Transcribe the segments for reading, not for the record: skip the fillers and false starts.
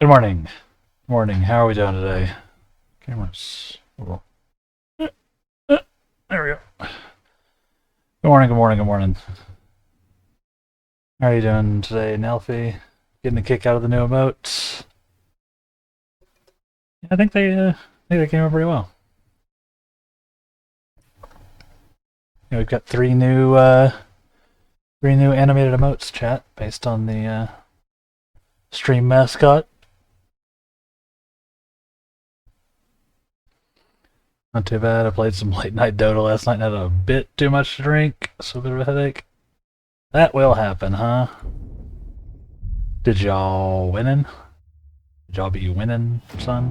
Good morning. Morning. How are we doing today? Cameras. Oh. There we go. Good morning, good morning, good morning. How are you doing today, Nelfie? Getting a kick out of the new emotes? I think they came out pretty well. Yeah, we've got three new animated emotes, chat, based on the stream mascot. Not too bad. I played some late night Dota last night and had a bit too much to drink, so a bit of a headache. That will happen, huh? Did y'all winning? Did y'all be winning, son?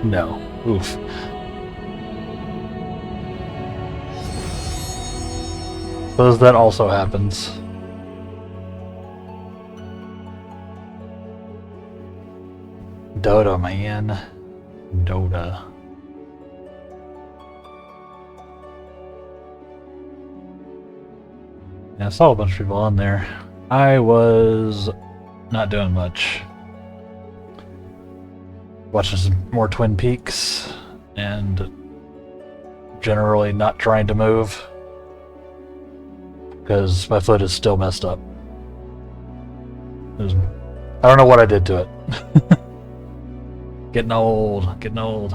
No. Oof. Suppose that also happens. Dota, man. Dota. Yeah, I saw a bunch of people on there. I was not doing much. Watching some more Twin Peaks and generally not trying to move because my foot is still messed up. I don't know what I did to it. Getting old, getting old.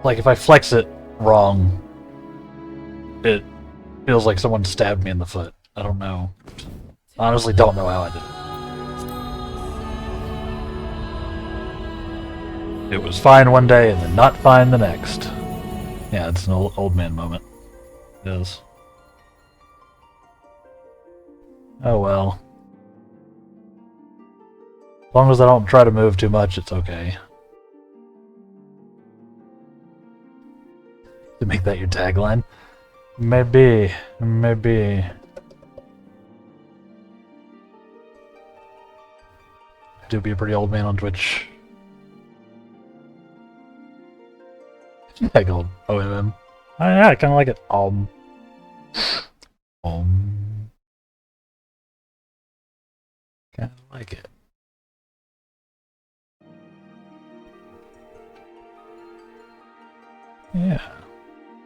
Like if I flex it wrong, it feels like someone stabbed me in the foot. I don't know. Honestly, don't know how I did it. It was fine one day and then not fine the next. Yeah, it's an old man moment. It is. Oh well. As long as I don't try to move too much, it's okay. To make that your tagline? Maybe. Maybe. I do be a pretty old man on Twitch. Tag old OMM. Oh, yeah, I kind of like it. Kind of like it. Yeah.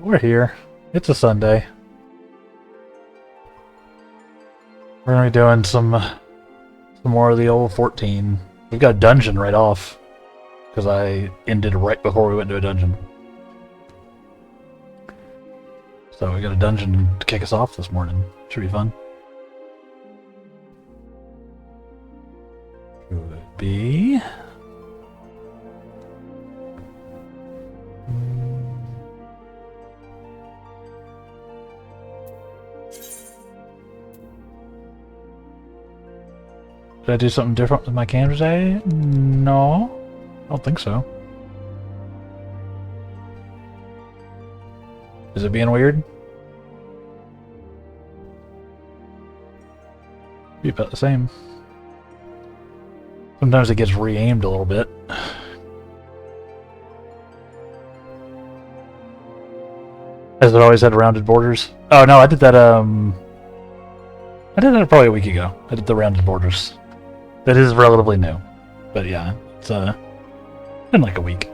We're here. It's a Sunday. We're gonna be doing some more of the old 14. We've got a dungeon right off. Because I ended right before we went to a dungeon. So we got a dungeon to kick us off this morning. Should be fun. Could be. Did I do something different with my camera today? No. I don't think so. Is it being weird? Be about the same. Sometimes it gets re-aimed a little bit. Has it always had rounded borders? Oh no, I did that probably a week ago. I did the rounded borders. That is relatively new. But yeah, it's been like a week.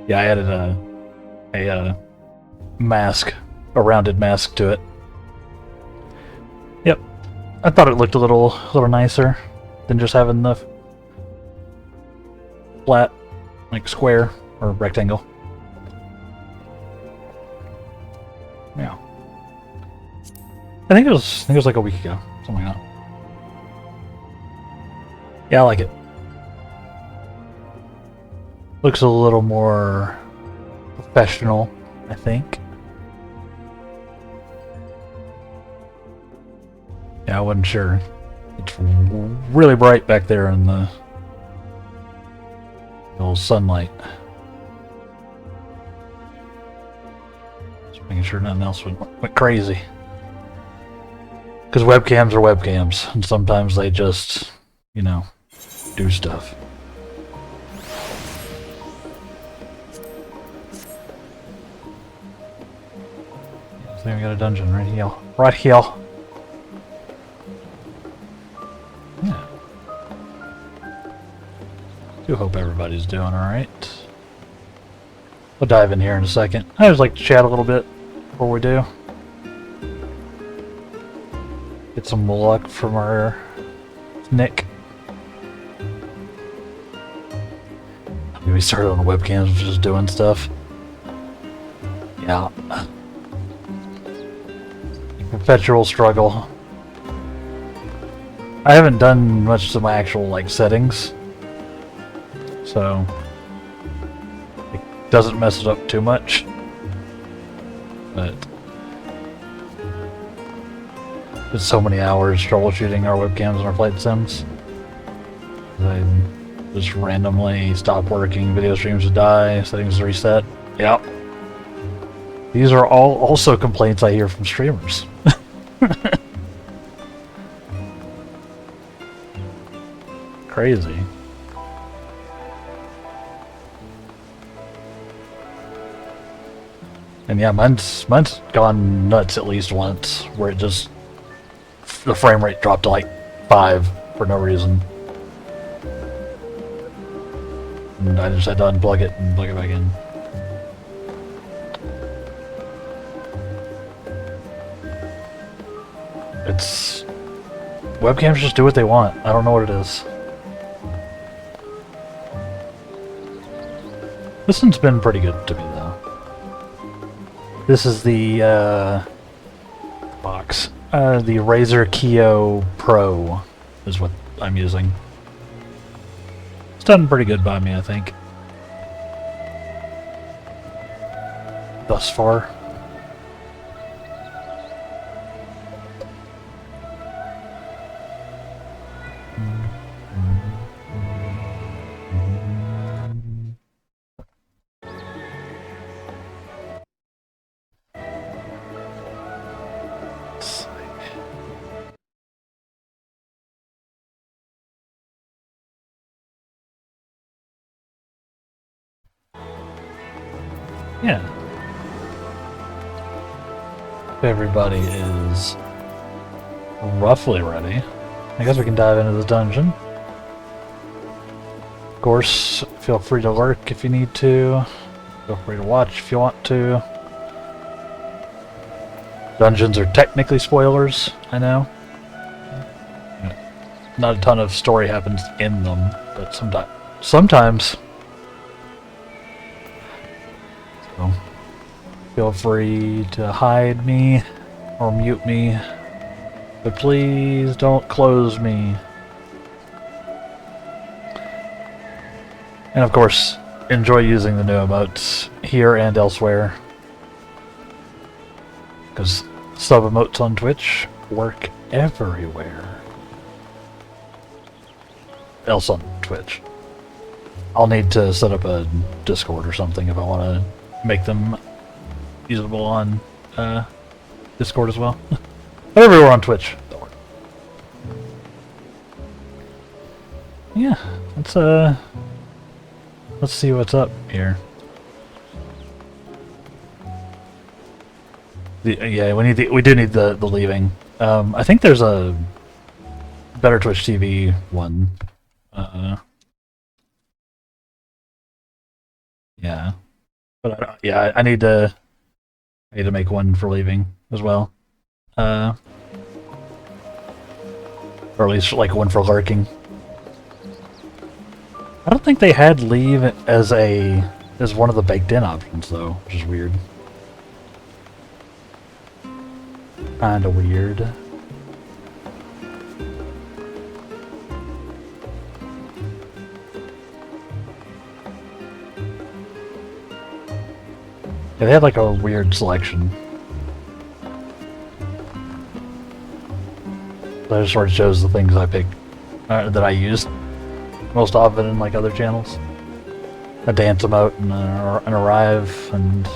Yeah, I added a mask, a rounded mask to it. Yep. I thought it looked a little nicer than just having the flat, like square or rectangle. Yeah. I think it was like a week ago, something like that. Yeah, I like it. Looks a little more professional, I think. Yeah, I wasn't sure. It's really bright back there in the old sunlight. Just making sure nothing else went crazy. Because webcams are webcams, and sometimes they just, you know, do stuff. think we got a dungeon right here. Right here. Yeah. Do hope everybody's doing alright. We'll dive in here in a second. I always like to chat a little bit before we do. Get some luck from our Nick. We started on the webcams, just doing stuff. Yeah. Perpetual struggle. I haven't done much to my actual, like, settings. So it doesn't mess it up too much. But it's so many hours troubleshooting our webcams and our flight sims. I just randomly stop working, video streams would die, settings reset. Yep. These are all also complaints I hear from streamers. Crazy. And yeah, mine's gone nuts at least once, where it just the frame rate dropped to like 5 for no reason. And I just had to unplug it and plug it back in. It's... webcams just do what they want. I don't know what it is. This one's been pretty good to me, though. This is the, box. The Razer Kio Pro is what I'm using. It's done pretty good by me, I think. Thus far. Yeah. If everybody is roughly ready, I guess we can dive into the dungeon. Of course, feel free to lurk if you need to. Feel free to watch if you want to. Dungeons are technically spoilers, I know. Not a ton of story happens in them, but sometimes. So, feel free to hide me or mute me, but please don't close me. And of course, enjoy using the new emotes here and elsewhere, because sub-emotes on Twitch work everywhere. Else on Twitch. I'll need to set up a Discord or something if I want to make them usable on Discord as well. But everywhere on Twitch. Yeah, let's see what's up here. Yeah, we do need the leaving. I think there's a Better Twitch TV one. Yeah, but yeah, I need to make one for leaving as well. Or at least like one for lurking. I don't think they had leave as one of the baked in options though, which is weird. Kinda weird. Yeah, they had like a weird selection. That just sort of shows the things I pick that I use most often in like other channels. A dance emote and an arrive and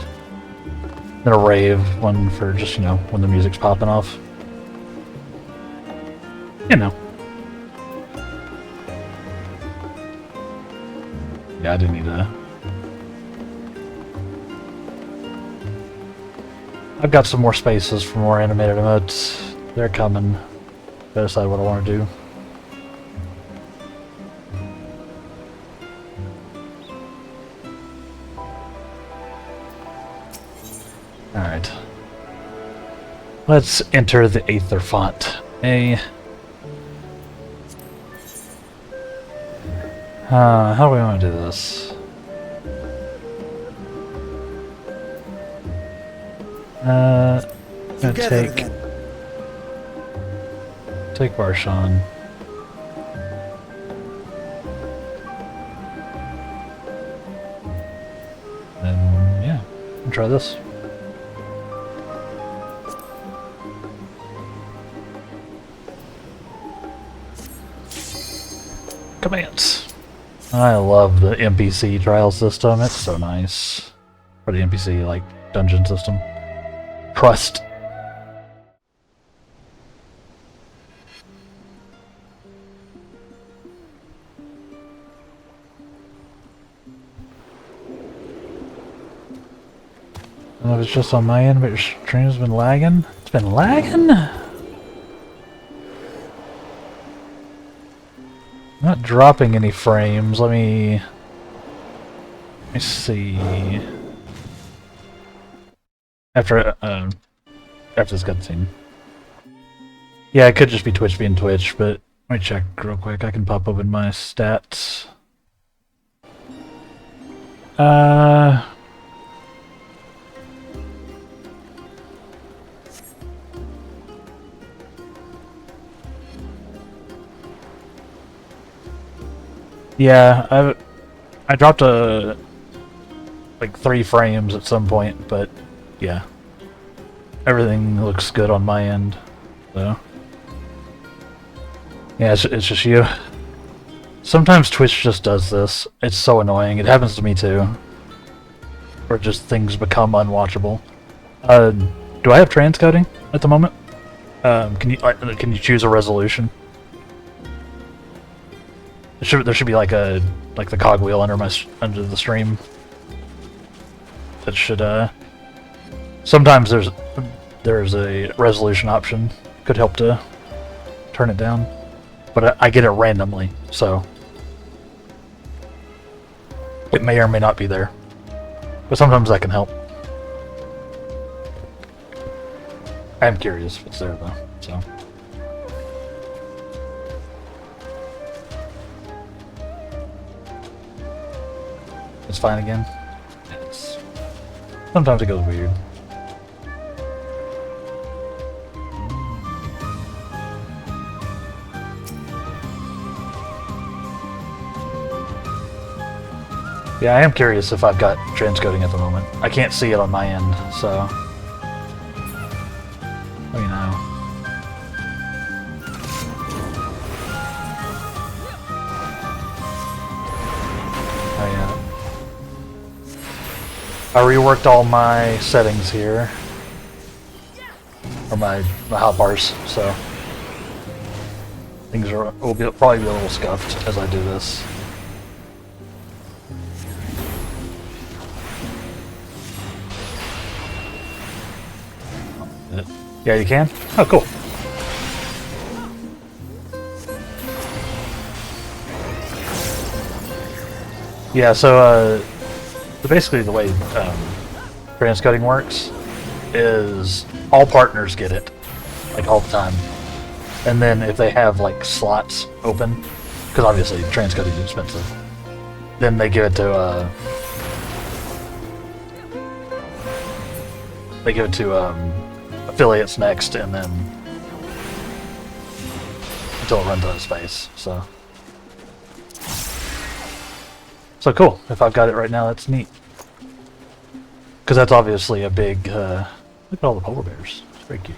then a rave one for just, you know, when the music's popping off. You know. Yeah, I didn't need to I've got some more spaces for more animated emotes. They're coming. Gotta decide what I want to do. Alright. Let's enter the Aether font. How do we want to do this? I'm gonna take Varshan. And yeah, I'll try this. Commands. I love the NPC trial system. It's so nice. Or the NPC, like, dungeon system. Trust. I don't know if it's just on my end, but your stream's been lagging. It's been lagging? I'm not dropping any frames. Let me see. After this cutscene. Yeah, it could just be Twitch being Twitch, but let me check real quick. I can pop open my stats. Yeah, I dropped like 3 frames at some point, but yeah, everything looks good on my end. So yeah, it's just you. Sometimes Twitch just does this. It's so annoying. It happens to me too. Or just things become unwatchable. Do I have transcoding at the moment? Can you choose a resolution? There should be like the cogwheel under the stream. That should sometimes there's a resolution option. Could help to turn it down. But I get it randomly, so it may or may not be there. But sometimes that can help. I am curious if it's there though, so. It's fine again. Sometimes it goes weird. Yeah, I am curious if I've got transcoding at the moment. I can't see it on my end, so let me know. I reworked all my settings here, or my hotbars, so things will probably be a little scuffed as I do this. Yeah, you can? Oh, cool. Yeah, so basically the way transcoding works is all partners get it, like all the time. And then if they have like slots open, because obviously transcoding is expensive, then they give it to affiliates next, and then until it runs out of space. So cool. If I've got it right now, that's neat. Because that's obviously a big. Look at all the polar bears. It's very cute.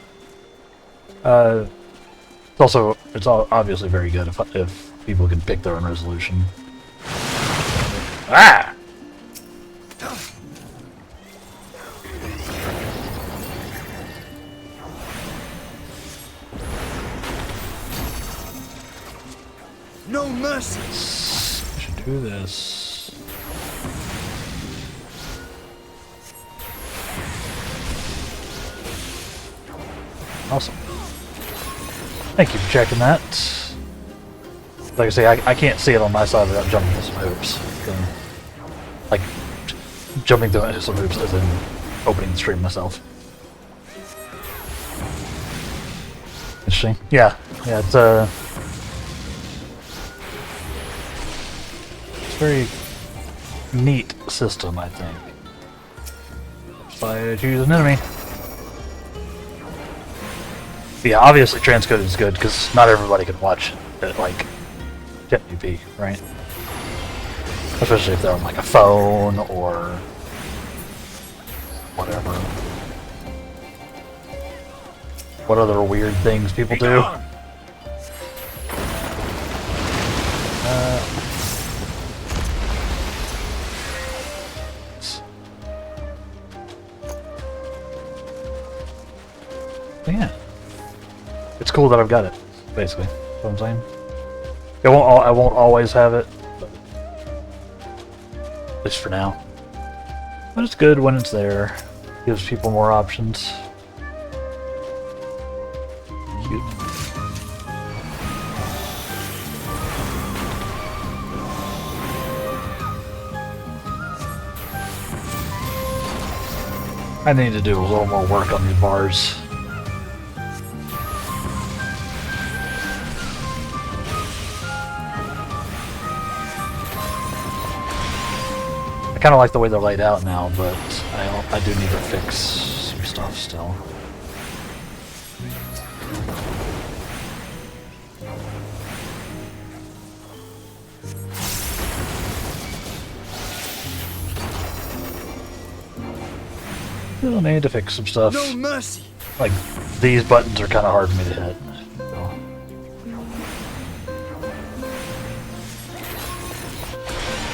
It's obviously very good if people can pick their own resolution. Ah! No mercy. I should do this. Awesome. Thank you for checking that. Like I say, I can't see it on my side without jumping through some hoops. So, like, jumping through some hoops as in opening the stream myself. Interesting. Yeah, it's a very neat system, I think. If I choose an enemy. But yeah, obviously transcoded is good because not everybody can watch it like 1080p, right? Especially if they're on like a phone or whatever. What other weird things people do? Yeah, it's cool that I've got it. Basically, that's what I'm saying. I won't always have it, but at least for now. But it's good when it's there. Gives people more options. Cute. I need to do a little more work on these bars. I kind of like the way they're laid out now, but I do need to fix some stuff still. Still need to fix some stuff. No mercy. Like, these buttons are kind of hard for me to hit.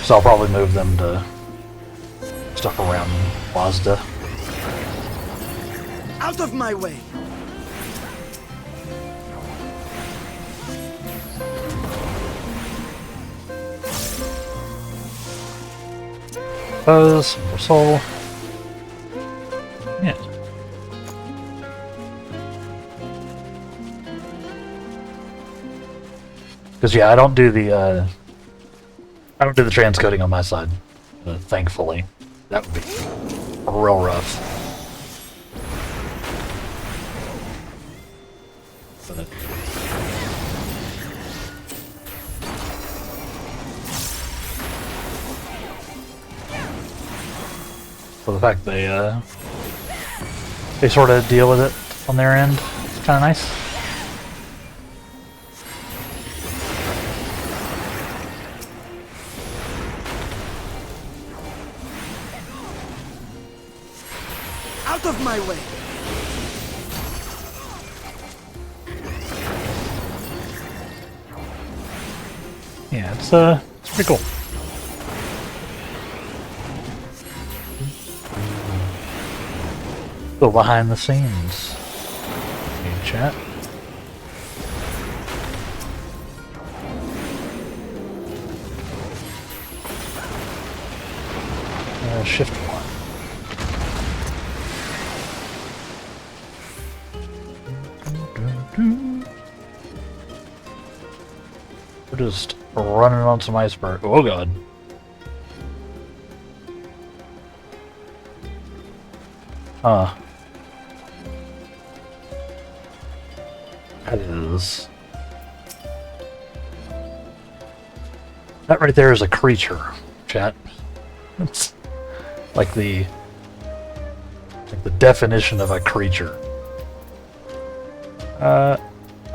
So I'll probably move them to stuff around Mazda. Out of my way. Buzz, more soul. Yeah. Because yeah, I don't do the transcoding on my side. Thankfully, that would be real rough. But so the fact they sort of deal with it on their end, it's kind of nice. Out of my way. Yeah, it's pretty cool. Go behind the scenes. Hey, chat. Shift one. We're just running on some iceberg. Oh god. That is... That right there is a creature, chat. It's like the definition of a creature. I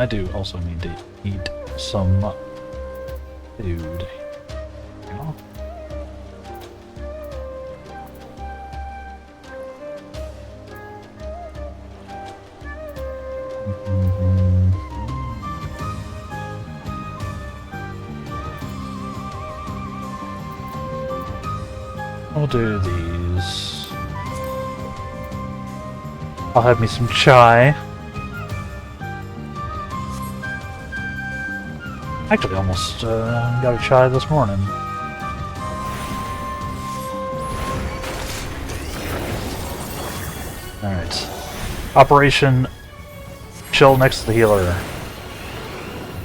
do also need to eat some food. Yeah. I'll do these. I'll have me some chai. Actually, almost got a chai this morning. Alright. Operation chill next to the healer.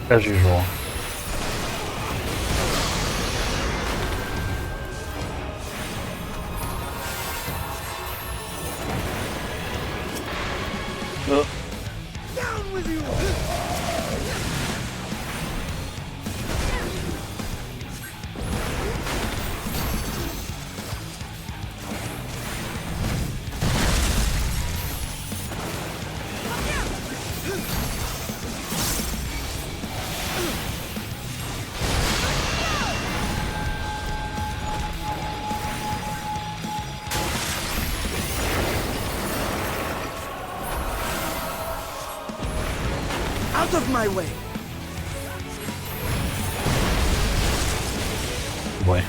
As usual. Down with you! Out of my way! Boy.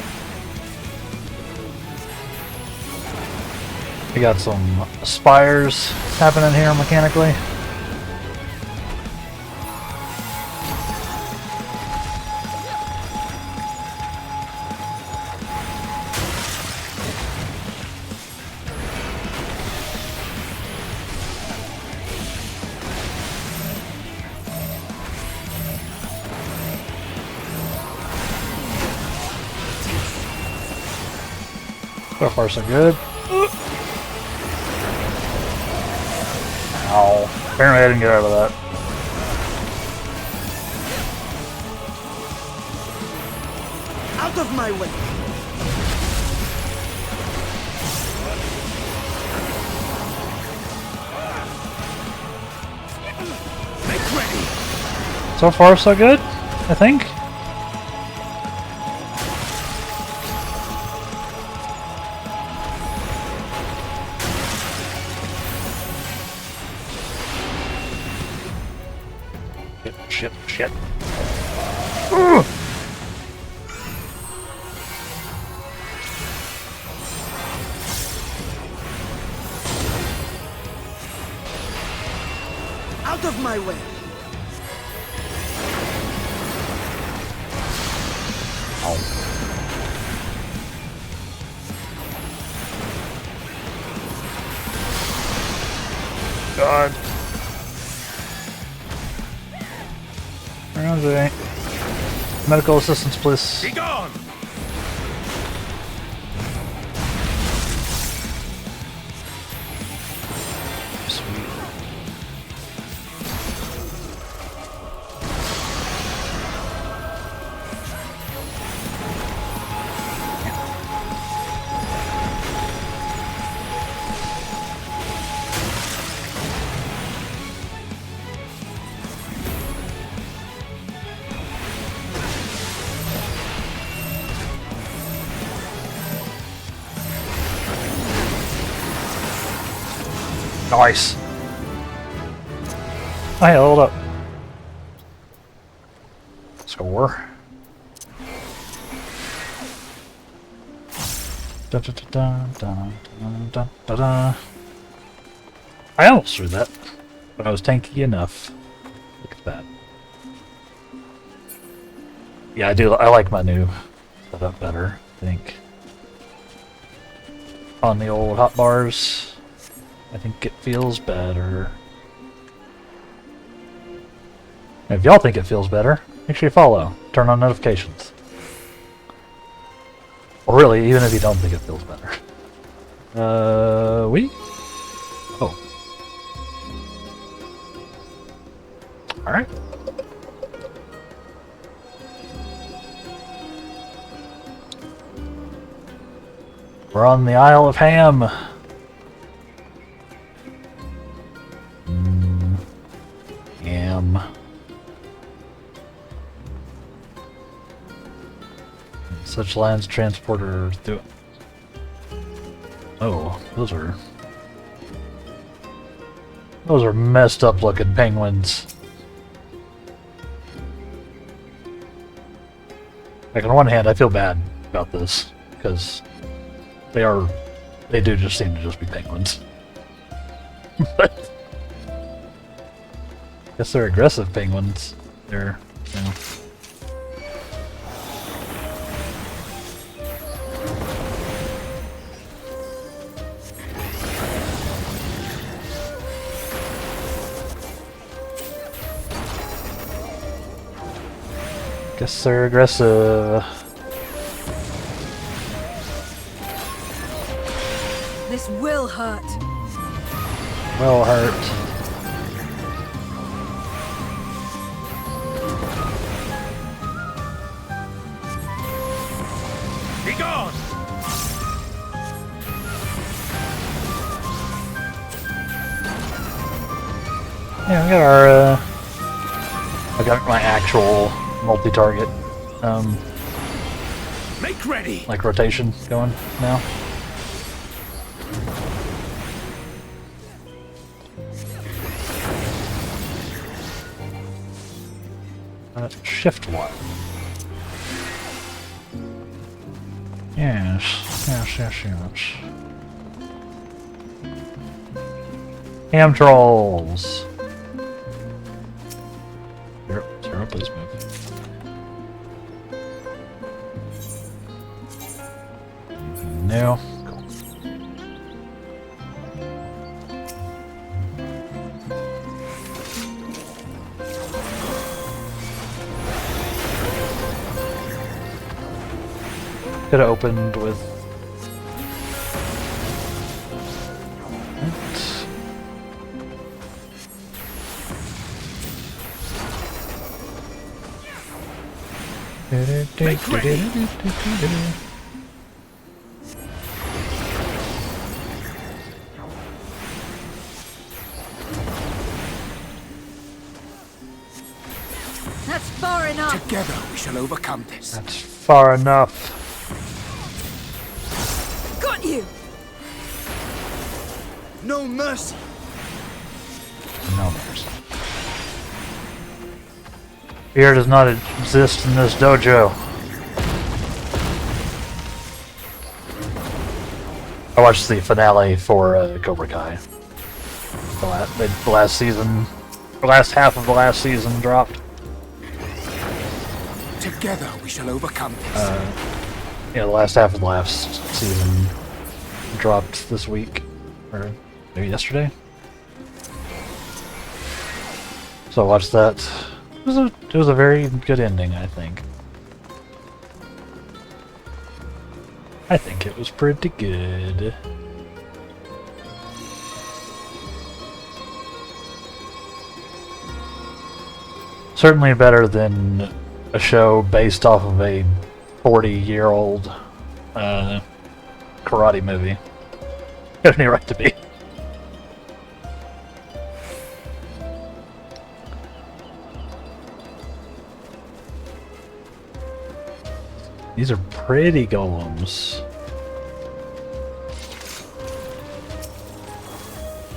We got some spires happening here mechanically. So far, so good. Ow. Apparently I didn't get out of that. Out of my way! Make ready! So far, so good, I think. Shit. Ugh. Out of my way! Ow. God. Okay. Medical assistance, please. Be gone! Sweet. Nice. Oh, hey, hold up. Score. Dun, dun, dun, dun, dun, dun, dun, dun. I almost threw that, but I was tanky enough. Look at that. Yeah, I do. I like my new setup better, I think. On the old hotbars, I think it feels better. If y'all think it feels better, make sure you follow. Turn on notifications. Or really, even if you don't think it feels better. Oh. Alright. We're on the Isle of Haam. Ham. Such lands transporter through. Oh, those are messed up looking penguins. Like on one hand, I feel bad about this because they do just seem to just be penguins. But I guess they're aggressive penguins. They're, you know. Guess they're aggressive. This will hurt. Will hurt. Be gone! Yeah, we got our, I got my actual multi-target, Make ready! like rotation going now. Shift one. Yes, yes, yes, yes. Ham trolls. Zero, please move. No. Cool. Could have opened with. Make ready! That's far enough. Together we shall overcome this. That's far enough. Got you. No mercy! No mercy. Fear does not exist in this dojo. I watched the finale for Cobra Kai. The last season, the last half of the last season dropped. Together we shall overcome this. Yeah, the last half of the last season dropped this week, or maybe yesterday. So I watched that. It was a very good ending, I think. I think it was pretty good. Certainly better than a show based off of a 40-year-old karate movie. Got any right to be. These are pretty golems.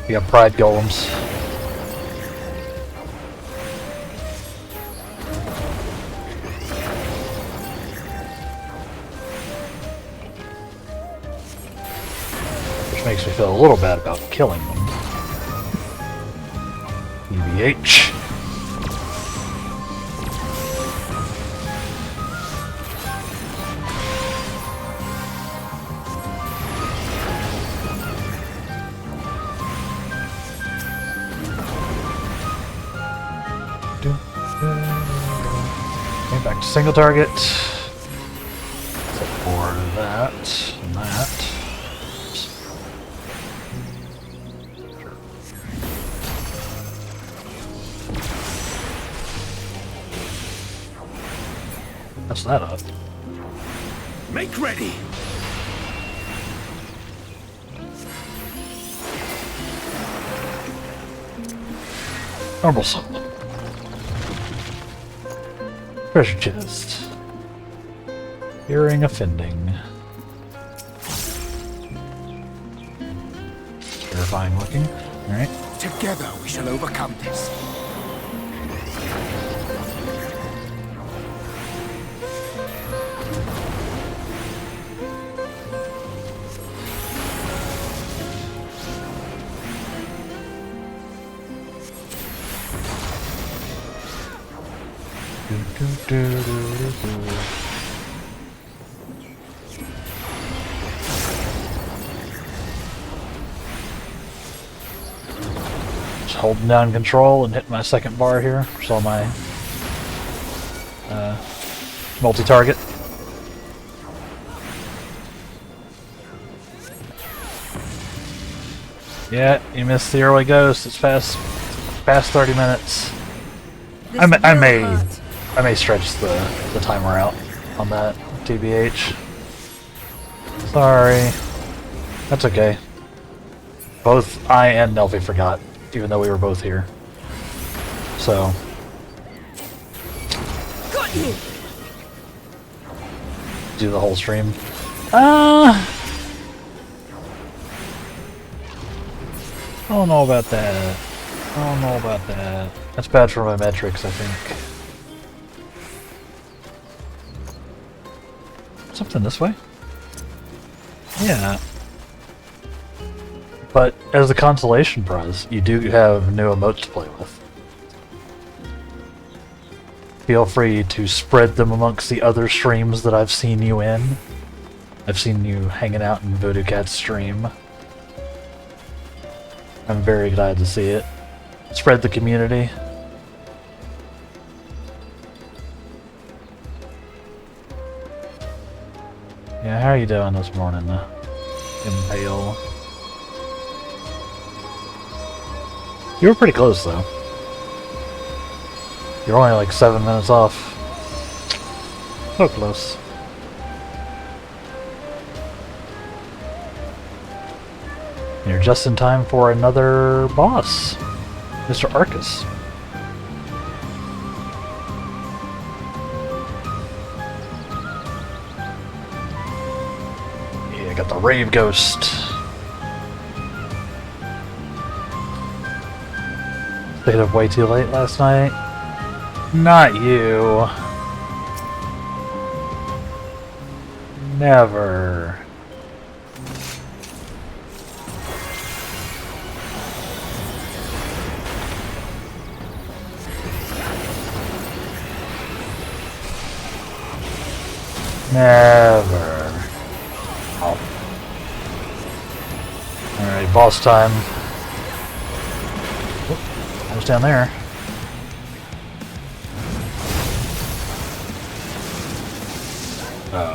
We got pride golems. Which makes me feel a little bad about killing them. EVH. Okay, back to single target. Except for that and that. Mess that up. Make ready! Normal soul. Treasure chest. Hearing offending. Terrifying looking. Alright. Together we shall overcome this. Just holding down control and hitting my second bar here. So my Multi-target. Yeah, you missed the early ghost. It's past 30 minutes. This I will may hurt. stretch the timer out on that, TBH. Sorry. That's okay. Both I and Nelvi forgot, even though we were both here. So. Got you. Do the whole stream. I don't know about that. I don't know about that. That's bad for my metrics, I think. Something this way? Yeah. But as the consolation prize, you do have new emotes to play with. Feel free to spread them amongst the other streams that I've seen you in. I've seen you hanging out in Voodoo Cat's stream. I'm very glad to see it. Spread the community. Yeah, how are you doing this morning, Impale? You were pretty close, though. You're only like 7 minutes off. So close. You're just in time for another boss, Mr. Arcus. Yeah, got the Rave Ghost. Stayed up way too late last night. Not you. Never. Never. Oh. Alright, boss time. Whoop, almost down there.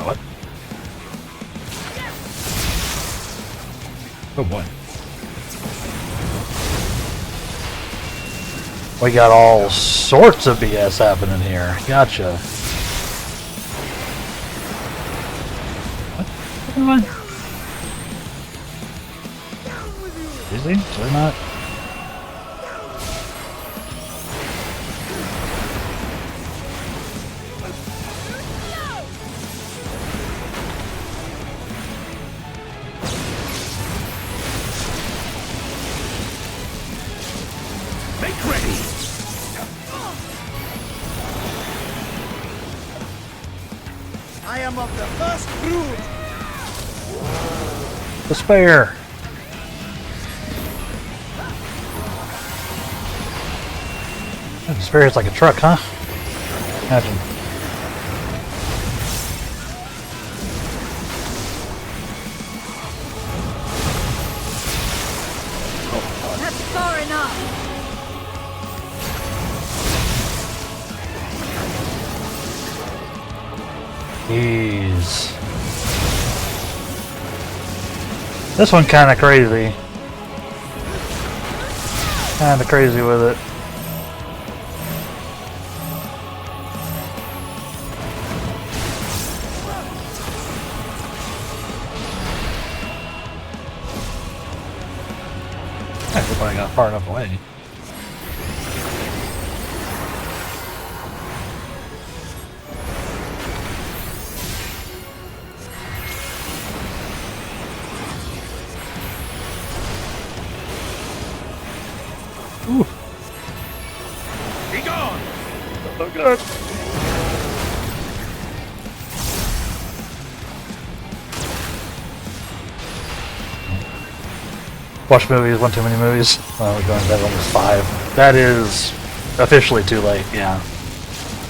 What? Oh boy. We got all sorts of BS happening here. Gotcha. Come on. Is he? Is he not? Make ready. I am of the first brood. Despair! Despair is like a truck, huh? Imagine. That's far enough. Jeez. This one kinda crazy. Kinda crazy with it. Everybody got far enough away. Ooh. Be gone. So good. Watch movies, one too many movies. Well, we're going to bed almost 5. That is officially too late, yeah.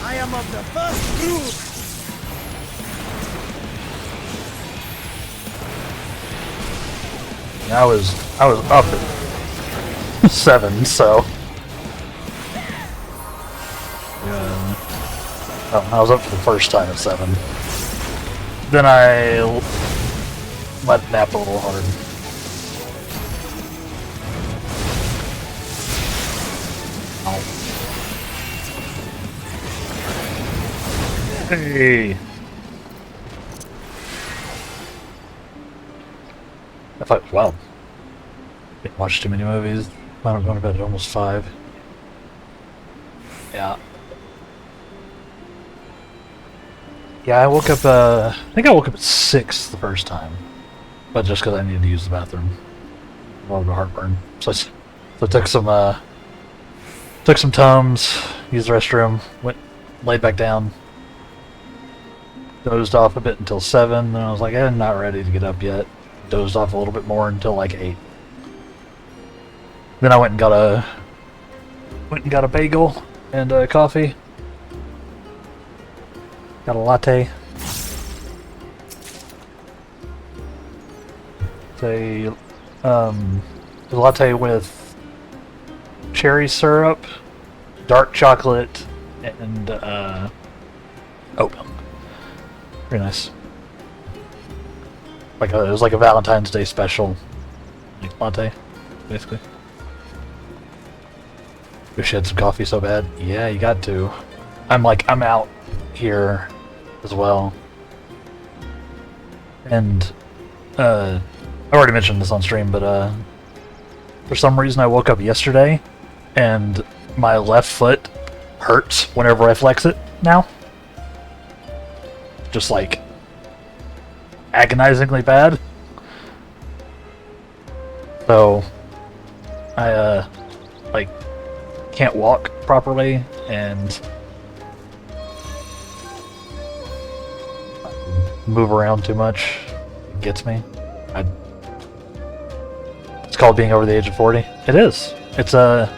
I am of the first brood. I was up at 7, so. Yeah. Oh, I was up for the first time at 7. Then I let it nap a little hard. Oh. Hey! That fight was wild. Didn't watch too many movies. I'm going to bed at almost 5. Yeah. Yeah, I woke up, I think I woke up at 6 the first time. But just because I needed to use the bathroom. A lot of heartburn. So I took some Tums, used the restroom, went, laid back down, dozed off a bit until 7, then I was like, I'm not ready to get up yet. Dozed off a little bit more until like 8. Then I went and got a bagel and a coffee. Got a latte. It's a latte with cherry syrup, dark chocolate, and oat milk. Very nice. It was like a Valentine's Day special, like latte, basically. Wish you had some coffee so bad. Yeah, you got to. I'm out here as well. And I already mentioned this on stream, but for some reason I woke up yesterday and my left foot hurts whenever I flex it now. Just like agonizingly bad. So I can't walk properly and move around too much. It gets me. It's called being over the age of 40. It is. It's a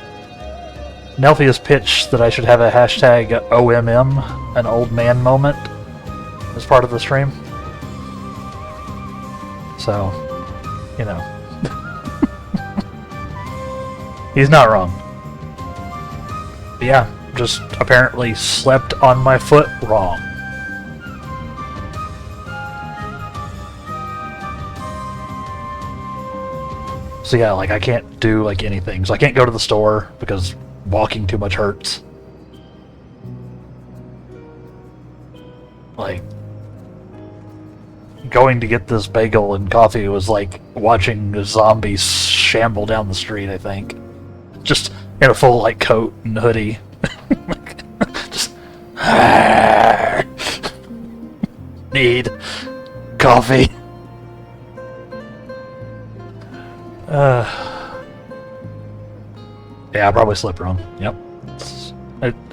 Nelphia's pitch that I should have a hashtag OMM, an old man moment, as part of the stream. So, you know. He's not wrong. But yeah, just apparently slept on my foot wrong. So yeah, I can't do anything. So I can't go to the store because walking too much hurts. Going to get this bagel and coffee was like watching a zombie shamble down the street, I think. Just in a full coat and hoodie. Just need coffee. Yeah, I probably slept wrong. Yep.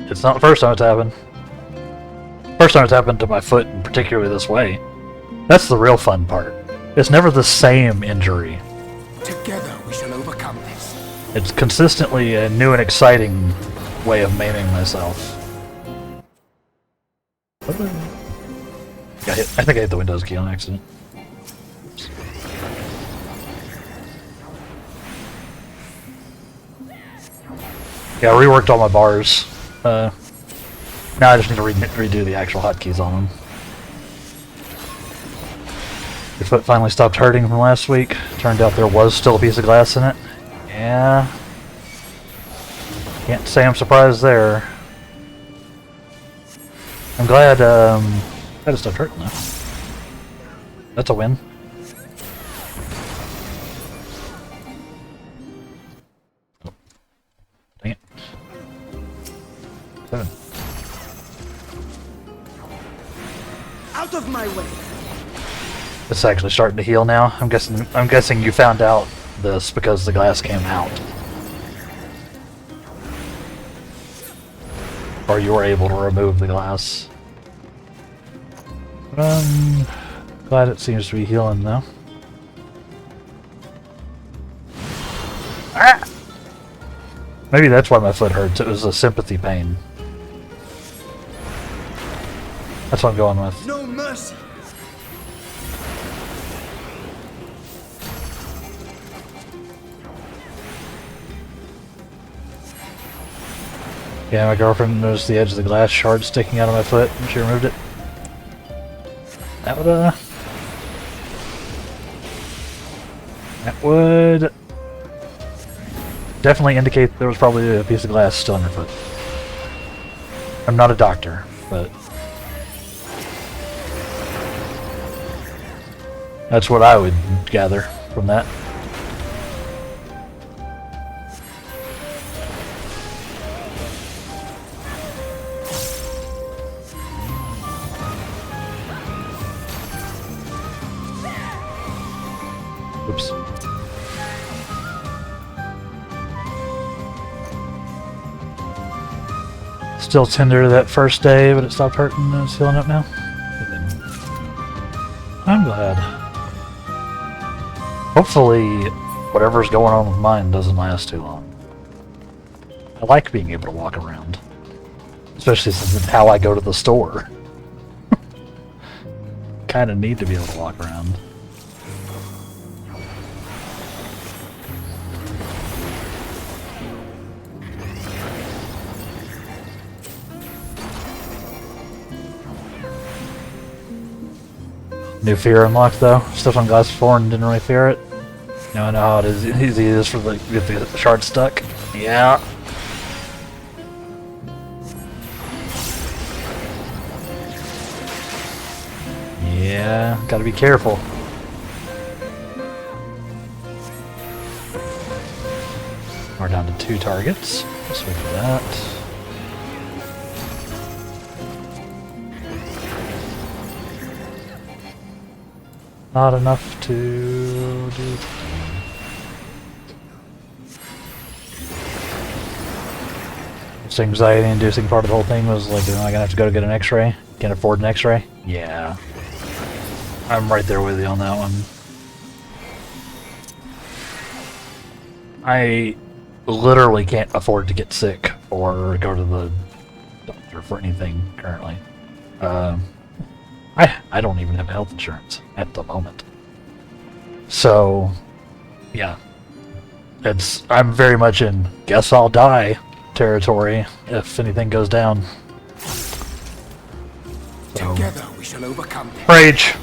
It's not the first time it's happened. First time it's happened to my foot, and particularly this way. That's the real fun part. It's never the same injury. Together we shall overcome this. It's consistently a new and exciting way of maiming myself. I think I hit the Windows key on accident. Oops. Yeah, I reworked all my bars. Now I just need to redo the actual hotkeys on them. Your foot finally stopped hurting from last week. Turned out there was still a piece of glass in it. Yeah. Can't say I'm surprised there. I'm glad, it stopped hurting though. That's a win. Oh. Dang it. 7. Out of my way. It's actually starting to heal now. I'm guessing you found out this because the glass came out. Or you were able to remove the glass. Glad it seems to be healing now. Ah! Maybe that's why my foot hurts. It was a sympathy pain. That's what I'm going with. No mercy. Yeah, my girlfriend noticed the edge of the glass shard sticking out of my foot and she removed it. That would definitely indicate there was probably a piece of glass still in your foot. I'm not a doctor, but that's what I would gather from that. Oops. Still tender that first day, but it stopped hurting and it's healing up now. I'm glad. Hopefully, whatever's going on with mine doesn't last too long. I like being able to walk around. Especially since it's how I go to the store. Kinda need to be able to walk around. New fear unlocked though. Stuff on glass before and didn't really fear it. Now I know how it is easy it is for the get the shard stuck. Yeah. Yeah, gotta be careful. We're down to 2 targets. So we do that. Not enough to do. This anxiety-inducing part of the whole thing was like, am I gonna have to go to get an X-ray? Can't afford an X-ray? Yeah. I'm right there with you on that one. I literally can't afford to get sick or go to the doctor for anything currently. I don't even have health insurance at the moment. So, yeah. I'm very much in guess I'll die territory if anything goes down. So, Together we shall overcome them. rage!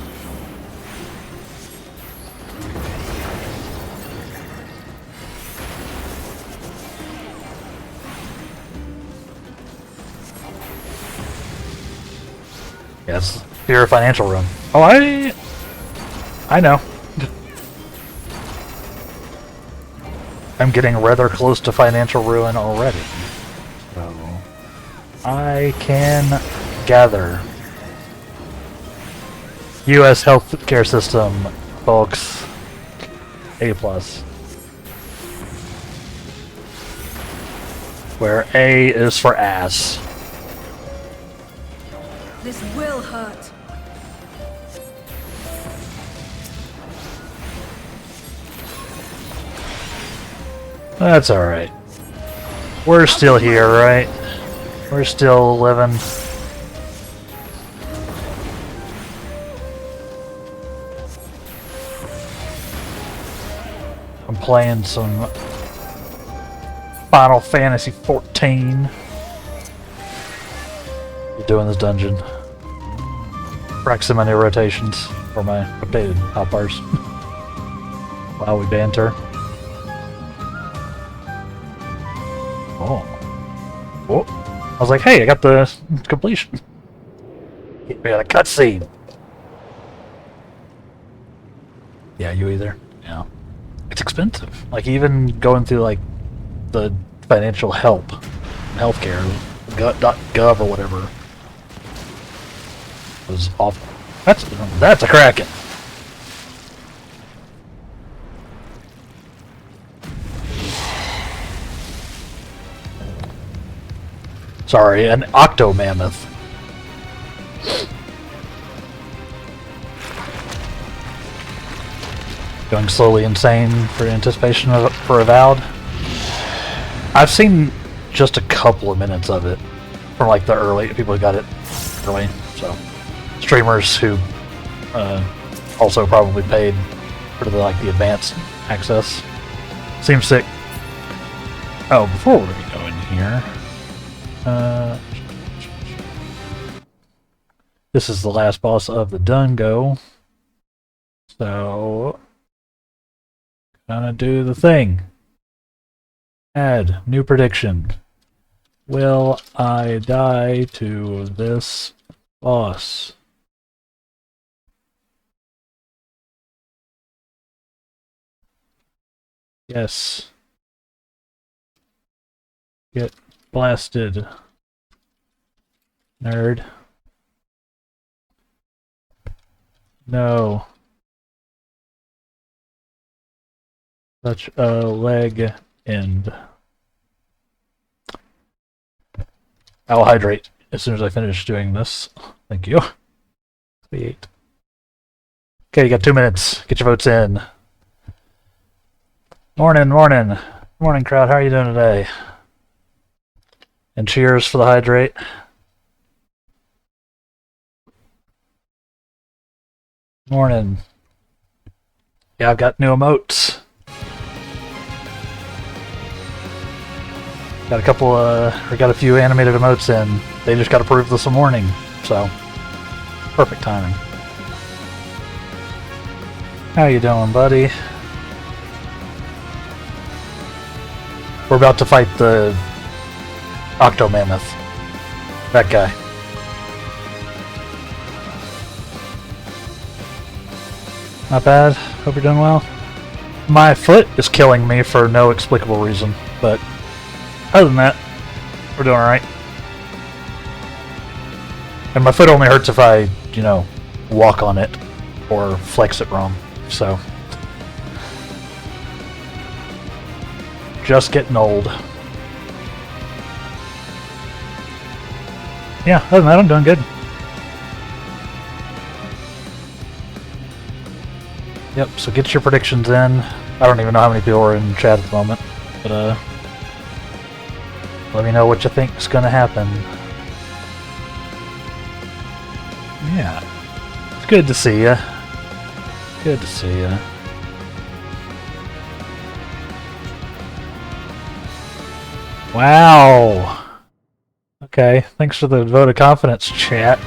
Yes, fear of financial ruin. Oh, I know. I'm getting rather close to financial ruin already. So I can gather. U.S. healthcare system, folks. A+. Where A is for ass. This will hurt. That's alright. We're still here, right? We're still living. I'm playing some Final Fantasy 14. Doing this dungeon. Practicing my new rotations for my updated hotbars. While we banter. Oh. Oh. I was like, hey, I got the completion. We got a cutscene. Yeah, you either? Yeah. It's expensive. Like, even going through, like, the financial help, healthcare, .gov or whatever, was awful. That's a Kraken. Sorry, an octo mammoth. Going slowly insane for anticipation for Avowed. I've seen just a couple of minutes of it from like the early people who got it early. So streamers who also probably paid for the advanced access. Seems sick. Oh, before we go in here, This is the last boss of the Dungo. So, gonna do the thing. Add new prediction. Will I die to this boss? Yes. Get blasted. Nerd. No. Such a leg end. I'll hydrate as soon as I finish doing this. Thank you. Sweet. Okay, you got 2 minutes. Get your votes in. Morning, morning. Morning, crowd. How are you doing today? And cheers for the hydrate. Morning. Yeah, I've got new emotes. Got a couple, got a few animated emotes in. They just got approved this morning, so perfect timing. How you doing, buddy? We're about to fight the Octo Mammoth. That guy. Not bad. Hope you're doing well. My foot is killing me for no explicable reason, but other than that, we're doing alright. And my foot only hurts if I, you know, walk on it or flex it wrong, so. Just getting old. Yeah, other than that, I'm doing good. Yep, so get your predictions in. I don't even know how many people are in chat at the moment, but let me know what you think is going to happen. Yeah, it's good to see ya. Good to see ya. Wow. Okay, thanks for the vote of confidence, chat.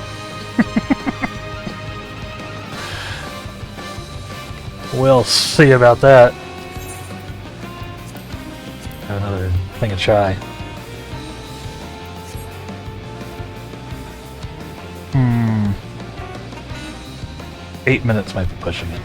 We'll see about that. Have another thing of chai. 8 minutes might be pushing it.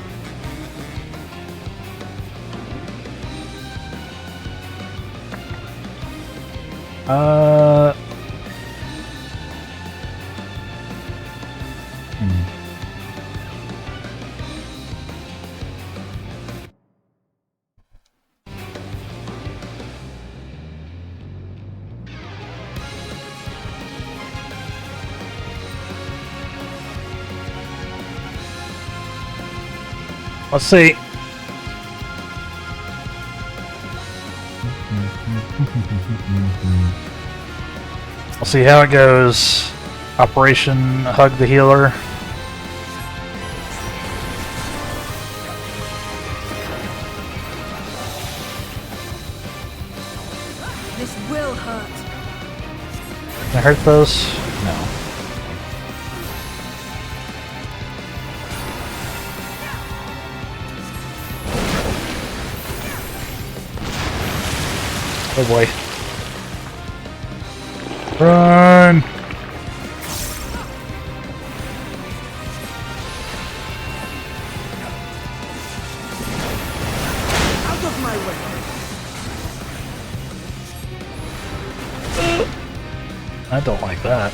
Let's see. We'll see how it goes. Operation Hug the Healer. This will hurt. Can I hurt those? No. Oh boy. Run! Out of my way! I don't like that.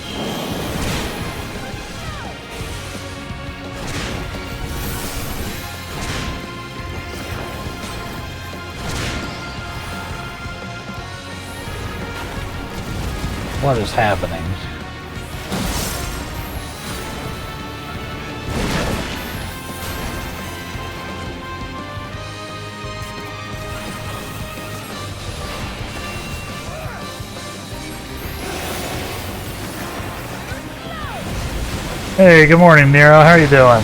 What is happening? Hey, good morning, Nero. How are you doing?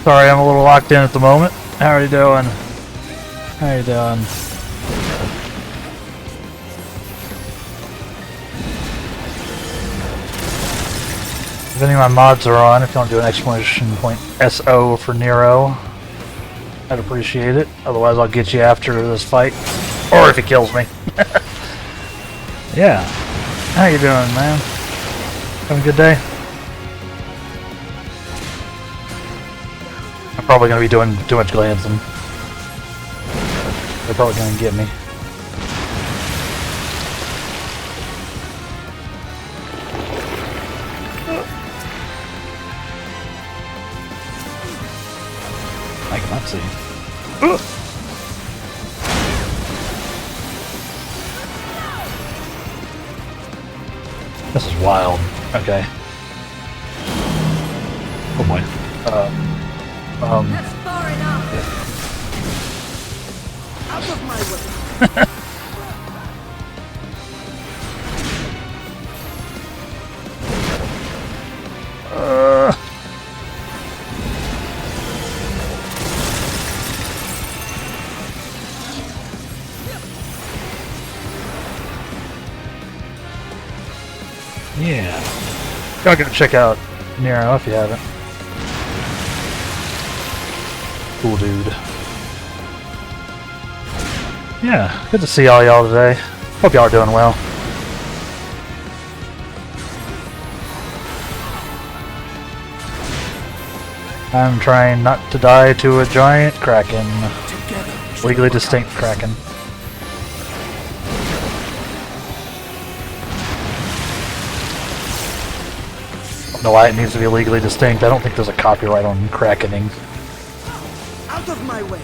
Sorry, I'm a little locked in at the moment. How are you doing? How are you doing? If any of my mods are on, if you want to do an exclamation point SO for Nero, I'd appreciate it. Otherwise, I'll get you after this fight, or if he kills me. Yeah. How you doing, man? Having a good day? I'm probably gonna be doing too much glancing. They're probably gonna get me. I cannot see. This is wild. Okay. Oh boy. That's far enough. Out of my way. Yeah. Y'all gotta check out Nero if you haven't. Cool dude. Yeah, good to see all y'all today. Hope y'all are doing well. I'm trying not to die to a giant kraken. Legally distinct kraken. I don't know why it needs to be legally distinct. I don't think there's a copyright on krakening. Out of my way.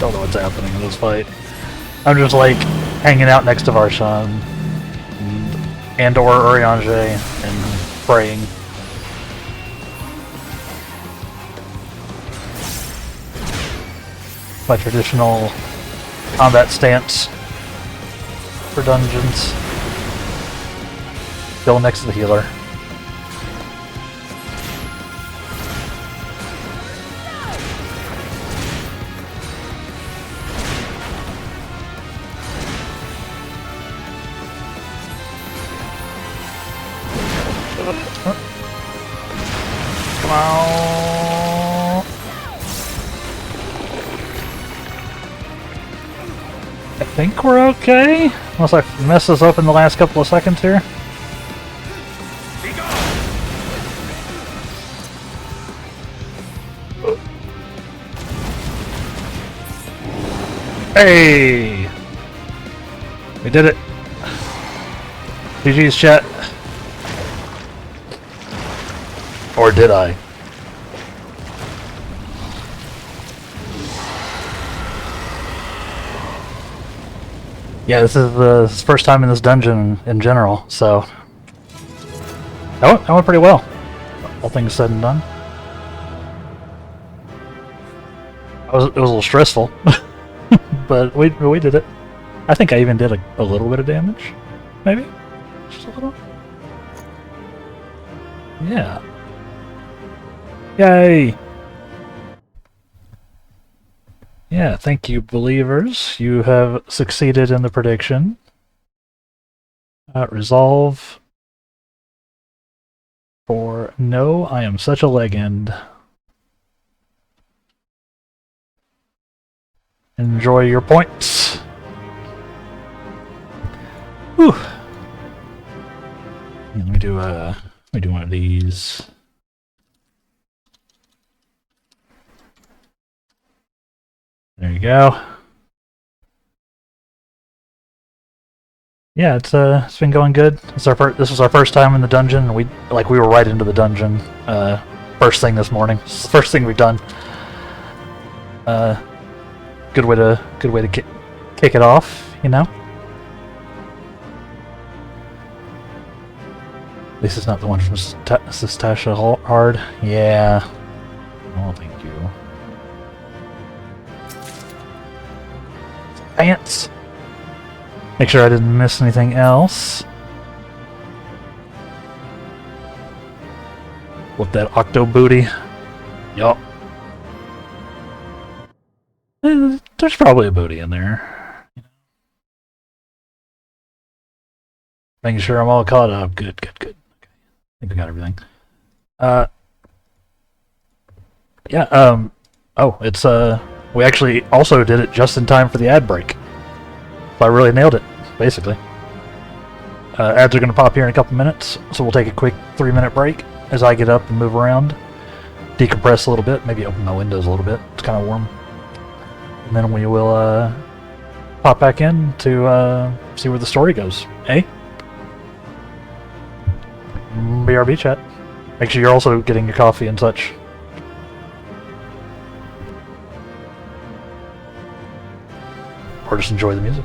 Don't know what's happening in this fight. I'm just like hanging out next to Varshan and or Urianger and praying. My traditional combat stance for dungeons. Go next to the healer. Come on. I think we're okay, unless I mess this up in the last couple of seconds here. Hey! We did it. GG's, chat. Or did I? Yeah, this is the first time in this dungeon in general, so that went pretty well. All things said and done. It was a little stressful, but we did it. I think I even did a little bit of damage, maybe, just a little. Yeah. Yay! Yeah, thank you, believers. You have succeeded in the prediction. Resolve for no, I am such a legend. Enjoy your points. Whew. Yeah, let me do one of these. There you go. Yeah, it's been going good. This was our first time in the dungeon, and we were right into the dungeon first thing this morning. It's the first thing we've done. Good way to kick it off, you know. At least it's not the one from Stasha Hard. Yeah. Oh, thank you. Pants. Make sure I didn't miss anything else. With that octo booty. Yup. There's probably a booty in there. Making sure I'm all caught up. Good. Okay. I think I got everything. Yeah, it's, we actually also did it just in time for the ad break. So I really nailed it, basically. Ads are going to pop here in a couple minutes, so we'll take a quick 3-minute break as I get up and move around, decompress a little bit, maybe open my windows a little bit. It's kind of warm. And then we will, pop back in to, see where the story goes. Eh? BRB chat. Make sure you're also getting your coffee and such. Or just enjoy the music.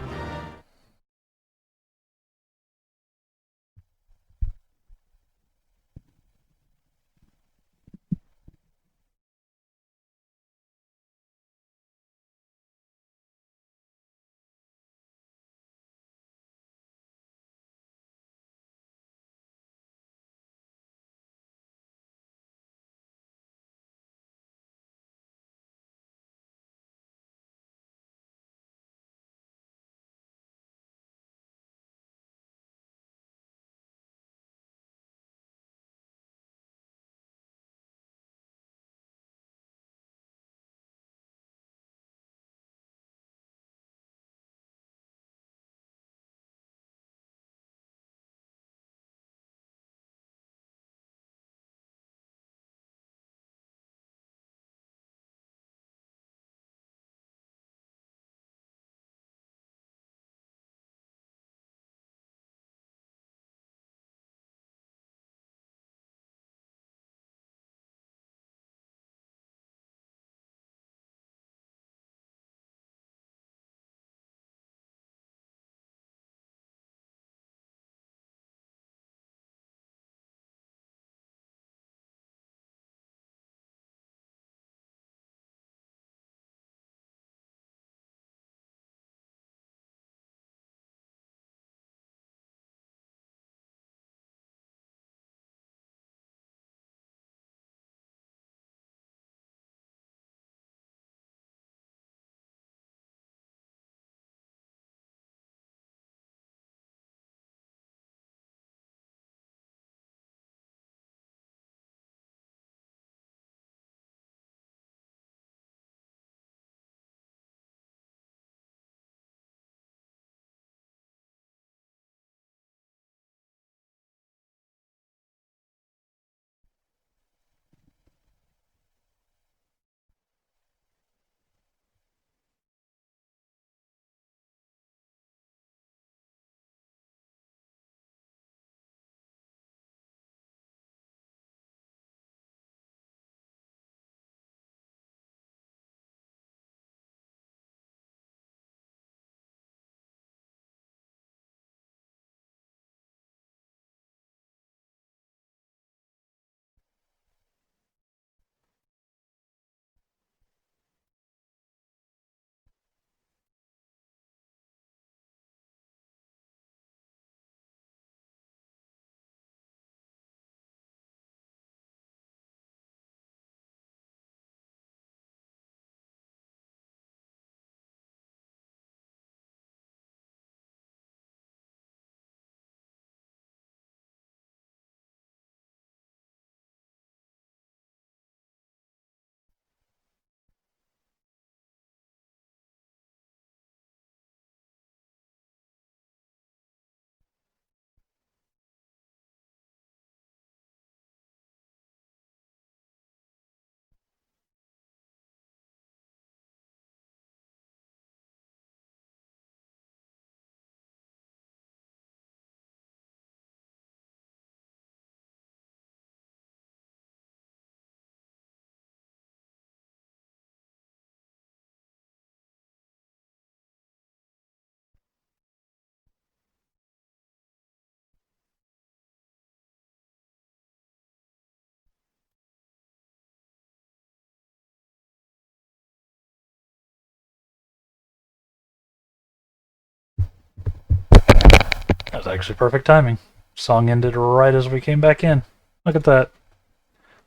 That was actually perfect timing. Song ended right as we came back in. Look at that.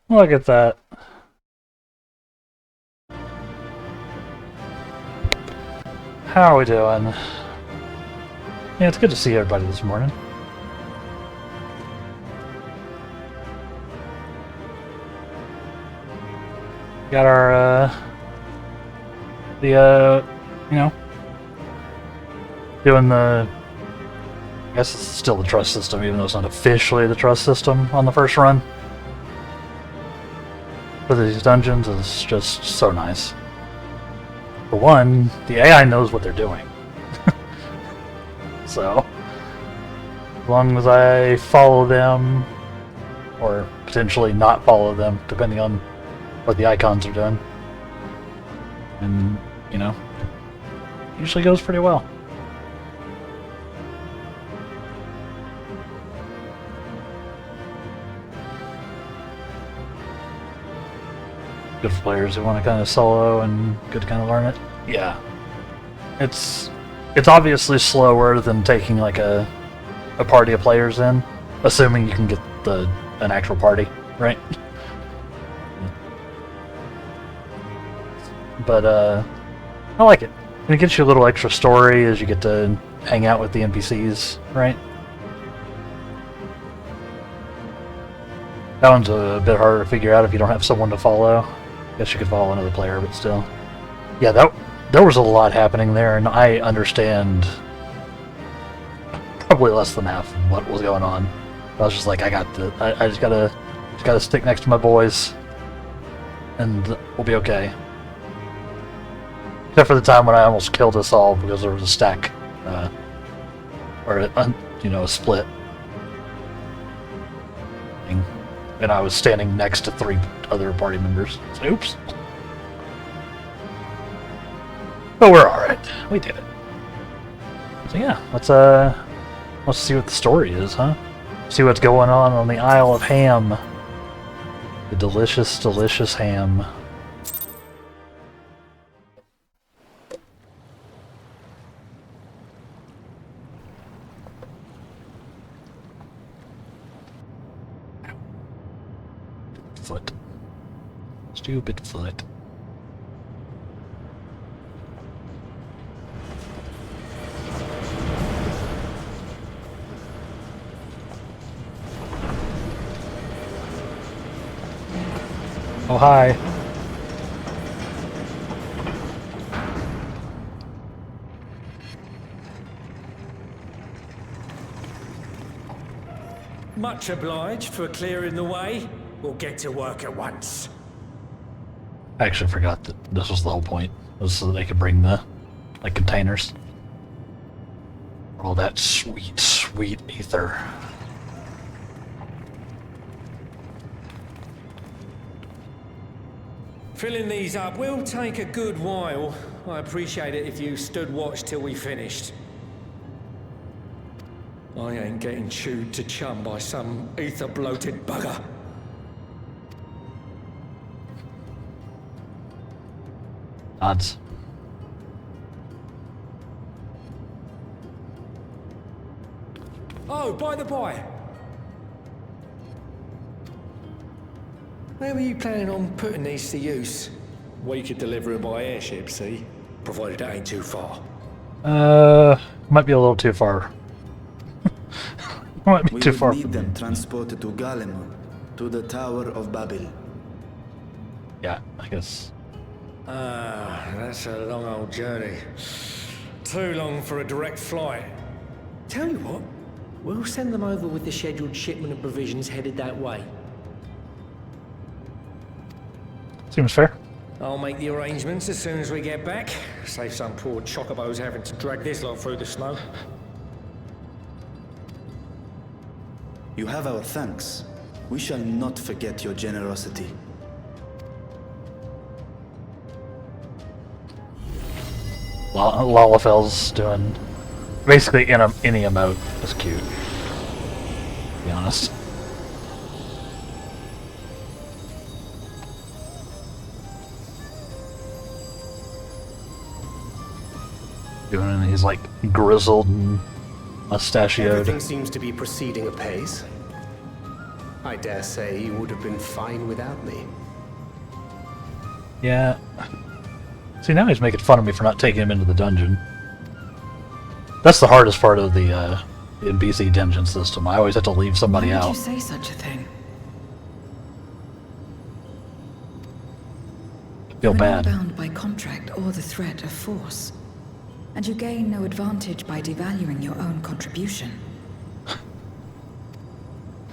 Look at that. How are we doing? Yeah, it's good to see everybody this morning. Got our, you know, doing the, I guess it's still the trust system, even though it's not officially the trust system on the first run. For these dungeons is just so nice. For one, the AI knows what they're doing. So, as long as I follow them, or potentially not follow them, depending on what the icons are doing, and, you know, usually goes pretty well. Good for players who want to kind of solo and good to kind of learn it. Yeah, it's obviously slower than taking like a party of players in, assuming you can get an actual party, right? But I like it. And it gets you a little extra story as you get to hang out with the NPCs, right? That one's a bit harder to figure out if you don't have someone to follow. I guess you could follow another player, but still. Yeah, there was a lot happening there, and I understand probably less than half of what was going on. I was just like, I just gotta stick next to my boys, and we'll be okay. Except for the time when I almost killed us all because there was a stack, or a split, and I was standing next to 3 other party members. So, oops. But we're all right. We did it. So yeah, let's see what the story is, huh? See what's going on the Isle of Haam. The delicious, delicious ham. Foot. Stupid foot. Oh, hi. Much obliged for clearing the way. We'll get to work at once. I actually forgot that this was the whole point. It was so that they could bring the, like, containers. All that sweet, sweet ether. Filling these up will take a good while. I appreciate it if you stood watch till we finished. I ain't getting chewed to chum by some ether-bloated bugger. Odds. Oh, by the by. Where were you planning on putting these to use? We could deliver them by airship, see? Provided it ain't too far. Might be a little too far. Might be too far We for need them them. transported to Galem, to the Tower of Babel. Yeah, I guess. Ah, that's a long old journey. Too long for a direct flight. Tell you what, we'll send them over with the scheduled shipment of provisions headed that way. Seems fair. I'll make the arrangements as soon as we get back. Save some poor chocobos having to drag this lot through the snow. You have our thanks. We shall not forget your generosity. Lalafel's doing basically any emote is cute. To be honest. Doing he's like grizzled and Mustachioed. Everything seems to be proceeding apace. I dare say you would have been fine without me. Yeah. See, now he's making fun of me for not taking him into the dungeon. That's the hardest part of the NPC dungeon system. I always have to leave somebody Why would out. you say such a thing? I feel You're bad. not bound by contract or the threat of force. And you gain no advantage by devaluing your own contribution.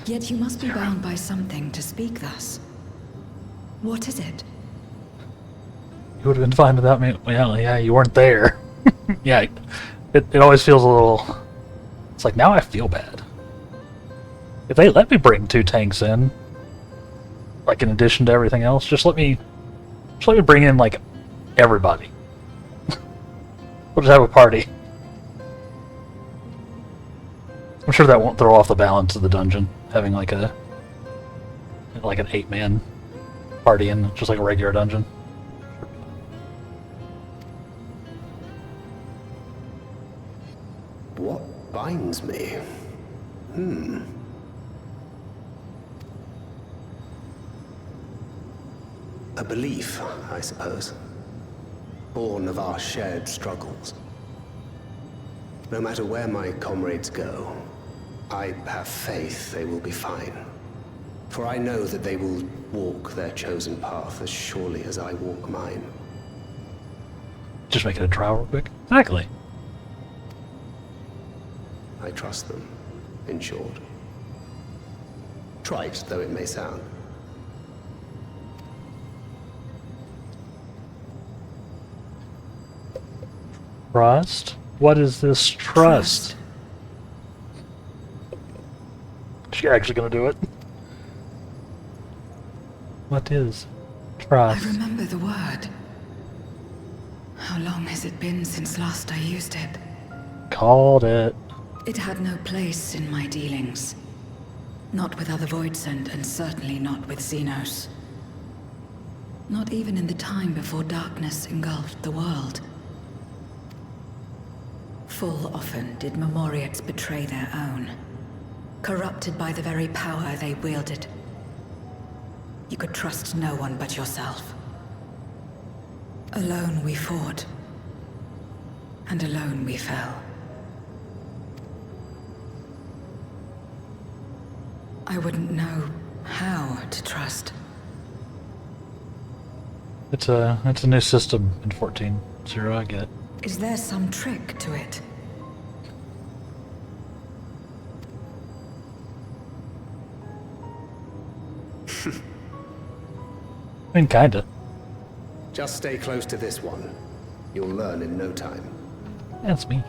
Yet you must be bound by something to speak thus. What is it? You would have been fine without me. Well, yeah, you weren't there. Yeah, it always feels a little... It's like, now I feel bad. If they let me bring 2 tanks in, like in addition to everything else, just let me bring in, like, everybody. We'll just have a party. I'm sure that won't throw off the balance of the dungeon, having like an 8-man party in just like a regular dungeon. What binds me? A belief, I suppose. Born of our shared struggles. No matter where my comrades go, I have faith they will be fine. For I know that they will walk their chosen path as surely as I walk mine. Just make it a trial real quick. Exactly. I trust them, in short. Trite though it may sound. Trust? What is this trust? She actually gonna do it? What is I trust? remember the word. How long has it been since last I used it? Called it. It had no place in my dealings. Not with other Voidsent, and certainly not with Xenos. Not even in the time before darkness engulfed the world. Full often did Memoriates betray their own, corrupted by the very power they wielded. You could trust no one but yourself. Alone we fought, and alone we fell. I wouldn't know how to trust. It's a new system in 14.0, I get it. Is there some trick to it? I mean, kinda. Just stay close to this one. You'll learn in no time. That's me.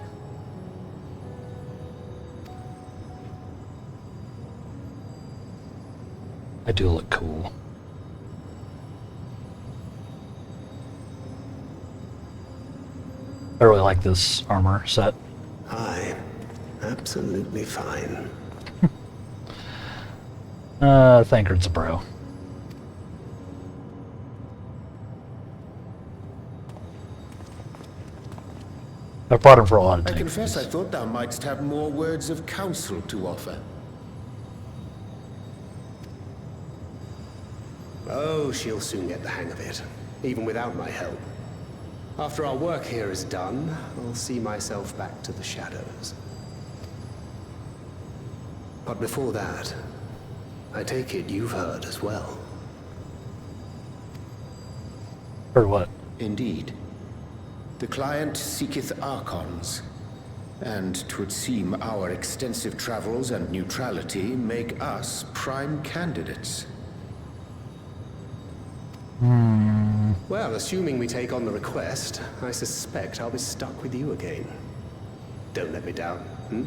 I do look cool. I really like this armor set. Aye, absolutely fine. Thankard's a bro. I brought him for a lot of I things. confess I thought thou mightst have more words of counsel to offer. Oh, she'll soon get the hang of it, even without my help. After our work here is done, I'll see myself back to the shadows. But before that, I take it you've heard as well. Or what? Indeed. The client seeketh Archons, and 'twould seem our extensive travels and neutrality make us prime candidates. Well, assuming we take on the request, I suspect I'll be stuck with you again. Don't let me down, hmm?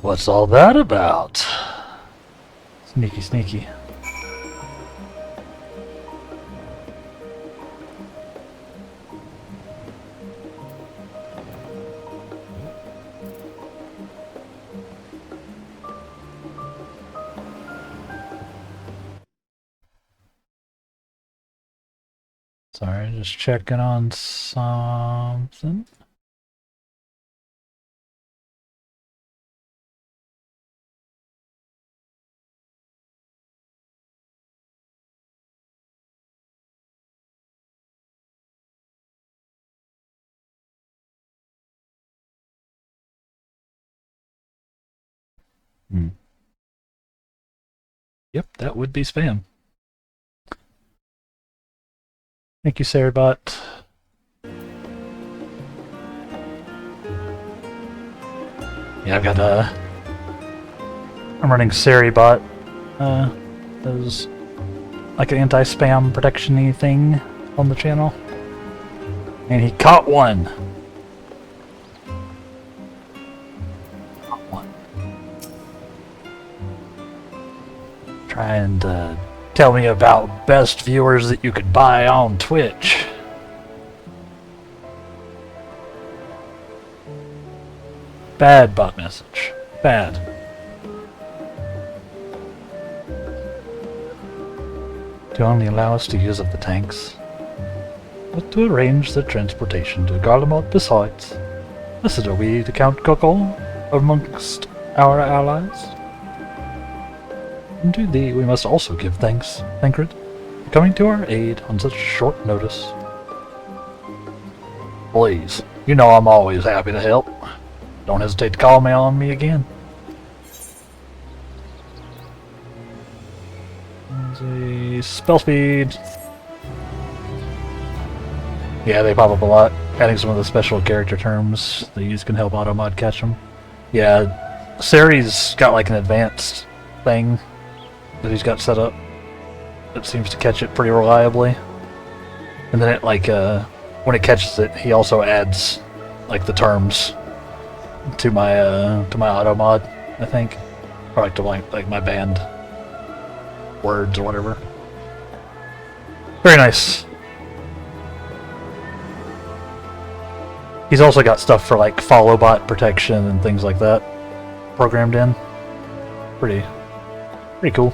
What's all that about? Sneaky, sneaky. Sorry, just checking on something. Yep, that would be spam. Thank you, Sarabot. Yeah, I've got I'm running Saribot as like an anti-spam protection-y thing on the channel. And he caught one! Trying to tell me about best viewers that you could buy on Twitch. Bad bot message. Bad. To only allow us to use up the tanks, but to arrange the transportation to Garlemald besides. Listen, are we to count Gogol amongst our allies? And to thee we must also give thanks, Thancred, for coming to our aid on such short notice. Please, you know I'm always happy to help. Don't hesitate to call me on me again. There's a spell speed. Yeah, they pop up a lot. Adding some of the special character terms they use can help automod catch them. Yeah, Sari's got like an advanced thing that he's got set up that seems to catch it pretty reliably. And then it like when it catches it, he also adds like the terms to my auto mod, I think, or like to like my banned words or whatever. Very nice. He's also got stuff for like follow bot protection and things like that programmed in. Pretty cool.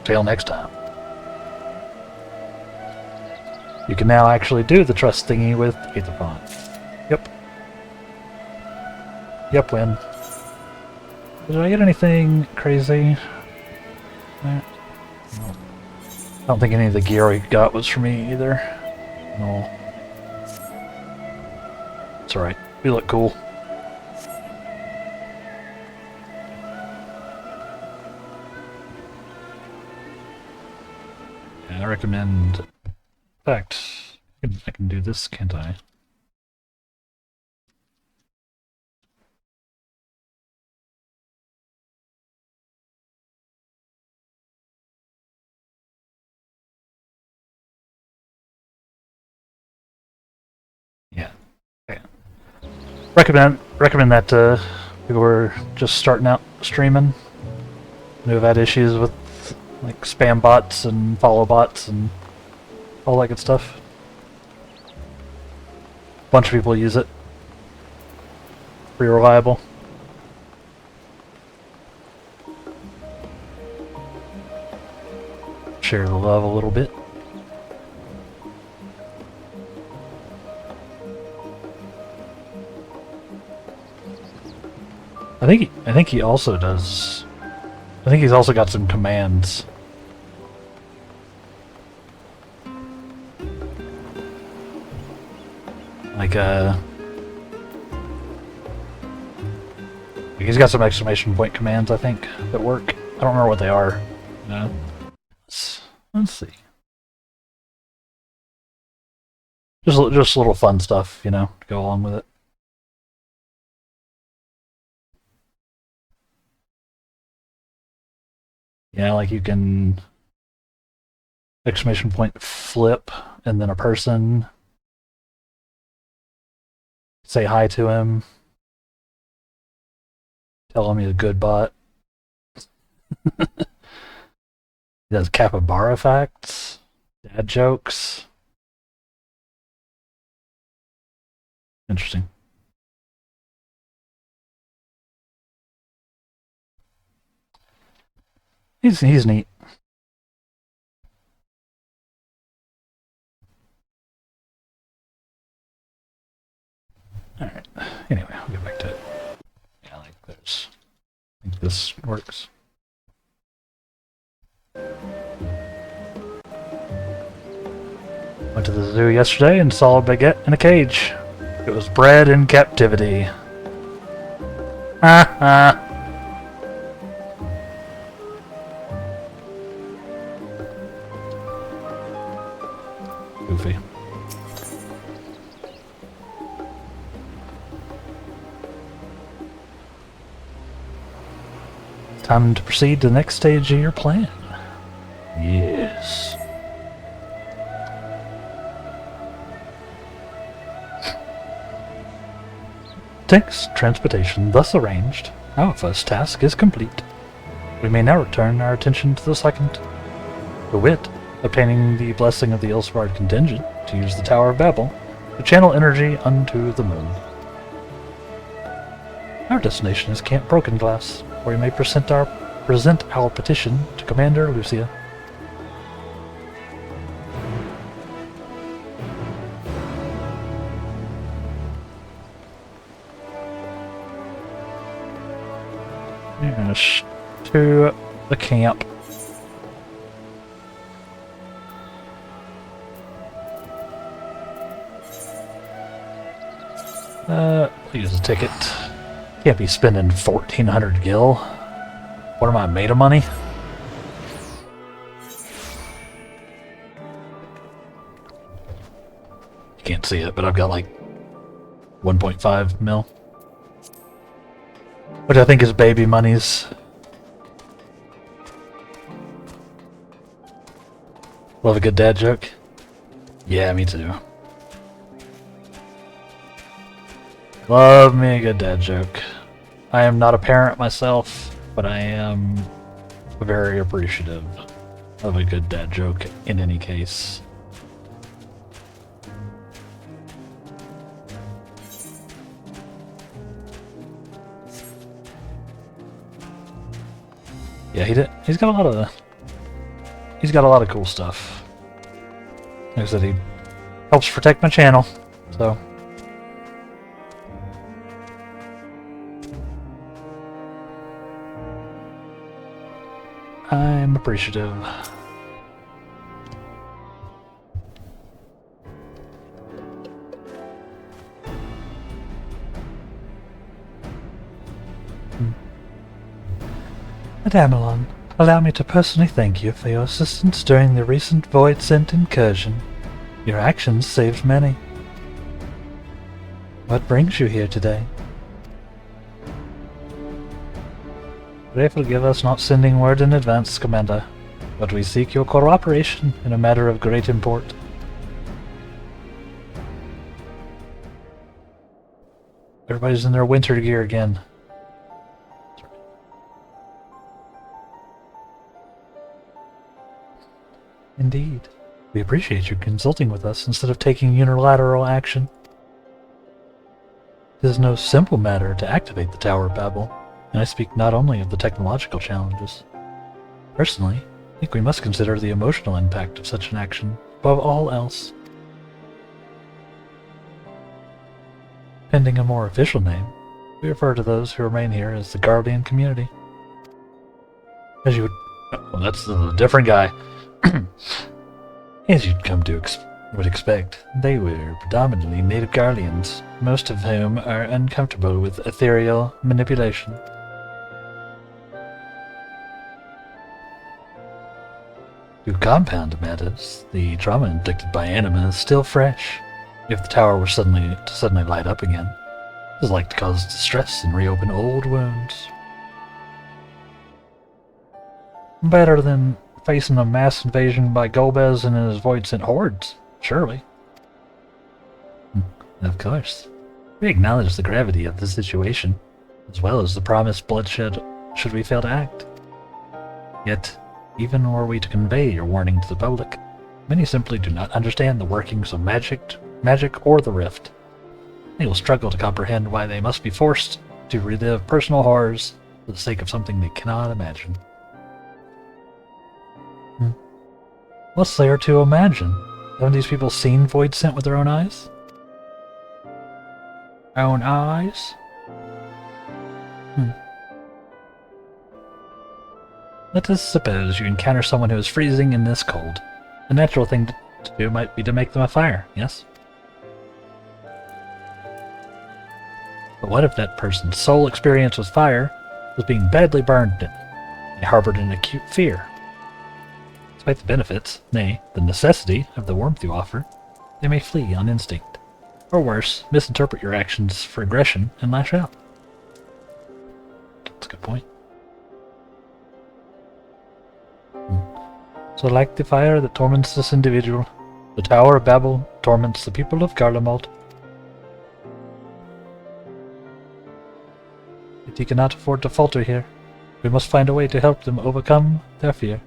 Till next time. You can now actually do the trust thingy with Aetherpon. Yep, win. Did I get anything crazy? No. I don't think any of the gear we got was for me either. No. It's alright. We look cool. Yeah, I recommend... In fact, I can do this, can't I? Yeah. Okay. Recommend that to people who are just starting out streaming, who have had issues with like spam bots and follow bots and all that good stuff. A bunch of people use it. Pretty reliable. Share the love a little bit. I think he also does. I think he's also got some commands. Like he's got some exclamation point commands, I think, that work. I don't remember what they are. No. Let's see. Just little fun stuff, you know, to go along with it. Yeah, like you can exclamation point flip and then a person. Say hi to him. Tell him he's a good bot. He does capybara facts, dad jokes. Interesting. He's neat. Alright. Anyway, I'll get back to it. Yeah, like there's... I think this works. Went to the zoo yesterday and saw a baguette in a cage. It was bred in captivity. Ha ha! Goofy. Time to proceed to the next stage of your plan. Yes. Text transportation thus arranged. Our first task is complete. We may now return our attention to the second. To wit, obtaining the blessing of the Ilsvard contingent to use the Tower of Babel to channel energy unto the moon. Our destination is Camp Broken Glass, where we may present our petition to Commander Lucia. Yes, to the camp. Use a ticket. Can't be spending 1,400 gil. What am I, made of money? You can't see it, but I've got like 1.5 mil. Which I think is baby monies. Love a good dad joke? Yeah, me too. Love me a good dad joke. I am not a parent myself, but I am very appreciative of a good dad joke in any case. Yeah, he's got a lot of cool stuff. Like I said, he helps protect my channel, so I'm appreciative. Madame Alon, allow me to personally thank you for your assistance during the recent Void Scent incursion. Your actions saved many. What brings you here today? Pray forgive us not sending word in advance, Commander, but we seek your cooperation in a matter of great import. Everybody's in their winter gear again. Indeed. We appreciate you consulting with us instead of taking unilateral action. It is no simple matter to activate the Tower of Babel, and I speak not only of the technological challenges. Personally, I think we must consider the emotional impact of such an action above all else. Pending a more official name, we refer to those who remain here as the Guardian community. As you would... Oh, that's a different guy. As you'd come to would expect, they were predominantly native Guardians, most of whom are uncomfortable with ethereal manipulation. To compound matters, the trauma inflicted by anima is still fresh. If the tower were to suddenly light up again, it is like to cause distress and reopen old wounds. Better than facing a mass invasion by Golbez and his void-sent hordes, surely. Of course. We acknowledge the gravity of the situation, as well as the promised bloodshed should we fail to act. Yet, even were we to convey your warning to the public, many simply do not understand the workings of magic or the rift. They will struggle to comprehend why they must be forced to relive personal horrors for the sake of something they cannot imagine. What's there to imagine? Haven't these people seen Void Scent with their own eyes? Own eyes? Let us suppose you encounter someone who is freezing in this cold. The natural thing to do might be to make them a fire, yes? But what if that person's sole experience with fire was being badly burned and they harbored an acute fear? Despite the benefits, nay, the necessity of the warmth you offer, they may flee on instinct. Or worse, misinterpret your actions for aggression and lash out. That's a good point. So like the fire that torments this individual, the Tower of Babel torments the people of Garlemald. Yet he cannot afford to falter here. We must find a way to help them overcome their fear.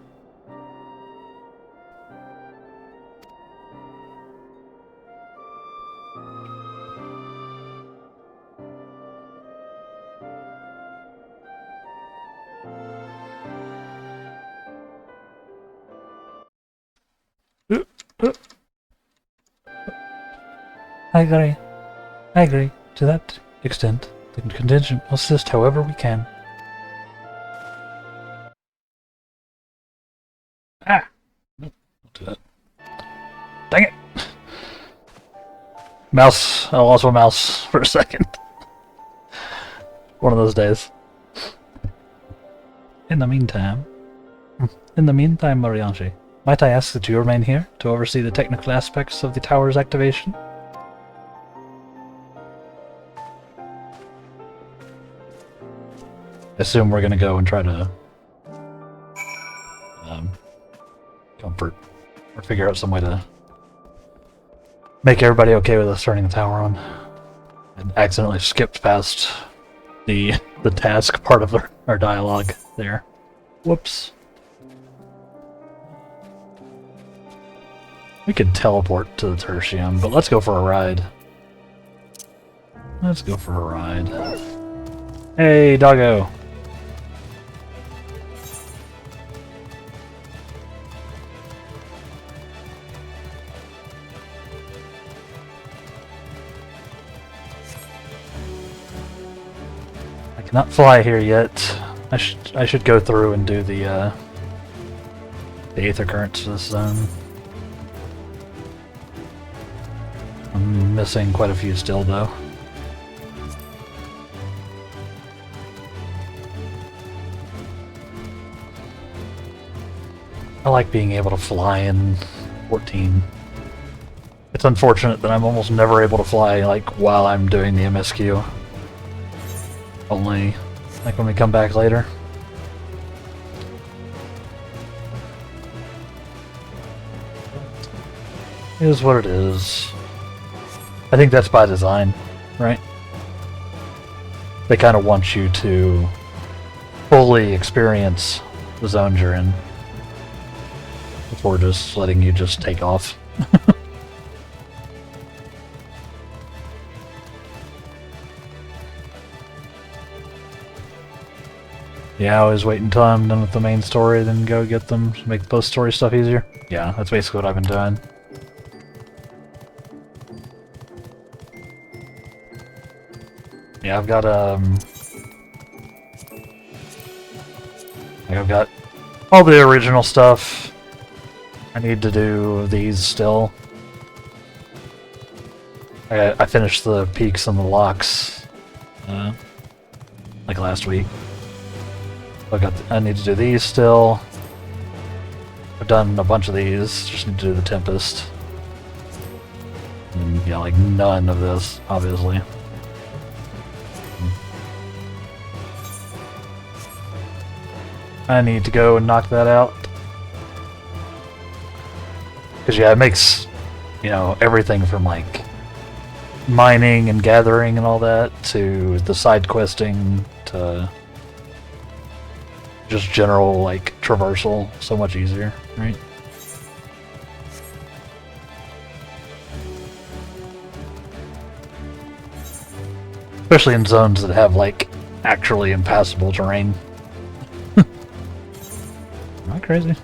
I agree. To that extent, the contingent will assist however we can. Ah! Nope, don't do that. Dang it! Mouse. I lost my mouse for a second. One of those days. In the meantime, Morianji, might I ask that you remain here to oversee the technical aspects of the tower's activation? I assume we're gonna go and try to comfort or figure out some way to make everybody okay with us turning the tower on. I accidentally skipped past the task part of our dialogue there. Whoops. We could teleport to the Tertium, but let's go for a ride. Let's go for a ride. Hey, doggo! I cannot fly here yet. I should go through and do the Aether Currents to this zone. I'm missing quite a few still, though. I like being able to fly in 14. It's unfortunate that I'm almost never able to fly, like, while I'm doing the MSQ. Only, like, when we come back later. It is what it is. I think that's by design, right? They kind of want you to fully experience the zones you're in before just letting you just take off. Yeah, I always wait until I'm done with the main story, then go get them to make the post-story stuff easier. Yeah, that's basically what I've been doing. Yeah, I've got I've got all the original stuff. I need to do these still. I finished the peaks and the locks, like last week. I need to do these still. I've done a bunch of these. Just need to do the Tempest. And yeah, like none of this, obviously. I need to go and knock that out. Because yeah, it makes, you know, everything from like mining and gathering and all that to the side questing to just general like traversal so much easier, right? Especially in zones that have like actually impassable terrain. Am I crazy?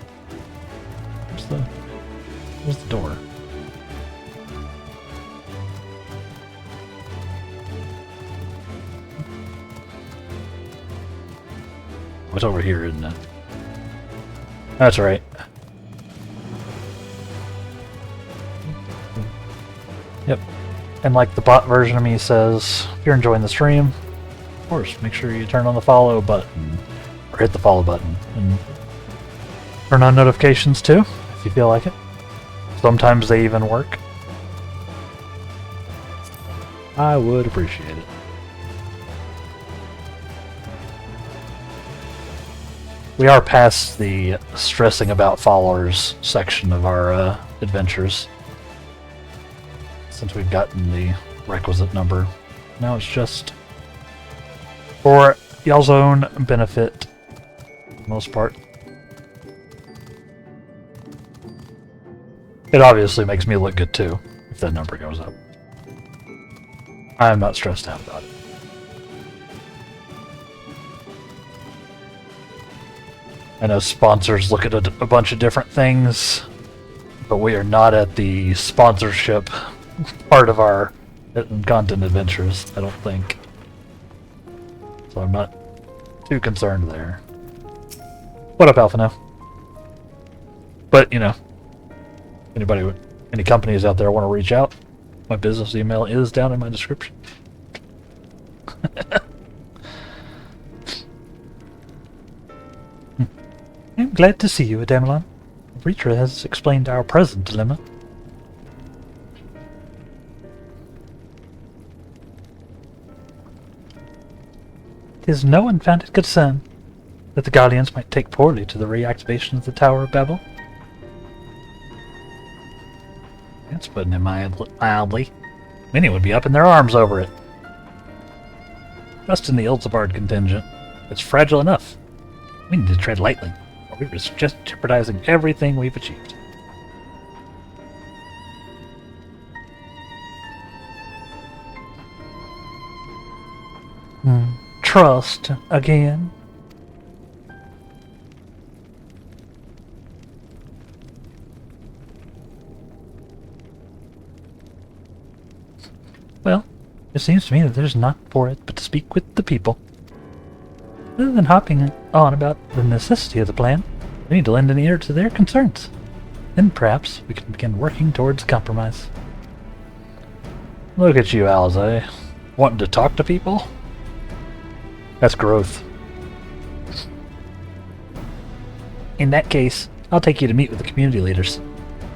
What's the... it's over here, isn't it? That's right. Yep. And like the bot version of me says, if you're enjoying the stream, of course, make sure you turn on the follow button. Or hit the follow button. And turn on notifications too, if you feel like it. Sometimes they even work. I would appreciate it. We are past the stressing about followers section of our adventures. Since we've gotten the requisite number. Now it's just for y'all's own benefit, for the most part. It obviously makes me look good too, if that number goes up. I'm not stressed out about it. I know sponsors look at a bunch of different things, but we are not at the sponsorship part of our content adventures, I don't think. So I'm not too concerned there. What up, Alpha now? But, you know, any companies out there want to reach out, my business email is down in my description. I'm glad to see you, Adamelon. Reacher has explained our present dilemma. It is no unfounded concern that the Guardians might take poorly to the reactivation of the Tower of Babel. That's putting it mildly. Many would be up in their arms over it. Just in the Ilzabard contingent, it's fragile enough. We need to tread lightly, or we risk just jeopardizing everything we've achieved. Trust again. Well, it seems to me that there's naught for it but to speak with the people. Rather than hopping on about the necessity of the plan, we need to lend an ear to their concerns. Then perhaps we can begin working towards compromise. Look at you, Alze. Wanting to talk to people? That's growth. In that case, I'll take you to meet with the community leaders.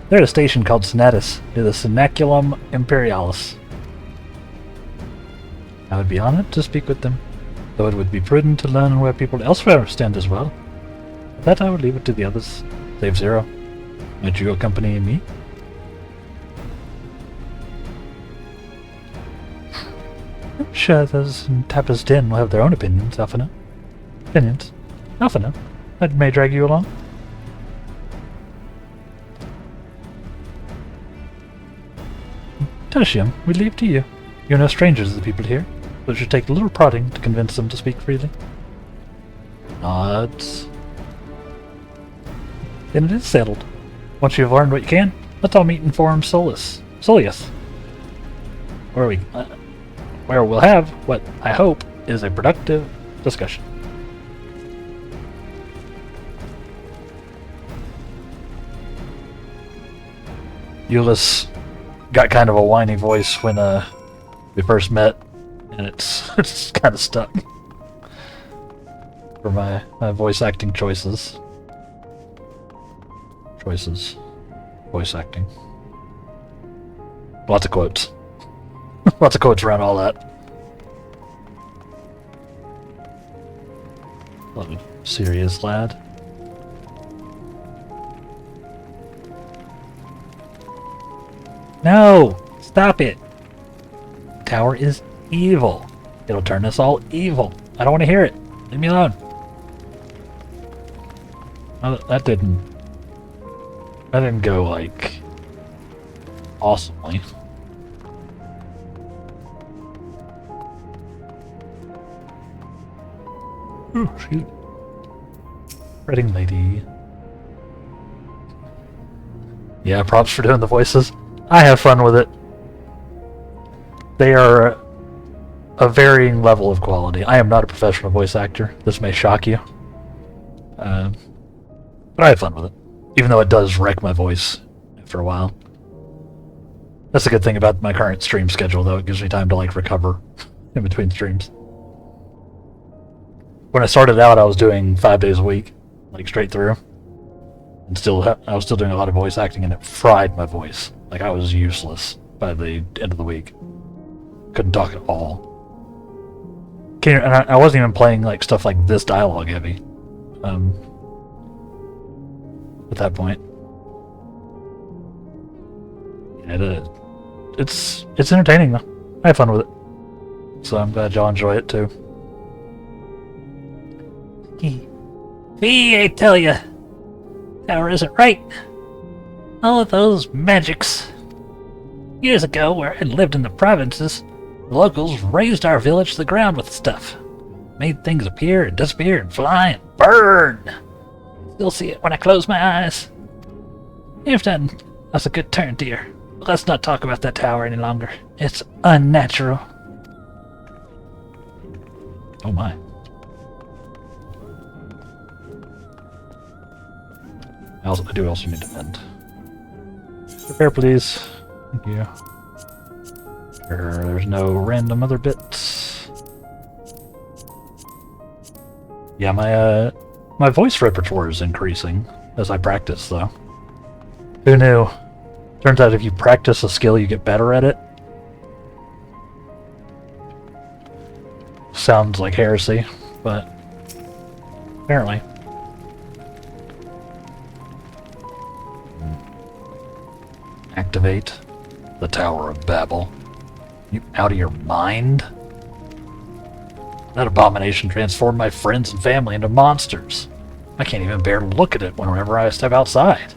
They're at a station called Senatus, near the Cenaculum Imperialis. I would be honored to speak with them, though it would be prudent to learn where people elsewhere stand as well. With that I would leave it to the others, save Zero. Might you accompany me? I'm sure those in Tapper's Den will have their own opinions, Alphana. Opinions? Alphana? I may drag you along. Tertium, we leave to you. You're no strangers to the people here, so it should take a little prodding to convince them to speak freely. Nods. Then it is settled. Once you have learned what you can, let's all meet in Forum Solis. Solius. Where we'll have what I hope is a productive discussion. Euless got kind of a whiny voice when we first met, and it's kind of stuck for my voice acting choices. Voice acting. Lots of quotes. Lots of quotes around all that. Love it. Serious lad. No! Stop it! Tower is evil. It'll turn us all evil. I don't want to hear it. Leave me alone. Oh, that didn't go, like, awesomely. Oh, shoot. Reading lady. Yeah, props for doing the voices. I have fun with it. They are a varying level of quality. I am not a professional voice actor. This may shock you. But I had fun with it, even though it does wreck my voice after a while. That's a good thing about my current stream schedule, though. It gives me time to, like, recover in between streams. When I started out, I was doing 5 days a week, like, straight through. And I was still doing a lot of voice acting, and it fried my voice. Like, I was useless by the end of the week. Couldn't talk at all. And I wasn't even playing, like, stuff like this dialogue heavy. At that point. Yeah, it's entertaining, though. I have fun with it. So I'm glad y'all enjoy it, too. I tell ya, tower isn't right. All of those magics. Years ago, where I lived in the provinces, the locals razed our village to the ground with stuff. Made things appear and disappear and fly and burn. Still see it when I close my eyes. You've done us a good turn, dear. Let's not talk about that tower any longer. It's unnatural. Oh my. I do also need to end. Prepare, please. Thank you. Sure, there's no random other bits. Yeah, my voice repertoire is increasing as I practice, though. Who knew? Turns out if you practice a skill, you get better at it. Sounds like heresy, but apparently. Activate the Tower of Babel. You out of your mind? That abomination transformed my friends and family into monsters. I can't even bear to look at it whenever I step outside.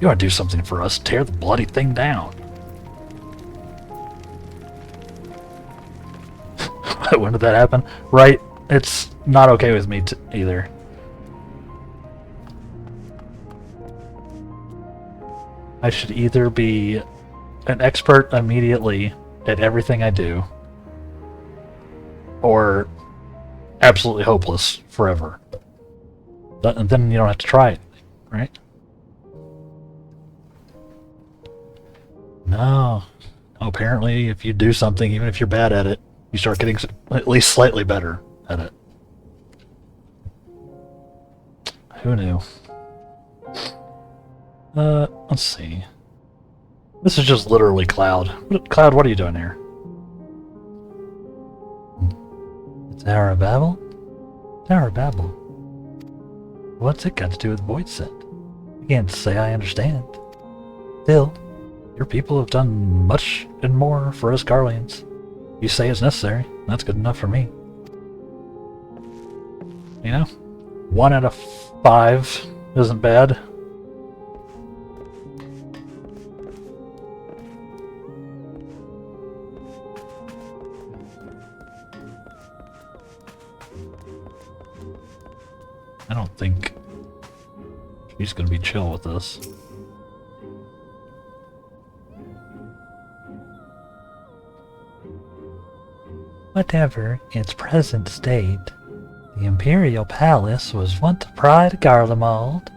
You want to do something for us, tear the bloody thing down. When did that happen? Right, it's not okay with me either. I should either be an expert immediately at everything I do, or absolutely hopeless forever. And then you don't have to try it, right? No. Apparently, if you do something, even if you're bad at it, you start getting at least slightly better at it. Who knew? Let's see. This is just literally Cloud. Cloud, what are you doing here? The Tower of Babel? Tower of Babel? What's it got to do with Void Set? I can't say I understand. Still, your people have done much and more for us Garleans. You say it's necessary, that's good enough for me. You know? 1 out of 5 isn't bad. I don't think she's gonna be chill with this. Whatever its present state, the Imperial Palace was once the pride of Garlemald.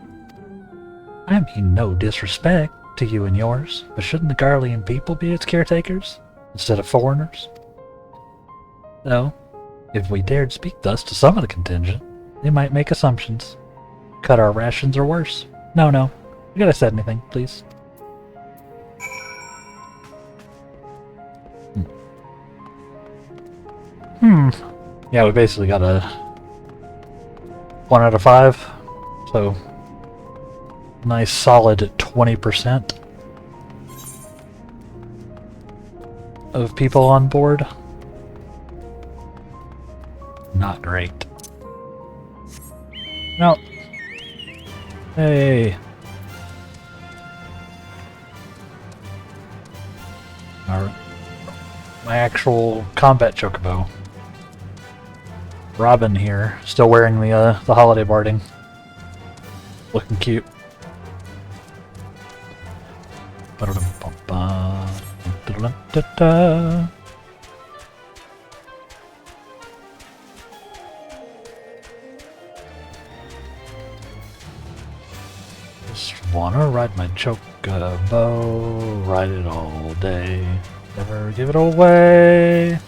I mean no disrespect to you and yours, but shouldn't the Garlean people be its caretakers, instead of foreigners? So, if we dared speak thus to some of the contingent, they might make assumptions. Cut our rations or worse. No. You gotta say anything, please. Yeah, we basically got a 1 out of 5. So, nice solid 20% of people on board. Not great. No. Hey. My actual combat chocobo. Robin here, still wearing the holiday barding. Looking cute. chocobo, ride it all day, never give it away.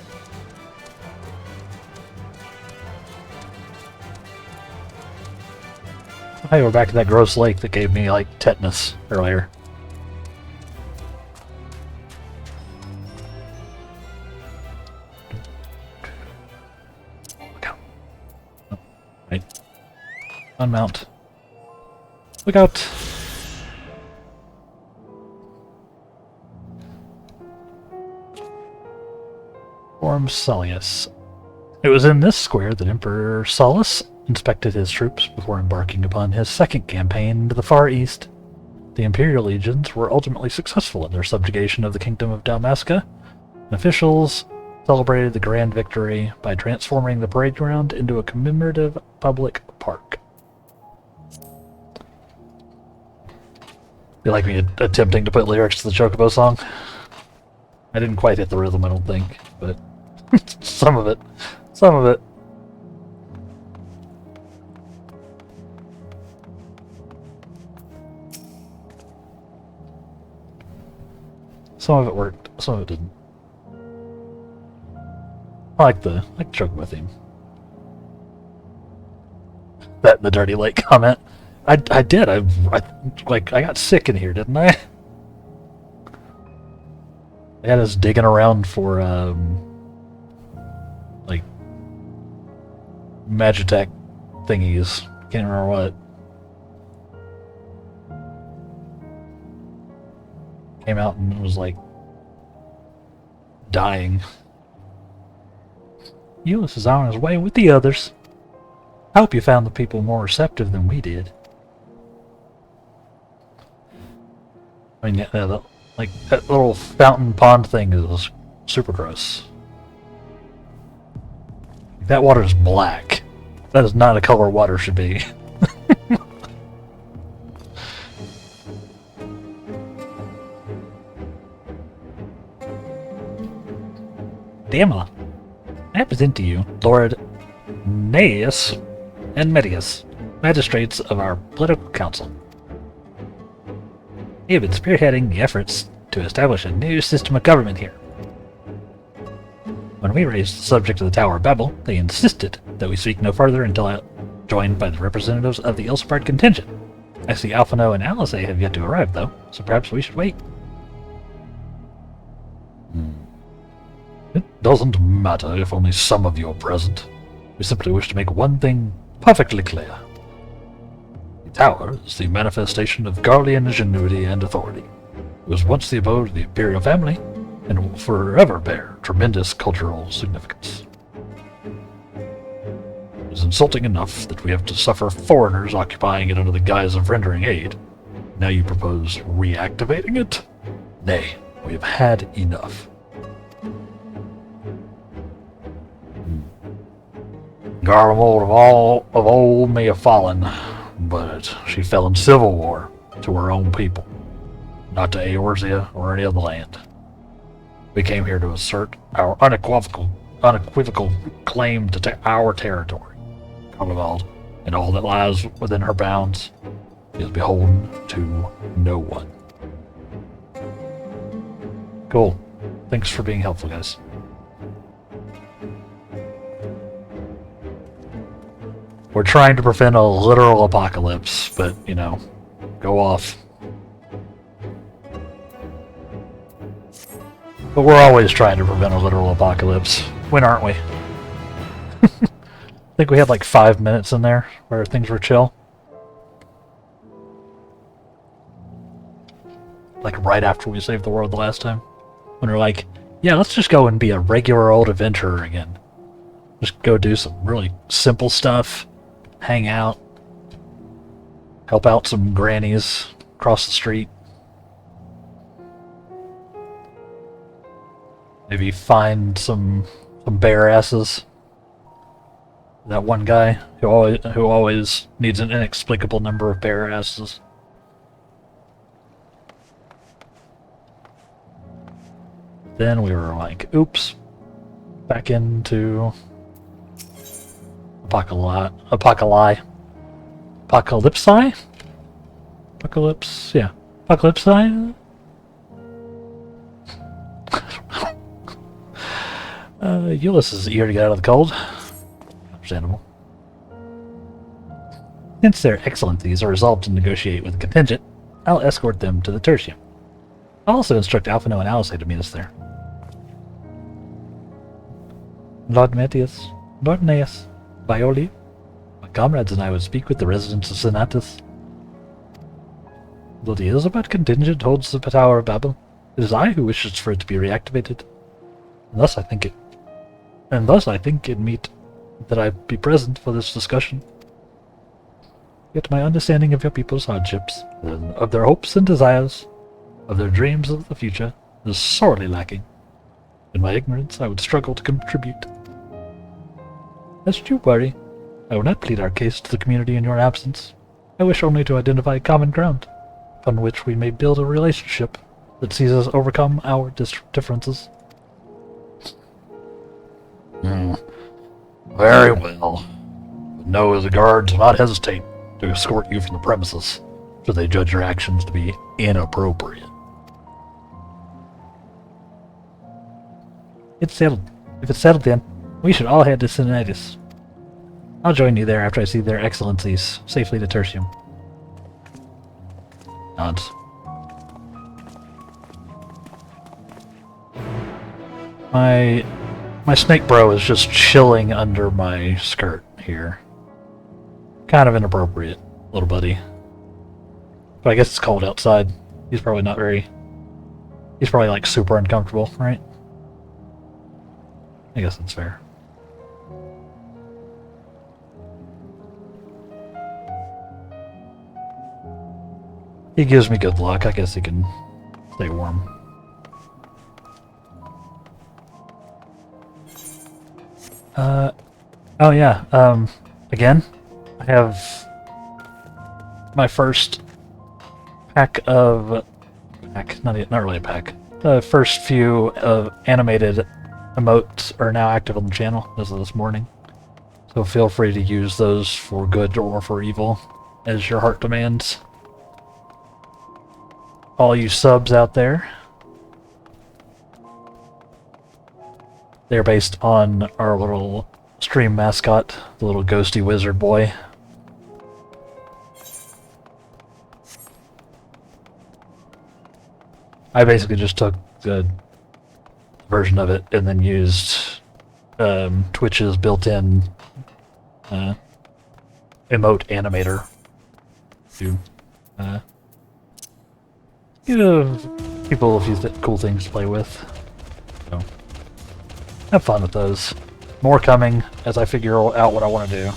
Hey, we're back to that gross lake that gave me, like, tetanus earlier. Look out. Oh, right. Unmount. Look out! Forum Solius. It was in this square that Emperor Solus inspected his troops before embarking upon his second campaign into the Far East. The Imperial legions were ultimately successful in their subjugation of the Kingdom of Dalmasca, and officials celebrated the grand victory by transforming the parade ground into a commemorative public park. You like me attempting to put lyrics to the Chocobo song? I didn't quite hit the rhythm, I don't think, but some of it. Some of it. Some of it worked, some of it didn't. I like the Chocobo theme. That and the Dirty Lake comment. I did. I got sick in here, didn't I? I had us digging around for like Magitech thingies. Can't remember what. Came out and was like dying. Euless is on his way with the others. I hope you found the people more receptive than we did. I mean, yeah, like that little fountain pond thing is super gross. That water is black. That is not a color water should be. Damla, I present to you Lord Naeus and Medius, magistrates of our political council. They have been spearheading the efforts to establish a new system of government here. When we raised the subject of the Tower of Babel, they insisted that we speak no further until joined by the representatives of the Ilsefard contingent. I see Alphino and Alice have yet to arrive, though, so perhaps we should wait. It doesn't matter if only some of you are present. We simply wish to make one thing perfectly clear. The Tower is the manifestation of Garlean ingenuity and authority. It was once the abode of the Imperial family, and will forever bear tremendous cultural significance. It is insulting enough that we have to suffer foreigners occupying it under the guise of rendering aid. Now you propose reactivating it? Nay, we have had enough. Garlemald of old may have fallen, but she fell in civil war to her own people, not to Eorzea or any other land. We came here to assert our unequivocal claim to our territory. Garlemald, and all that lies within her bounds, is beholden to no one. Cool. Thanks for being helpful, guys. We're trying to prevent a literal apocalypse, but, you know, go off. But we're always trying to prevent a literal apocalypse. When aren't we? I think we had like 5 minutes in there where things were chill. Like right after we saved the world the last time. When we're like, yeah, let's just go and be a regular old adventurer again. Just go do some really simple stuff. Hang out, help out some grannies across the street, maybe find some bear asses. That one guy who always needs an inexplicable number of bear asses. Then we were like, oops, back into Apocalypse, yeah. Apocalypse sign? Ulysses is eager to get out of the cold. Understandable. Since their excellencies are resolved to negotiate with the contingent, I'll escort them to the tertium. I'll also instruct Alphino and Alice to meet us there. Lord Metius, Lord Neas, Violi, my comrades and I would speak with the residents of Senatus. Though the Elizabeth contingent holds the Tower of Babel, it is I who wishes for it to be reactivated. And thus I think it meet that I be present for this discussion. Yet my understanding of your people's hardships, of their hopes and desires, of their dreams of the future, is sorely lacking. In my ignorance, I would struggle to contribute. Lest you worry, I will not plead our case to the community in your absence. I wish only to identify common ground, upon which we may build a relationship that sees us overcome our differences. Very well. But know the guards will not hesitate to escort you from the premises should they judge your actions to be inappropriate. It's settled. If it's settled then, we should all head to Senatus. I'll join you there after I see their excellencies safely to Tertium. Nods. My snake bro is just chilling under my skirt here. Kind of inappropriate, little buddy. But I guess it's cold outside. He's probably not very... He's probably like super uncomfortable, right? I guess that's fair. He gives me good luck. I guess he can stay warm. Oh yeah, again, I have my first pack of... not really a pack. The first few of animated emotes are now active on the channel as of this morning. So feel free to use those for good or for evil, as your heart demands. All you subs out there. They're based on our little stream mascot, the little ghosty wizard boy. I basically just took the version of it and then used Twitch's built-in emote animator to give people a few cool things to play with. So, have fun with those. More coming as I figure out what I want to do.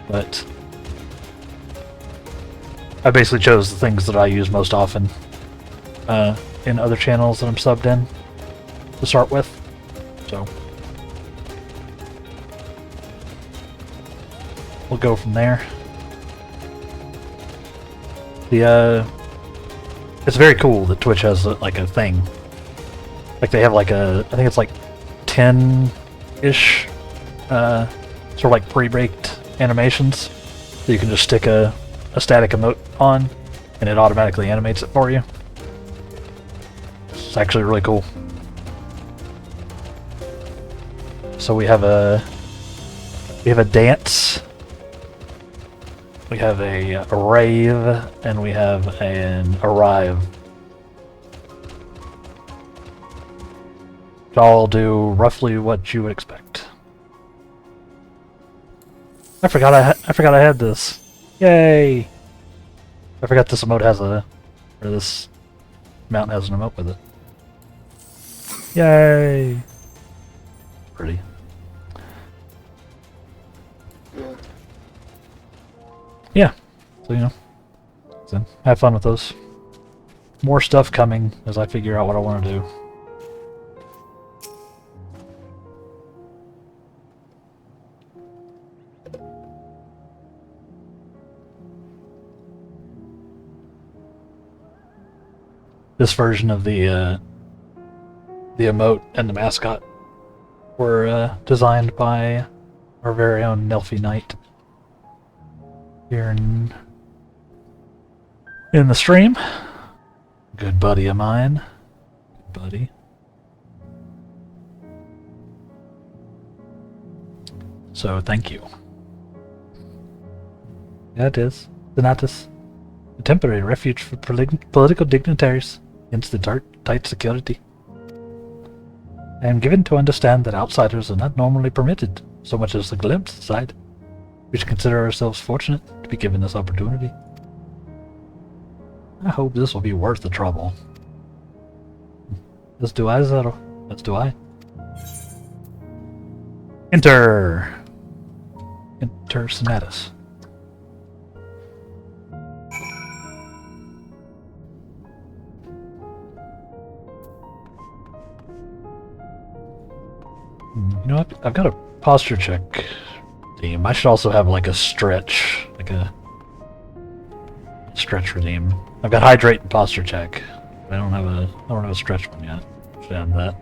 But I basically chose the things that I use most often in other channels that I'm subbed in to start with. So we'll go from there. It's very cool that Twitch has like a thing. Like they have like I think it's like 10-ish sort of like pre-baked animations that you can just stick a static emote on and it automatically animates it for you. It's actually really cool. So we have a dance, we have a rave, and we have an arrive. Which all do roughly what you would expect. I forgot I had this. Yay! I forgot this emote has this mountain has an emote with it. Yay! Pretty. Yeah, so so have fun with those. More stuff coming as I figure out what I want to do. This version of the emote and the mascot were designed by our very own Nelfie Knight here in in the stream. Good buddy of mine. Good buddy. So thank you. Yeah, it is. Donatus. A temporary refuge for political dignitaries against the tight security. I am given to understand that outsiders are not normally permitted so much as a glimpse inside. We should consider ourselves fortunate to be given this opportunity. I hope this will be worth the trouble. As do I, Zero. As do I. Enter Sonatus. You know what? I've got a posture check theme. I should also have like a stretch, like a stretch redeem. I've got hydrate and posture check. I don't have a stretch one yet. Should add that.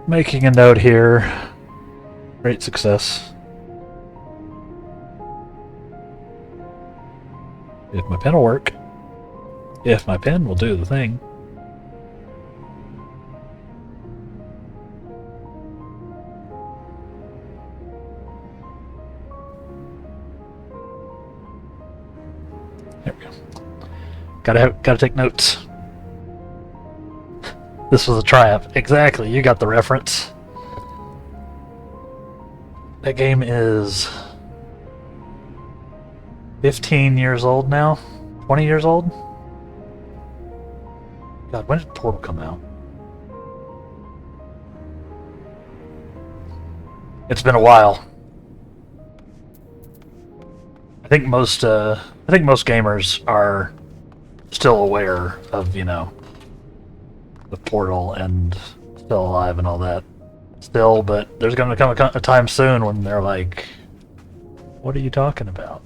Making a note here. Great success. If my pen will work. If my pen will do the thing. There we go. Gotta take notes. This was a triumph. Exactly, you got the reference. That game is 15 years old now? 20 years old? God, when did Portal come out? It's been a while. I think most gamers are still aware of, you know, the Portal and Still Alive and all that. Still, but there's going to come a time soon when they're like, what are you talking about?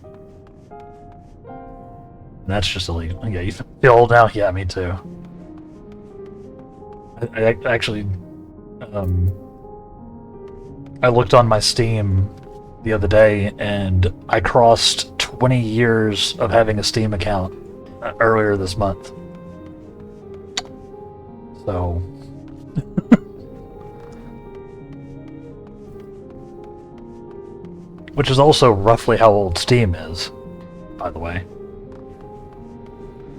And that's just illegal. Yeah, you feel old now? Yeah, me too. I actually, I looked on my Steam the other day and I crossed 20 years of having a Steam account earlier this month. So... Which is also roughly how old Steam is, by the way.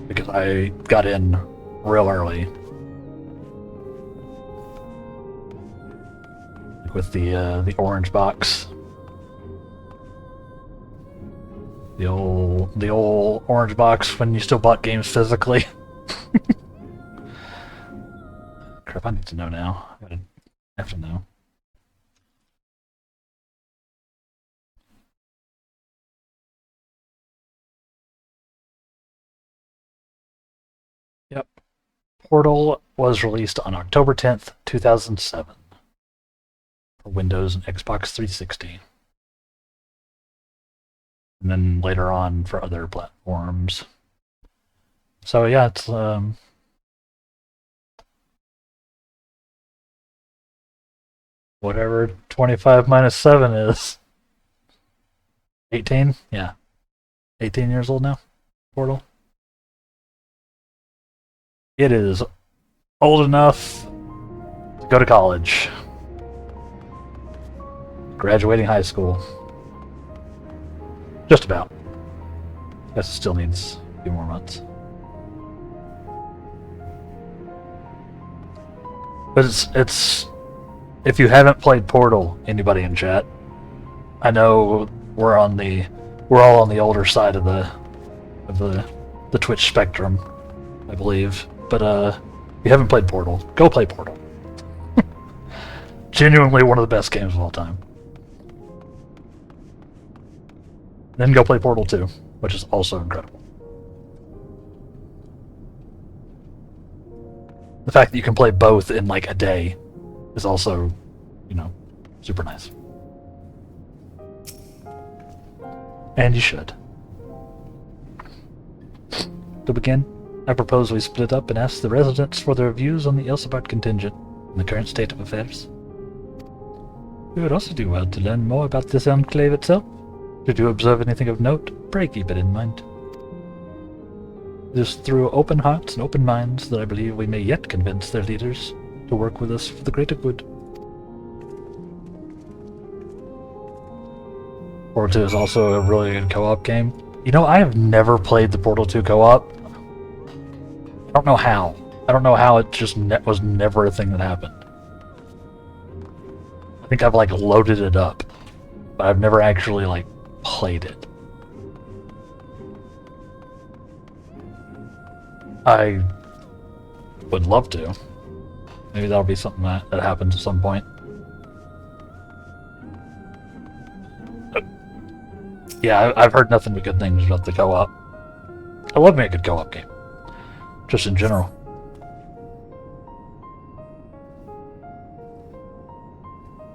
Because I got in real early. With the orange box. The old orange box when you still bought games physically. Crap, I need to know now. I have to know. Yep. Portal was released on October 10th, 2007 for Windows and Xbox 360. And then later on for other platforms. So yeah, it's whatever 25 minus 7 is. 18? Yeah. 18 years old now. Portal. It is old enough to go to college. Graduating high school. Just about. Guess it still needs a few more months. But it's if you haven't played Portal, anybody in chat, I know we're all on the older side of the Twitch spectrum, I believe. But if you haven't played Portal, go play Portal. Genuinely one of the best games of all time. Then go play Portal 2, which is also incredible. The fact that you can play both in like a day is also, you know, super nice. And you should. To begin, I propose we split up and ask the residents for their views on the Elsabard contingent and the current state of affairs. We would also do well to learn more about this enclave itself. Should you observe anything of note, pray keep it in mind. It is through open hearts and open minds that I believe we may yet convince their leaders to work with us for the greater good. Portal 2 is also a really good co-op game. You know, I have never played the Portal 2 co-op. I don't know how. I don't know how it just was never a thing that happened. I think I've like loaded it up, but I've never actually like played it. I would love to. Maybe that'll be something that happens at some point. Yeah, I've heard nothing but good things about the co-op. I love me a good co-op game. Just in general.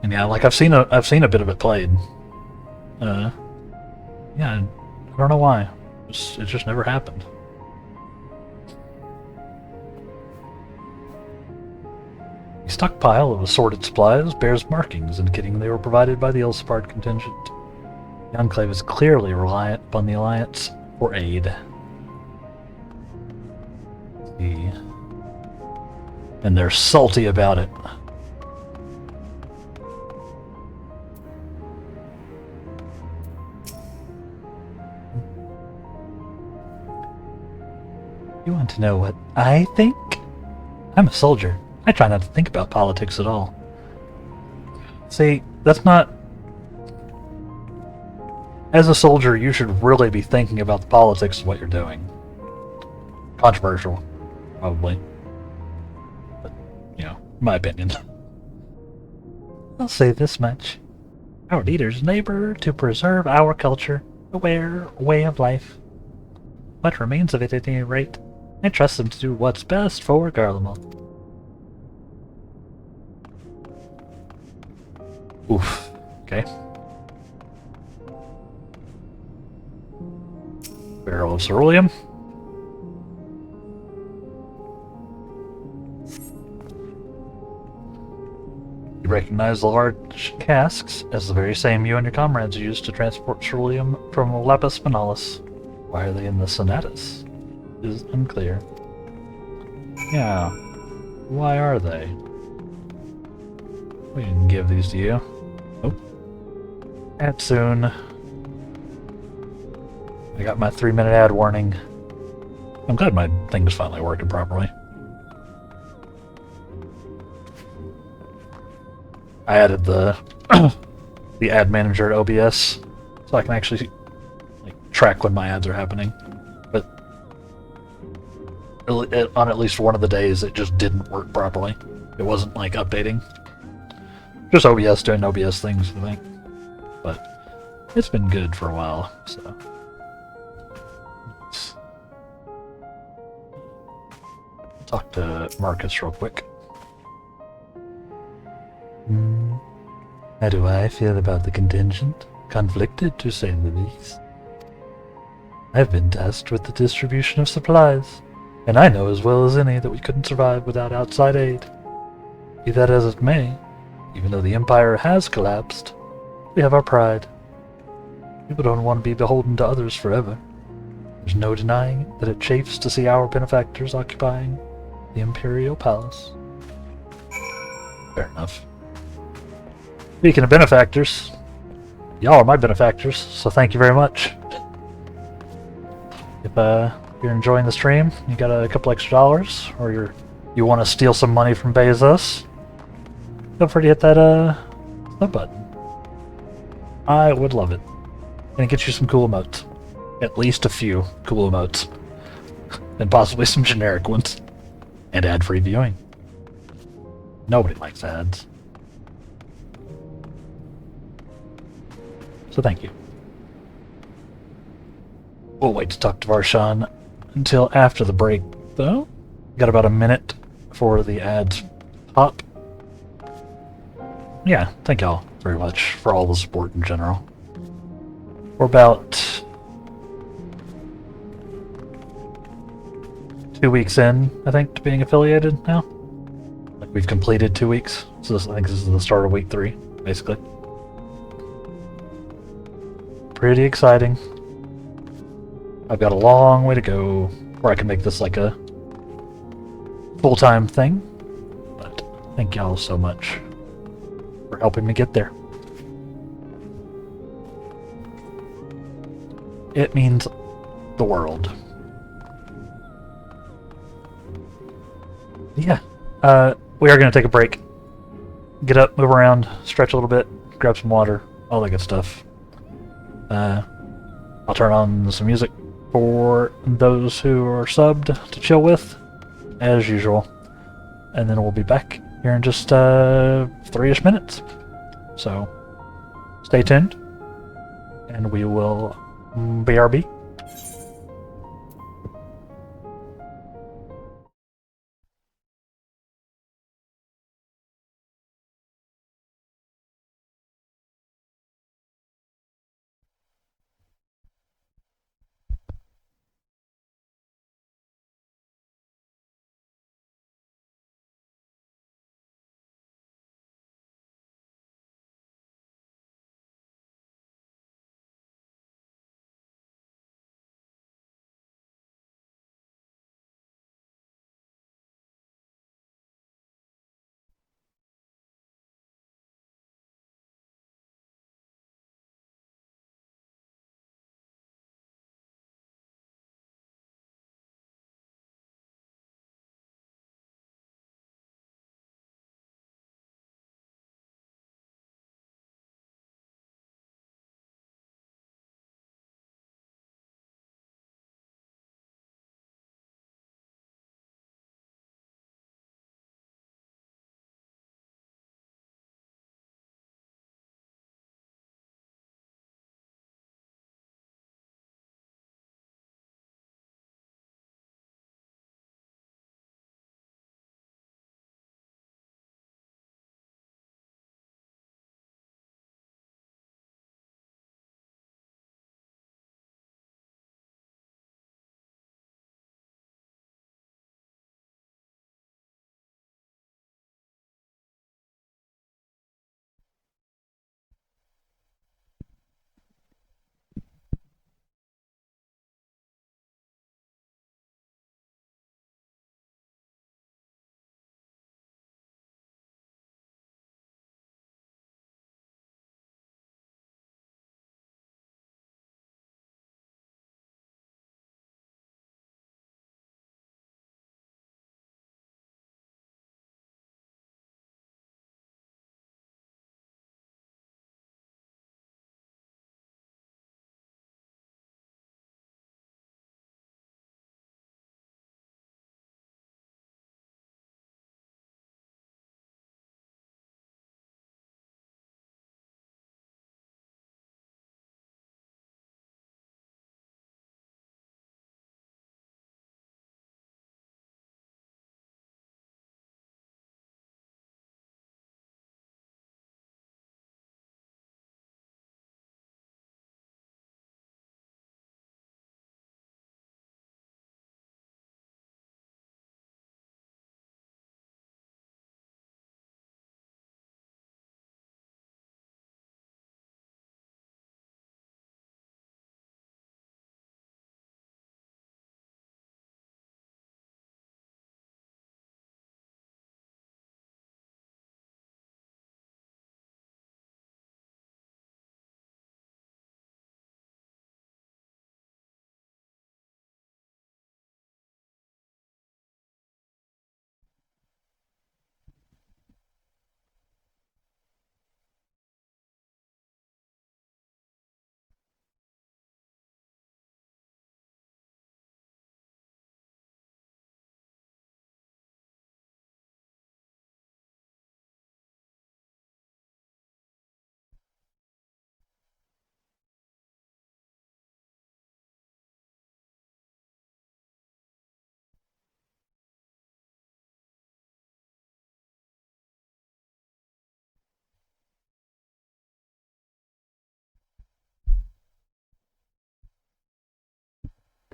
And yeah, like I've seen a bit of it played. Yeah, I don't know why. It just never happened. A stockpile of assorted supplies bears markings indicating they were provided by the Ilsepard contingent. The Enclave is clearly reliant upon the Alliance for aid. Let's see. And they're salty about it. You want to know what I think? I'm a soldier. I try not to think about politics at all. See, that's not... As a soldier, you should really be thinking about the politics of what you're doing. Controversial, probably. But, you know, my opinion. I'll say this much. Our leaders labor to preserve our culture, a way of life. What remains of it at any rate, I trust them to do what's best for Garlemald. Oof. Okay. Barrel of ceruleum. You recognize the large casks as the very same you and your comrades used to transport ceruleum from Lapis Manalis. Why are they in the Sonatus? Is unclear. Yeah. Why are they? We didn't give these to you. Nope. Ad soon. I got my 3-minute ad warning. I'm glad my thing's finally working properly. I added the the ad manager at OBS so I can actually like track when my ads are happening. But on at least one of the days it just didn't work properly. It wasn't like updating. Just OBS doing OBS things, I think. But it's been good for a while, so. Let's talk to Marcus real quick. How do I feel about the contingent? Conflicted, to say the least. I've been tasked with the distribution of supplies, and I know as well as any that we couldn't survive without outside aid. Be that as it may, even though the Empire has collapsed, we have our pride. People don't want to be beholden to others forever. There's no denying that it chafes to see our benefactors occupying the Imperial Palace. Fair enough. Speaking of benefactors, y'all are my benefactors, so thank you very much. If you're enjoying the stream, you got a couple extra dollars, or you want to steal some money from Bezos, feel free to hit that sub button. I would love it. And get you some cool emotes. At least a few cool emotes. And possibly some generic ones. And ad-free viewing. Nobody likes ads. So thank you. We'll wait to talk to Varshan until after the break, though. Got about a minute before the ads pop. Yeah, thank y'all very much for all the support in general. We're about 2 weeks in, I think, to being affiliated now. Like, we've completed 2 weeks, so I think this is the start of week 3, basically. Pretty exciting. I've got a long way to go where I can make this like a full-time thing. But thank y'all so much for helping me get there. It means the world. Yeah. We are going to take a break. Get up, move around, stretch a little bit, grab some water, all that good stuff. I'll turn on some music for those who are subbed to chill with, as usual. And then we'll be back here in just 3-ish minutes. So, stay tuned, and we will BRB.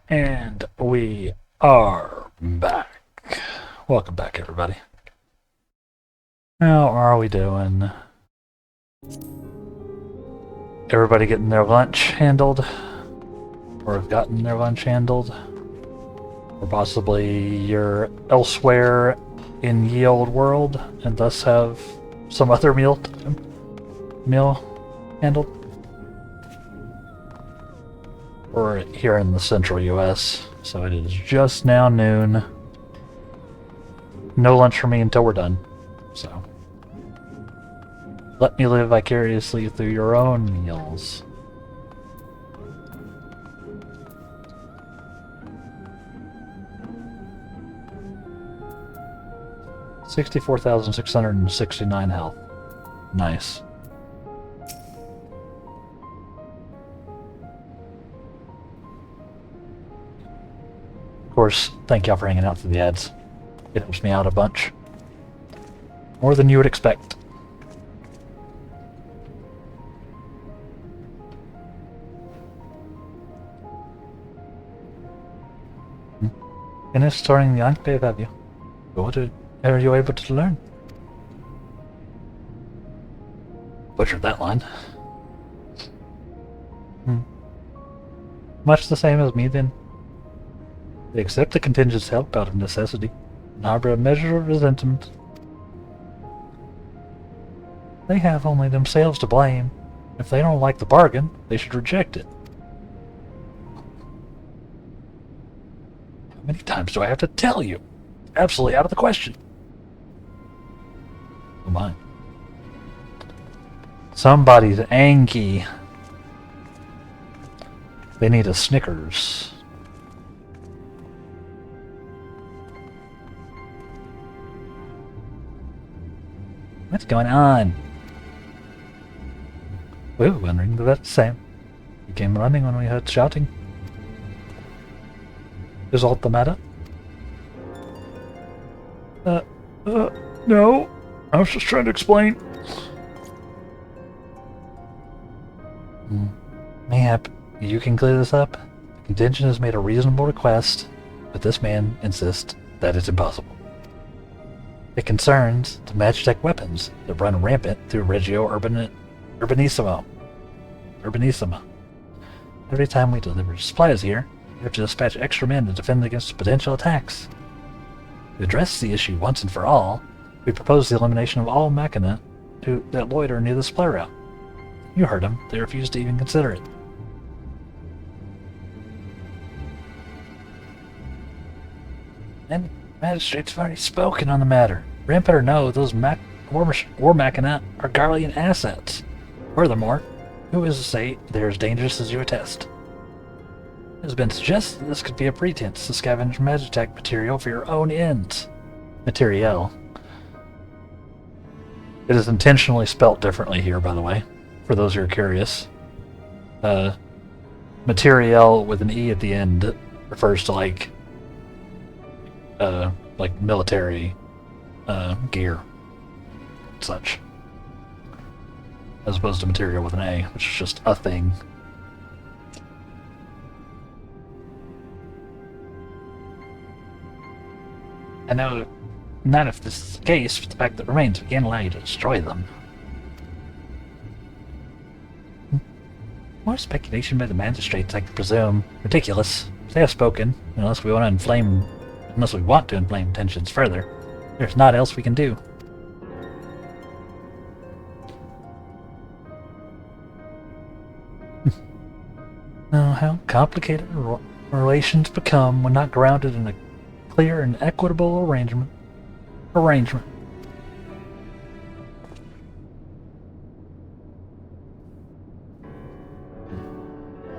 And we are back. Welcome back, everybody. How are we doing? Everybody getting their lunch handled? Or have gotten their lunch handled? Or possibly you're elsewhere in ye old world and thus have some other meal handled. Or here in the central US, so it is just now noon. No lunch for me until we're done, so let me live vicariously through your own meals. $64,669 health. Nice. Of course, thank y'all for hanging out through the ads. It helps me out a bunch. More than you would expect. Finished storing the enclave, have you? What are you able to learn? Butchered that line. Much the same as me then. They accept the contingent's help out of necessity, and harbor a measure of resentment. They have only themselves to blame. If they don't like the bargain, they should reject it. How many times do I have to tell you? Absolutely out of the question. Oh my. Somebody's angry. They need a Snickers. What's going on? We were wondering the same. We came running when we heard shouting. Is all the matter? No. I was just trying to explain. Mayhap, you can clear this up. The contingent has made a reasonable request, but this man insists that it's impossible. It concerns the Magitech weapons that run rampant through Regio Urbanissima. Every time we deliver supplies here, we have to dispatch extra men to defend against potential attacks. To address the issue once and for all, we propose the elimination of all machina that loiter near the supply route. You heard them. They refused to even consider it. And magistrates have already spoken on the matter. Rampant or no, those war machina are Garlean assets. Furthermore, who is to say they're as dangerous as you attest? It has been suggested this could be a pretense to scavenge Magitech material for your own ends. Materiel. It is intentionally spelt differently here, by the way, for those who are curious. Materiel with an E at the end refers to like military gear, such, as opposed to material with an A, which is just a thing. I know not if this is the case, but the fact that remains, we can't allow you to destroy them. More speculation by the magistrates, I could presume. Ridiculous. They have spoken, unless we want to inflame tensions further. There's not else we can do. Oh, how complicated relations become when not grounded in a clear and equitable arrangement.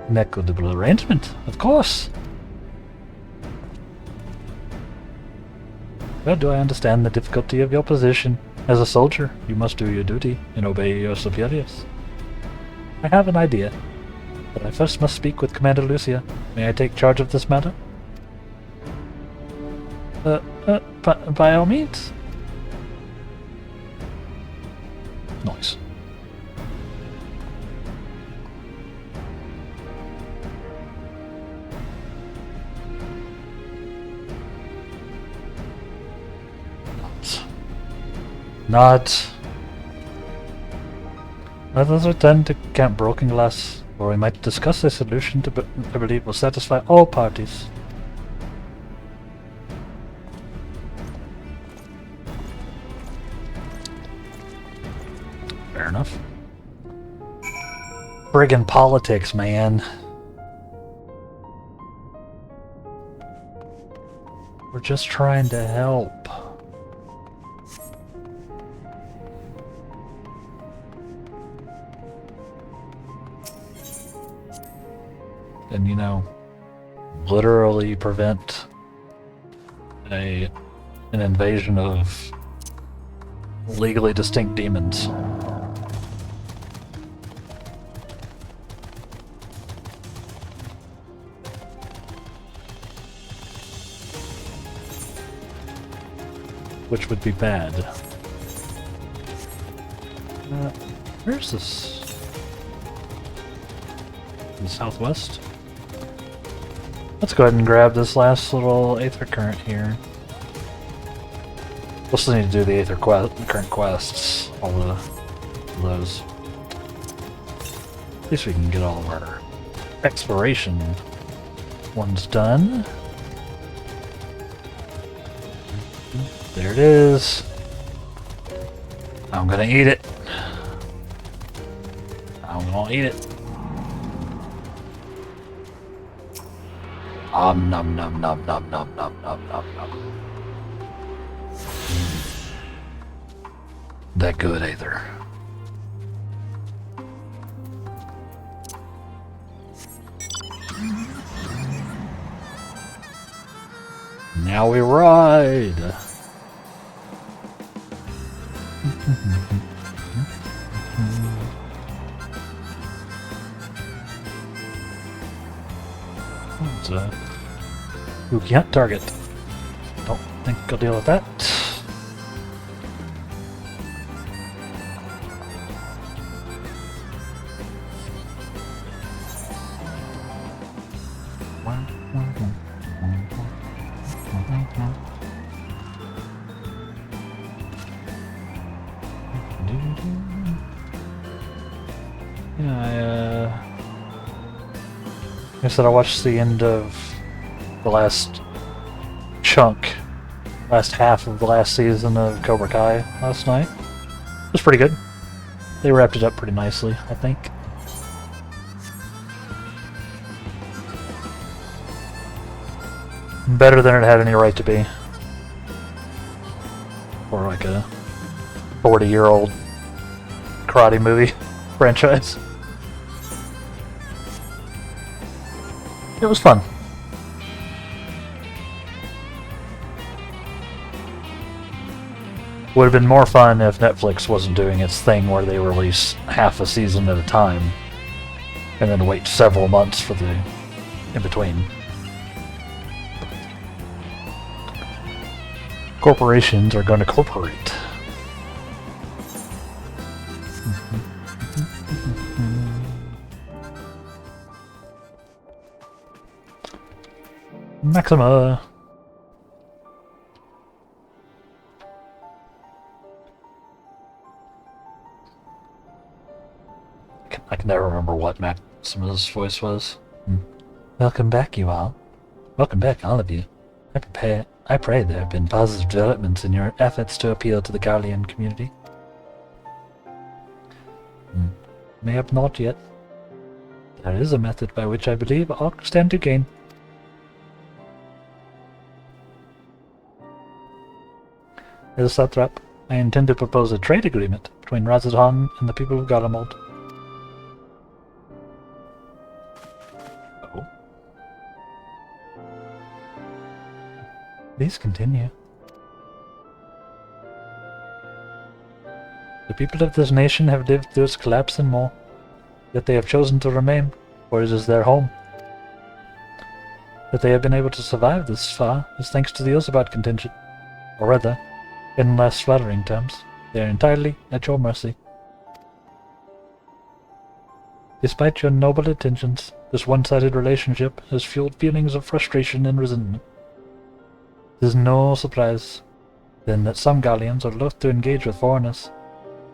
An equitable arrangement, of course. Well, do I understand the difficulty of your position? As a soldier, you must do your duty and obey your superiors. I have an idea, but I first must speak with Commander Lucia. May I take charge of this matter? By all means. Nice. Not. Let us return to Camp Broken Glass, where we might discuss a solution I believe will satisfy all parties. Fair enough. Friggin' politics, man. We're just trying to help. And, you know, literally prevent an invasion of legally distinct demons. Which would be bad. Where's this? In the southwest? Let's go ahead and grab this last little Aether Current here. We'll still need to do the Aether Current quests, all of those. At least we can get all of our exploration ones done. There it is. I'm gonna eat it. I'm gonna eat it. Nom nom nom nom nom nom nom nom nom. That good either. Now we ride. What's that? Who can't target? Don't think I'll deal with that. I said I watched the end of the last chunk, last half of the last season of Cobra Kai last night. It was pretty good. They wrapped it up pretty nicely, I think. Better than it had any right to be. Or like a 40-year-old karate movie franchise. It was fun. Would have been more fun if Netflix wasn't doing its thing where they release half a season at a time and then wait several months for the in-between. Corporations are going to corporate. Maxima. I can never remember what Maxima's voice was. Welcome back, you all. Welcome back, all of you. I pray there have been positive developments in your efforts to appeal to the Guardian community. May have not yet. There is a method by which I believe all stand to gain. As a satrap, I intend to propose a trade agreement between Razadhan and the people of Garlemald. Oh. Please continue. The people of this nation have lived through its collapse and more, yet they have chosen to remain, for it is their home. That they have been able to survive this far is thanks to the Ozabat contingent, or rather, in less flattering terms, they are entirely at your mercy. Despite your noble intentions, this one-sided relationship has fueled feelings of frustration and resentment. It is no surprise, then, that some Gallians are loath to engage with foreigners,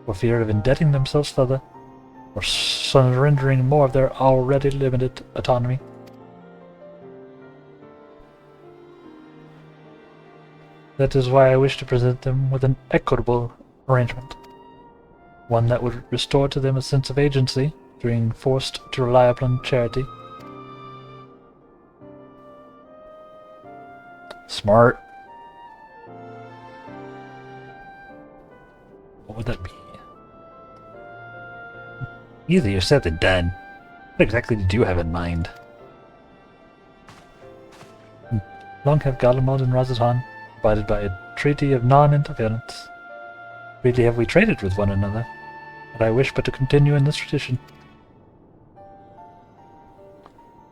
for fear of indebting themselves further, or surrendering more of their already limited autonomy. That is why I wish to present them with an equitable arrangement. One that would restore to them a sense of agency, being forced to rely upon charity. Smart. What would that be? Easier said than done. What exactly did you have in mind? Long have Garlemald and Razatan abided by a treaty of non-interference. Really have we traded with one another, and I wish but to continue in this tradition.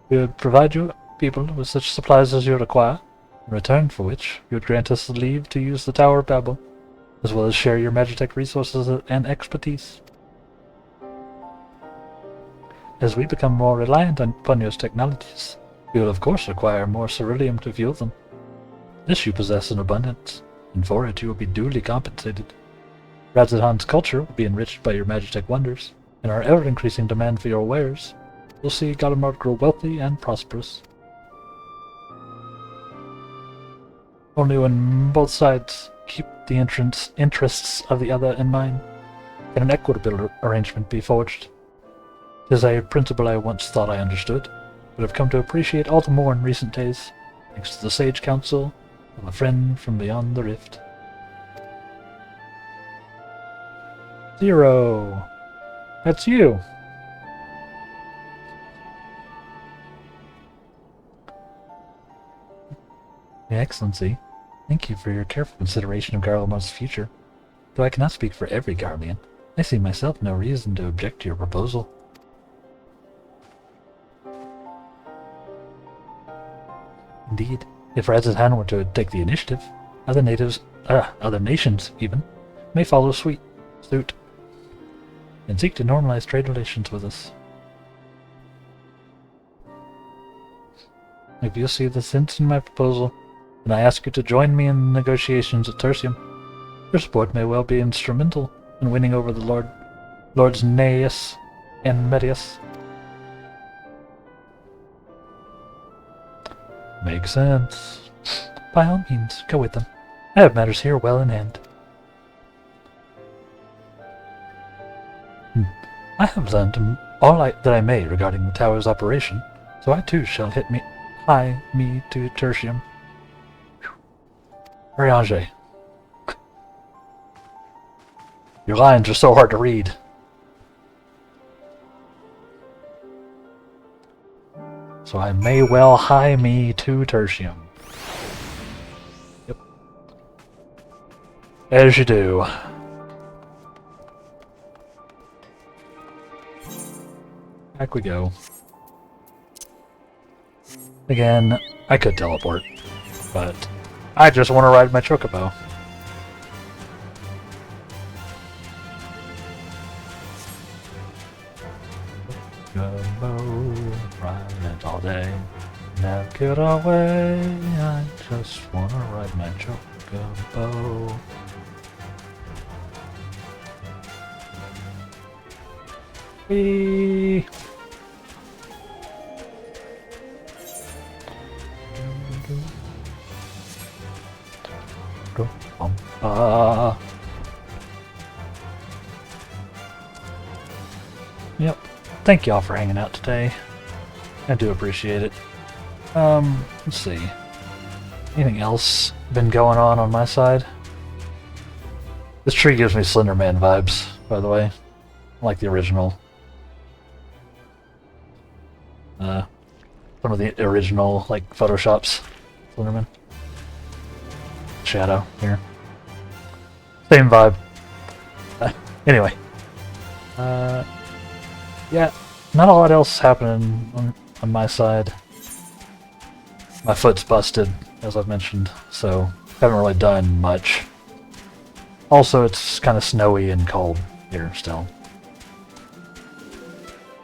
We would provide you people with such supplies as you require, in return for which you would grant us leave to use the Tower of Babel, as well as share your Magitech resources and expertise. As we become more reliant upon your technologies, we will of course require more ceruleum to fuel them. This you possess in abundance, and for it you will be duly compensated. Radzahan's culture will be enriched by your Magitech wonders, and our ever-increasing demand for your wares will see Garlemald grow wealthy and prosperous. Only when both sides keep the interests of the other in mind can an equitable arrangement be forged. 'Tis a principle I once thought I understood, but have come to appreciate all the more in recent days, thanks to the sage counsel of a friend from beyond the rift. Zero! That's you! Your Excellency, thank you for your careful consideration of Garlemald's future. Though I cannot speak for every Garlean, I see myself no reason to object to your proposal. Indeed, if Radzahan were to take the initiative, other nations even, may follow suit, and seek to normalize trade relations with us. If you see the sense in my proposal, then I ask you to join me in negotiations at Tertium. Your support may well be instrumental in winning over the Lords Neus and Medius. Makes sense. By all means, go with them. I have matters here well in hand. I have learned all that I may regarding the tower's operation, so I too shall hie me to Tertium. Riange. Your lines are so hard to read. So I may well hie me to Tertium. Yep. As you do. Back we go. Again, I could teleport, but I just want to ride my chocobo. Chocobo, ride it all day. Never get away. I just want to ride my chocobo. Whee! Yep. Thank y'all for hanging out today. I do appreciate it. Let's see. Anything else been going on my side? This tree gives me Slender Man vibes, by the way. Like the original. Some of the original, like, Photoshops. Slenderman. Shadow here. Same vibe. Anyway. Yeah, not a lot else happening on my side. My foot's busted, as I've mentioned, so haven't really done much. Also, it's kind of snowy and cold here still.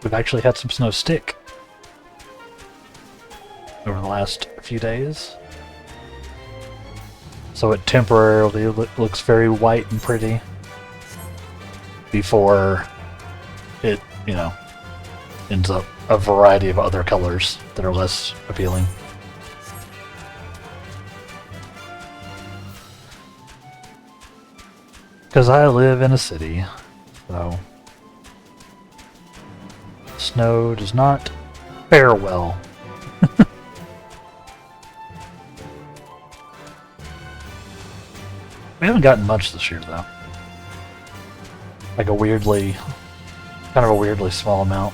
We've actually had some snow stick over the last few days. So it temporarily looks very white and pretty before it, you know, ends up a variety of other colors that are less appealing. Because I live in a city. So, snow does not fare well. We haven't gotten much this year, though. Like a weirdly, kind of a weirdly small amount.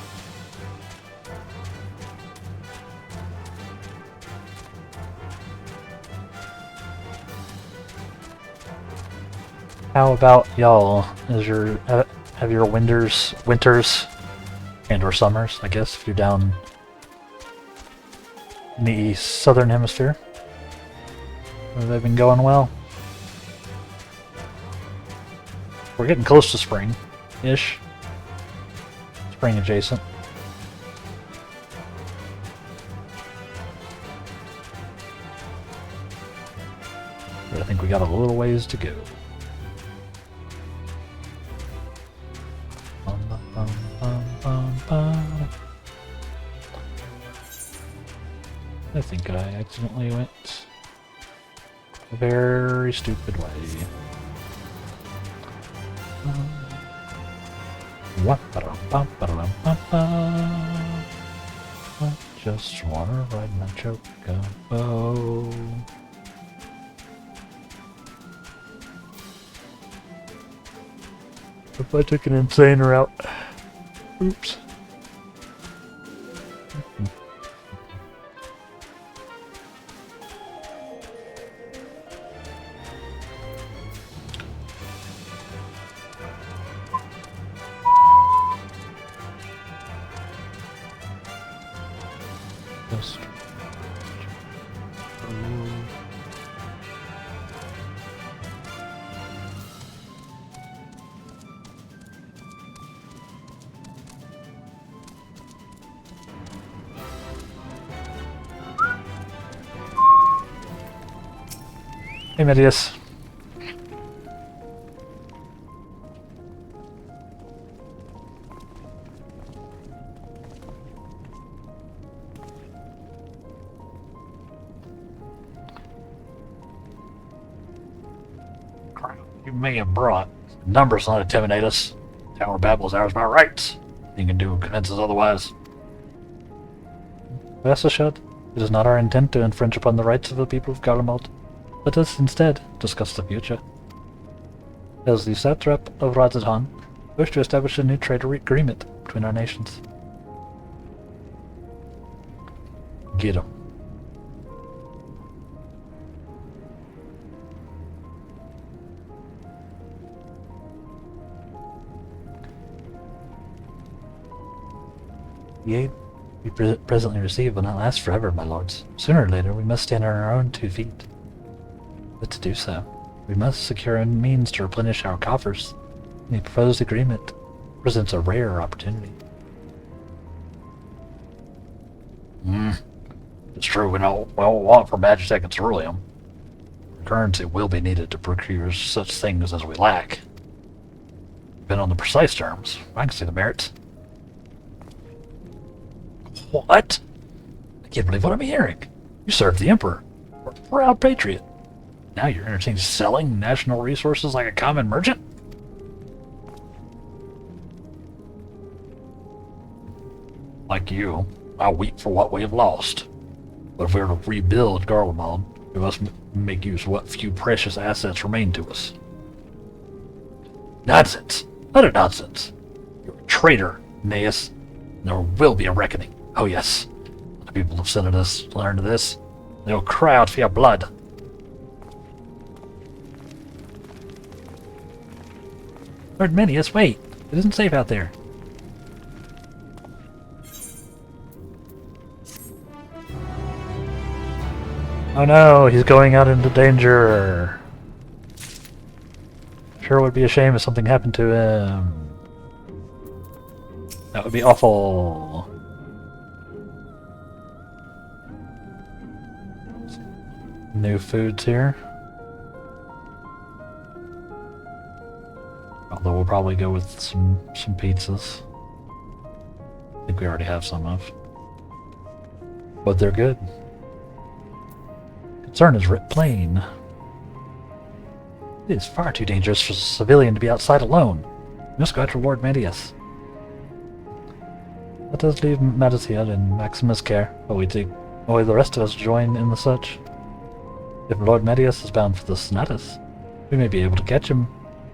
How about y'all? Have your winters and or summers, I guess, if you're down in the southern hemisphere? Have they been going well? We're getting close to spring-ish. Spring adjacent. But I think we got a little ways to go. I think I accidentally went a very stupid way. I just wanna ride my chocobo. If I took an insane route. Oops. Just Hey, Medius. You may have brought. Numbers not intimidate us. Tower babbles ours by rights. You can do convince us otherwise. Vassashut, it is not our intent to infringe upon the rights of the people of Garlemald. Let us instead discuss the future. As the satrap of Radzadhan, we wish to establish a new trade agreement between our nations. Get 'em. The aid we presently receive will not last forever, my lords. Sooner or later, we must stand on our own 2 feet. But to do so, we must secure a means to replenish our coffers. The proposed agreement presents a rare opportunity. It's true we don't want for Magitech and Ceruleum. Currency will be needed to procure such things as we lack. Been on the precise terms, I can see the merits. What? I can't believe what I'm hearing. You served the Emperor. You're a proud patriot. Now you're entertaining selling national resources like a common merchant? Like you, I weep for what we have lost. But if we are to rebuild Garlemald, we must make use of what few precious assets remain to us. Nonsense! Utter nonsense! You're a traitor, Naeus. There will be a reckoning. Oh yes. The people of Senators learn of this. They will cry out for your blood. Lord Menius, wait! It isn't safe out there. Oh no, he's going out into danger. Sure would be a shame if something happened to him. That would be awful. New foods here. Although we'll probably go with some pizzas. I think we already have some of. But they're good. Concern is writ plain. It is far too dangerous for a civilian to be outside alone. Must go after Lord Medius. Let us leave Madasiel in Maximus' care, while the rest of us join in the search. If Lord Medius is bound for the Senatus, we may be able to catch him,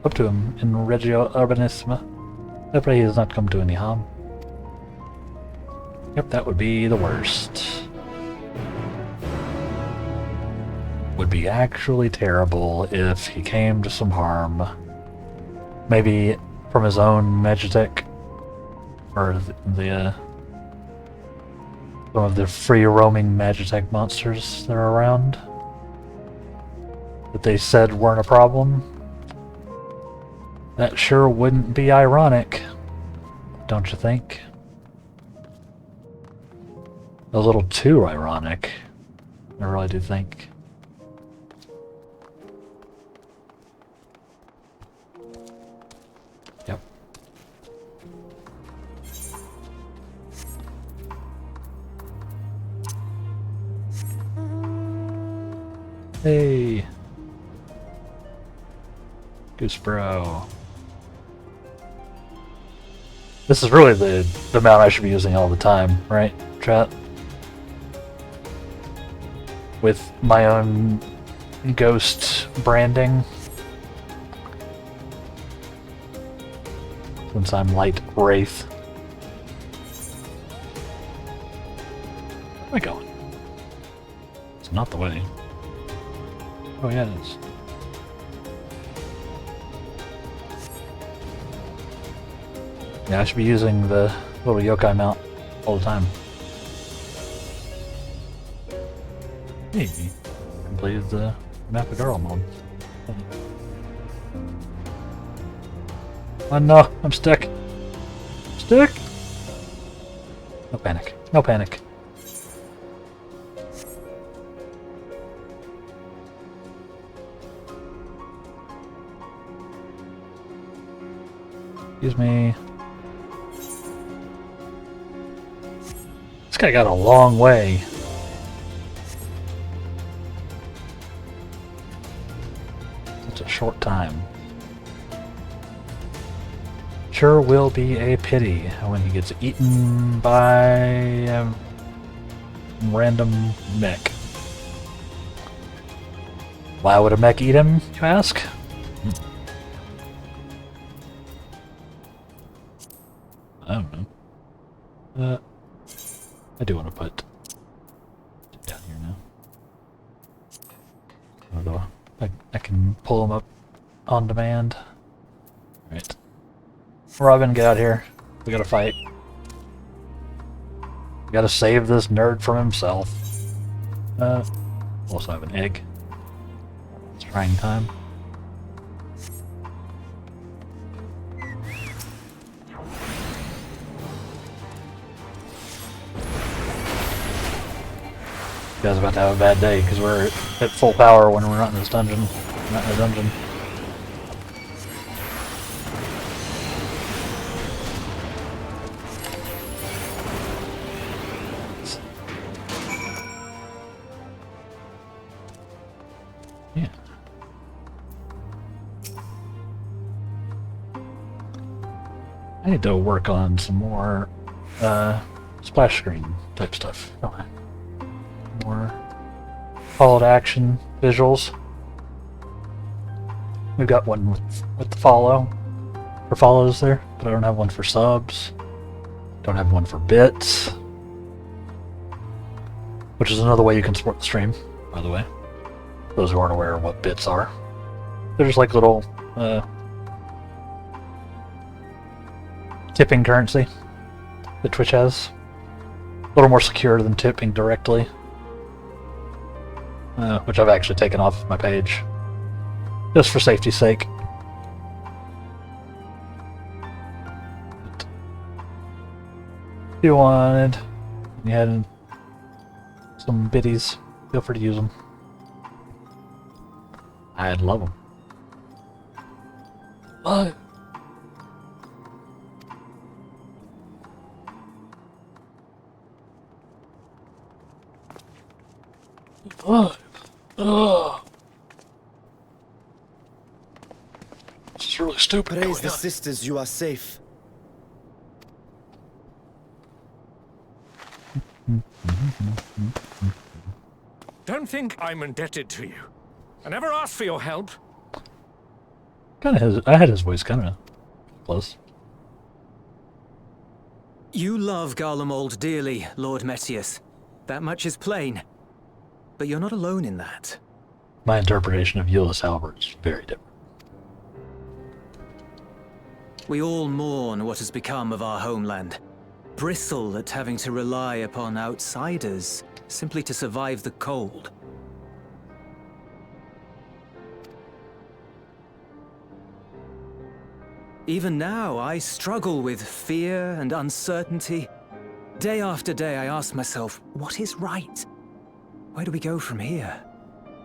up to him in Regio Urbanissima. I pray he has not come to any harm. Yep, that would be the worst. Would be actually terrible if he came to some harm. Maybe from his own Magitech, or some of the free-roaming Magitech monsters that are around, that they said weren't a problem. That sure wouldn't be ironic, don't you think? A little too ironic, I really do think. Yep. Hey! Goose Bro. This is really the mount I should be using all the time, right, chat? With my own ghost branding. Since I'm light wraith. Where am I going? It's not the way. Oh yeah, it is. Yeah, I should be using the little yokai mount all the time. Maybe. Completed the map of girl mode. Oh no, I'm stuck. Stuck! No panic. No panic. Excuse me. This guy got a long way. Such a short time. Sure will be a pity when he gets eaten by a random mech. Why would a mech eat him, you ask? I don't know. I do want to put it down here now. Although I can pull him up on demand. Alright. Robin, get out here. We gotta fight. We gotta save this nerd from himself. Also have an egg. It's trying time. You guys are about to have a bad day because we're at full power when we're not in this dungeon. Not in a dungeon. Yeah. I need to work on some more splash screen type stuff. Don't I? More call to action visuals. We've got one with the follow for follows there, but I don't have one for subs. Don't have one for bits, which is another way you can support the stream, by the way. Those who aren't aware of what bits are, they're just like little tipping currency that Twitch has. A little more secure than tipping directly. Which I've actually taken off my page, just for safety's sake. If you wanted, you had some biddies, feel free to use them. I'd love them. But this is really stupid. Praise the sisters, you are safe. Don't think I'm indebted to you. I never asked for your help. I had his voice kind of close. You love Garlemald dearly, Lord Metius. That much is plain. But you're not alone in that. My interpretation of Ulysses Albert is very different. We all mourn what has become of our homeland. Bristle at having to rely upon outsiders simply to survive the cold. Even now, I struggle with fear and uncertainty. Day after day, I ask myself, what is right? Where do we go from here?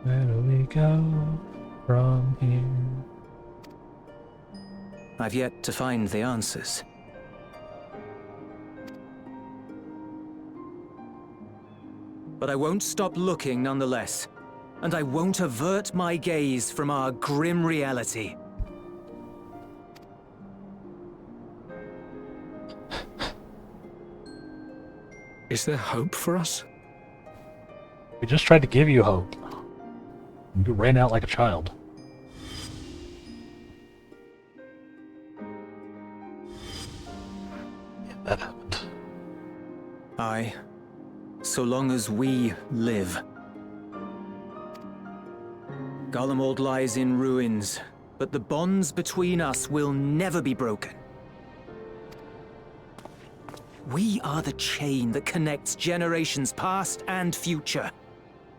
Where do we go from here? I've yet to find the answers. But I won't stop looking nonetheless. And I won't avert my gaze from our grim reality. Is there hope for us? We just tried to give you hope. You ran out like a child. Yeah, that happened. Aye. So long as we live. Garlemald lies in ruins, but the bonds between us will never be broken. We are the chain that connects generations past and future.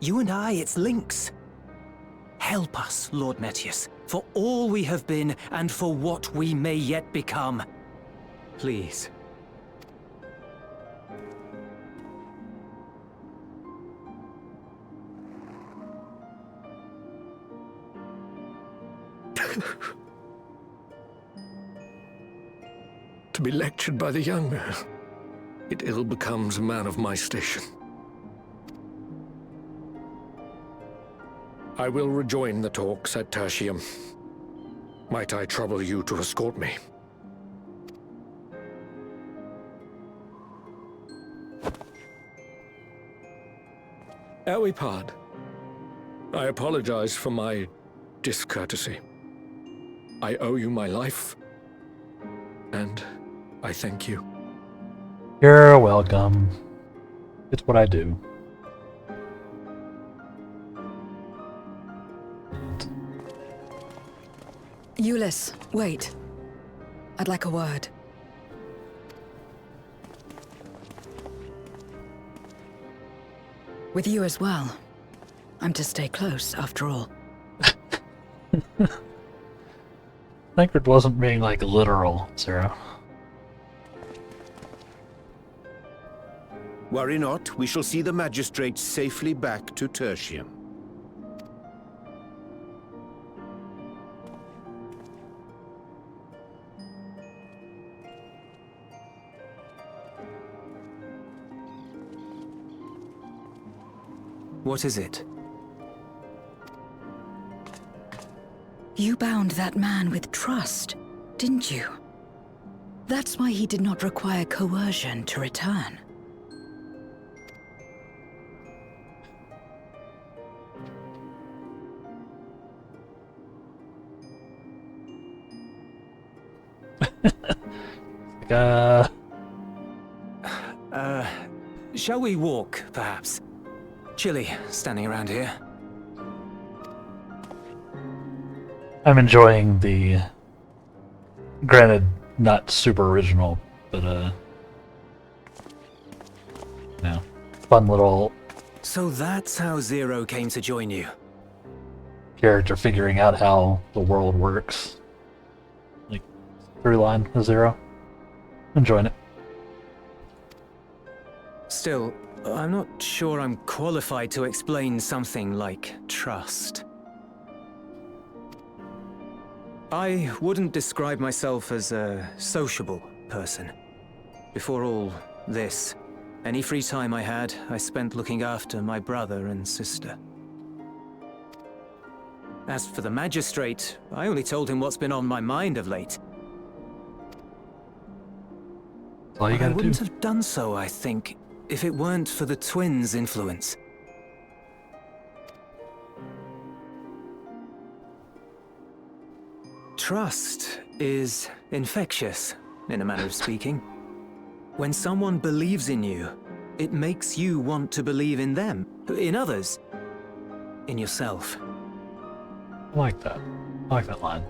You and I, it's links. Help us, Lord Metius, for all we have been and for what we may yet become. Please. To be lectured by the younger, it ill becomes a man of my station. I will rejoin the talks at Tertium. Might I trouble you to escort me? Ere we part, I apologize for my discourtesy. I owe you my life, and I thank you. You're welcome. It's what I do. Ulysses, wait. I'd like a word. With you as well. I'm to stay close, after all. Thancred wasn't being, like, literal, Zero. Worry not, we shall see the magistrate safely back to Tertium. What is it? You bound that man with trust, didn't you? That's why he did not require coercion to return. Shall we walk, perhaps? Chilly, standing around here. I'm enjoying the, granted, not super original, but, no, fun little So that's how Zero came to join you. character figuring out how the world works. Like, through line of Zero. Enjoying it. Still, I'm not sure I'm qualified to explain something like trust. I wouldn't describe myself as a sociable person. Before all this, any free time I had, I spent looking after my brother and sister. As for the magistrate, I only told him what's been on my mind of late. That's all you I gotta wouldn't do. have done so, I think, if it weren't for the twins' influence. Trust is infectious, in a manner of speaking. When someone believes in you, it makes you want to believe in them, in others, in yourself. I like that. I like that line.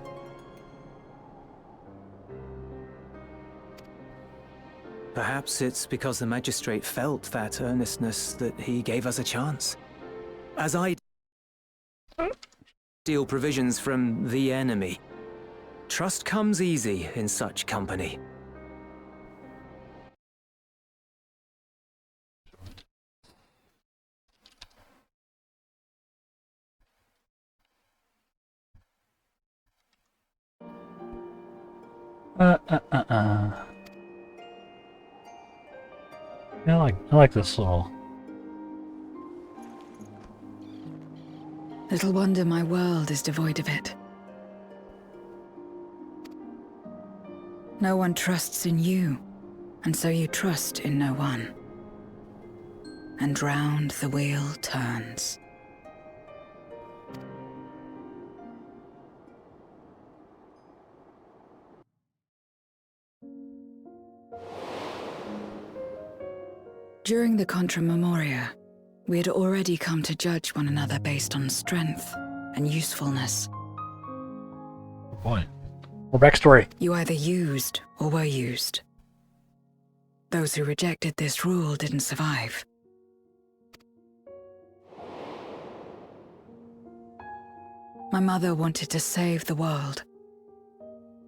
Perhaps it's because the magistrate felt that earnestness that he gave us a chance. As I steal provisions from the enemy, trust comes easy in such company. Yeah, I like this little. Little wonder my world is devoid of it. No one trusts in you, and so you trust in no one. And round the wheel turns. During the Contra Memoria, we had already come to judge one another based on strength and usefulness. Good point. More backstory. You either used or were used. Those who rejected this rule didn't survive. My mother wanted to save the world,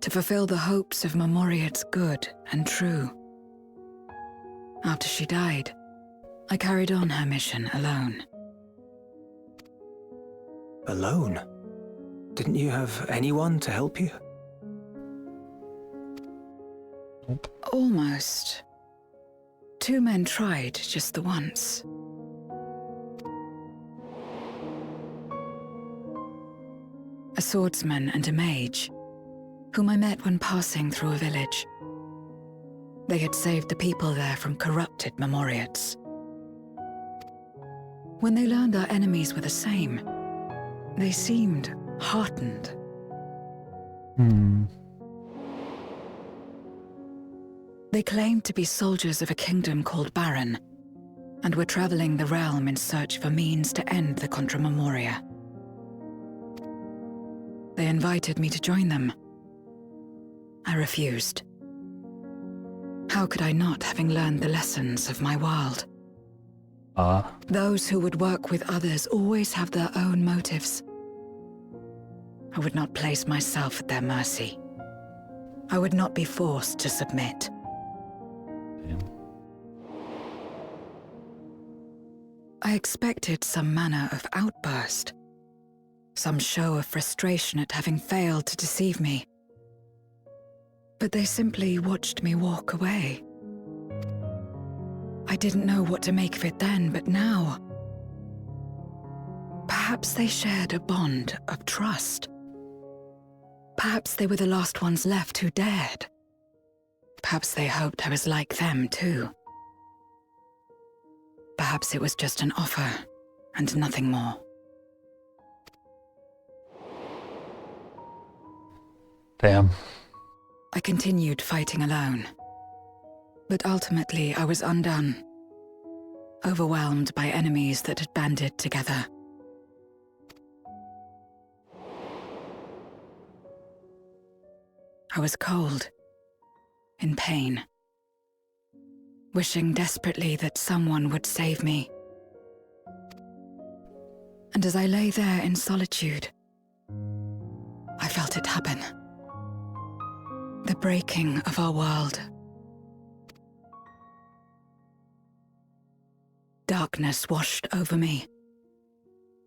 to fulfill the hopes of Memoria's good and true. After she died, I carried on her mission alone. Alone? Didn't you have anyone to help you? Almost. 2 men tried just the once. A swordsman and a mage, whom I met when passing through a village. They had saved the people there from corrupted Memoriates. When they learned our enemies were the same, they seemed heartened. They claimed to be soldiers of a kingdom called Baron, and were traveling the realm in search for means to end the Contra Memoria. They invited me to join them. I refused. How could I not, having learned the lessons of my world? Those who would work with others always have their own motives. I would not place myself at their mercy. I would not be forced to submit. I expected some manner of outburst, some show of frustration at having failed to deceive me. But they simply watched me walk away. I didn't know what to make of it then, but now... Perhaps they shared a bond of trust. Perhaps they were the last ones left who dared. Perhaps they hoped I was like them too. Perhaps it was just an offer, and nothing more. Damn. I continued fighting alone. But ultimately I was undone. Overwhelmed by enemies that had banded together. I was cold, in pain, wishing desperately that someone would save me. And as I lay there in solitude, I felt it happen. The breaking of our world. Darkness washed over me,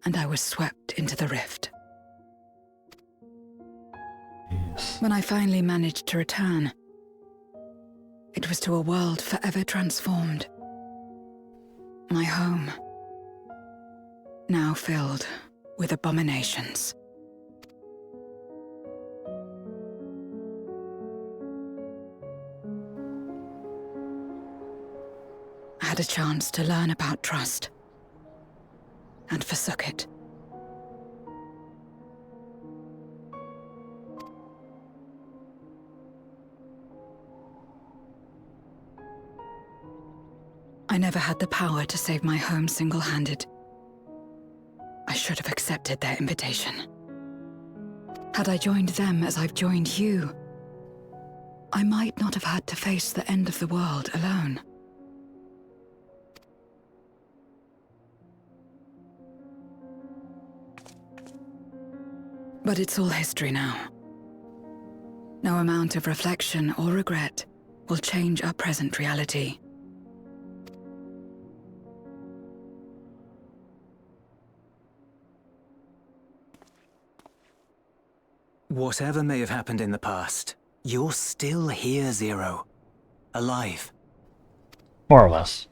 and I was swept into the rift. Yes. When I finally managed to return, it was to a world forever transformed. My home, now filled with abominations. I had a chance to learn about trust, and forsook it. I never had the power to save my home single-handed. I should have accepted their invitation. Had I joined them as I've joined you, I might not have had to face the end of the world alone. But it's all history now. No amount of reflection or regret will change our present reality. Whatever may have happened in the past, you're still here, Zero. Alive. More or less.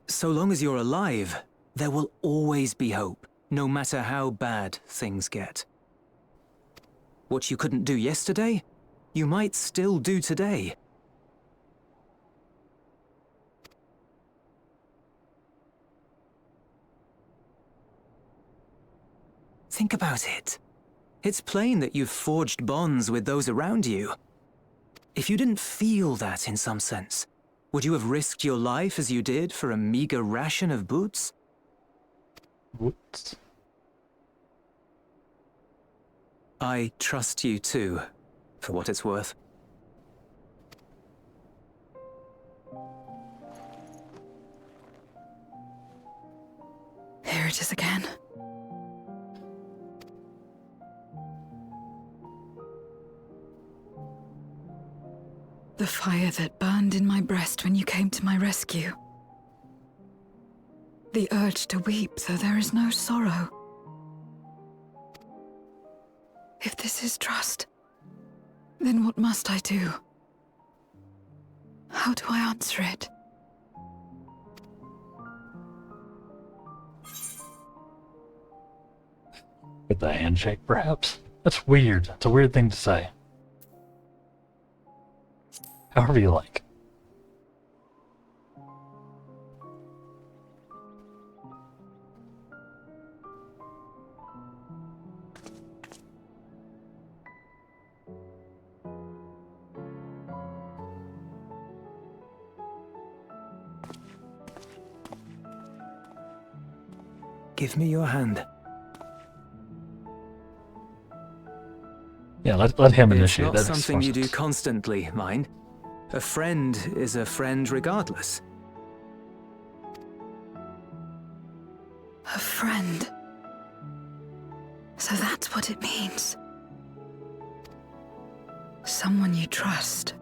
So long as you're alive, there will always be hope, no matter how bad things get. What you couldn't do yesterday, you might still do today. Think about it. It's plain that you've forged bonds with those around you. If you didn't feel that in some sense, would you have risked your life as you did for a meager ration of boots? Whoops. I trust you too, for what it's worth. Here it is again. The fire that burned in my breast when you came to my rescue. The urge to weep, though there is no sorrow. If this is trust, then what must I do? How do I answer it? With the handshake, perhaps? That's weird. It's a weird thing to say. However you like. Give me your hand. Yeah, let him initiate. It's not That makes something more you do sense. constantly, mind. A friend is a friend regardless. A friend. So that's what it means. Someone you trust.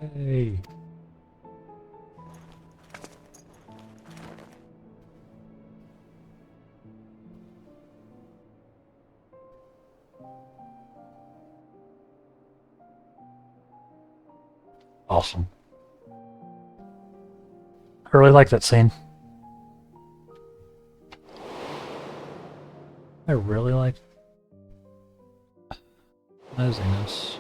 Hey. Awesome. I really like that scene. I really like Laziness.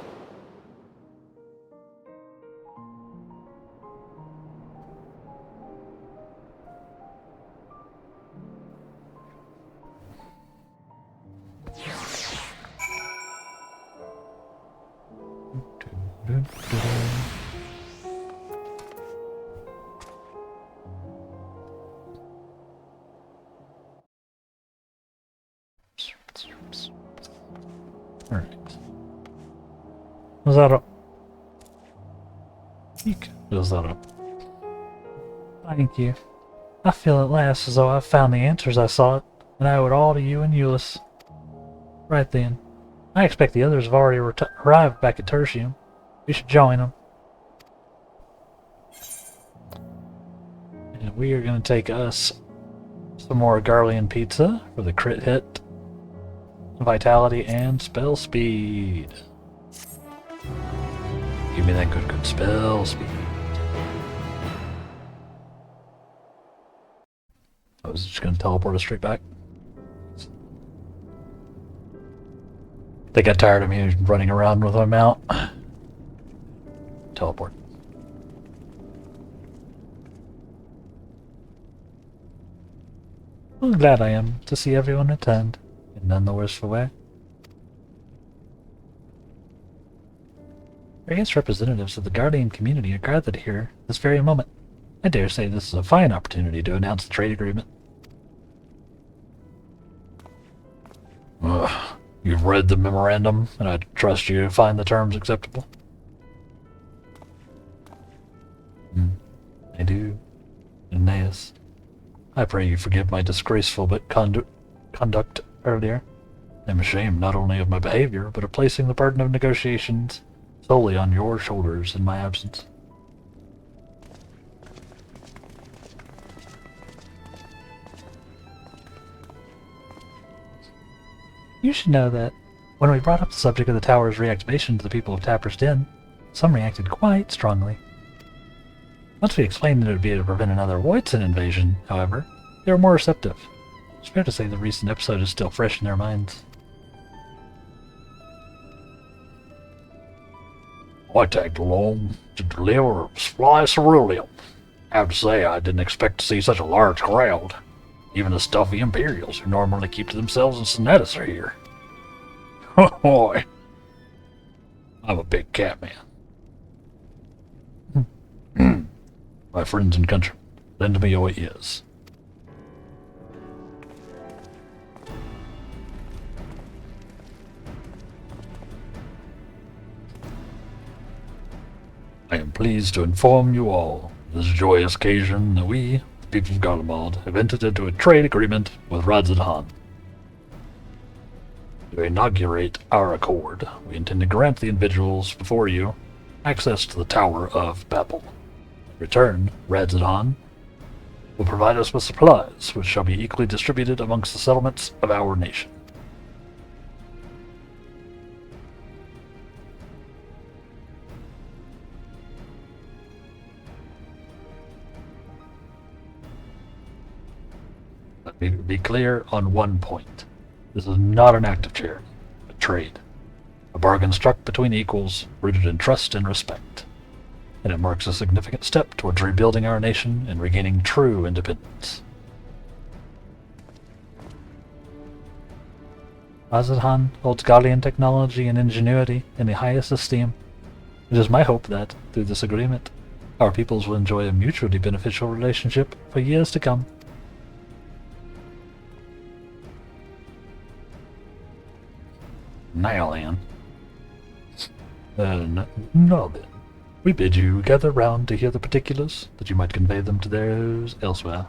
Alright. Was that up? Was that up? Thank you. I feel at last as though I've found the answers I sought, and I owe it all to you and Euless. Right then. I expect the others have already arrived back at Tertium. We should join them. And we are going to take us some more Garlean pizza for the crit hit, vitality, and spell speed. Give me that good spell speed. I was just going to teleport us straight back. They got tired of me running around with my mount. teleport. Well, glad I am to see everyone returned, and none the worse for wear. Various representatives of the Guardian community are gathered here this very moment. I dare say this is a fine opportunity to announce the trade agreement. You've read the memorandum, and I trust you to find the terms acceptable. I do. Aeneas, I pray you forgive my disgraceful conduct earlier. I'm ashamed not only of my behavior, but of placing the burden of negotiations solely on your shoulders in my absence. You should know that when we brought up the subject of the tower's reactivation to the people of Tapper's Den, some reacted quite strongly. Once we explained that it would be to prevent another Voidson invasion, however, they were more receptive. It's fair to say the recent episode is still fresh in their minds. I tagged along to deliver a supply of ceruleum. I have to say, I didn't expect to see such a large crowd. Even the stuffy Imperials who normally keep to themselves in Senatus are here. Hoy! I'm a big cat man. My friends and country, lend me your ears. I am pleased to inform you all on this joyous occasion that we, the people of Garlemald, have entered into a trade agreement with Haam. To inaugurate our accord, we intend to grant the individuals before you access to the Tower of Babel. In return, Haam will provide us with supplies, which shall be equally distributed amongst the settlements of our nation. Let me be clear on one point. This is not an act of charity, a trade. A bargain struck between equals, rooted in trust and respect. And it marks a significant step towards rebuilding our nation and regaining true independence. Haam holds Guardian technology and ingenuity in the highest esteem. It is my hope that, through this agreement, our peoples will enjoy a mutually beneficial relationship for years to come. Now then. Now then. We bid you gather round to hear the particulars, that you might convey them to those elsewhere.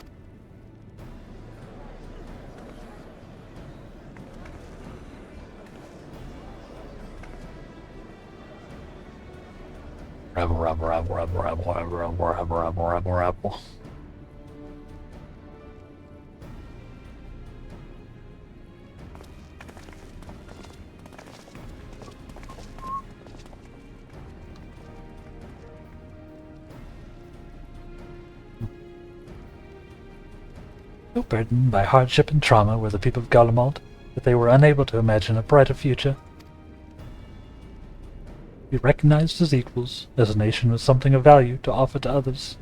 Rabble. So burdened by hardship and trauma were the people of Garlemald that they were unable to imagine a brighter future. We recognized as equals, as a nation with something of value to offer to others.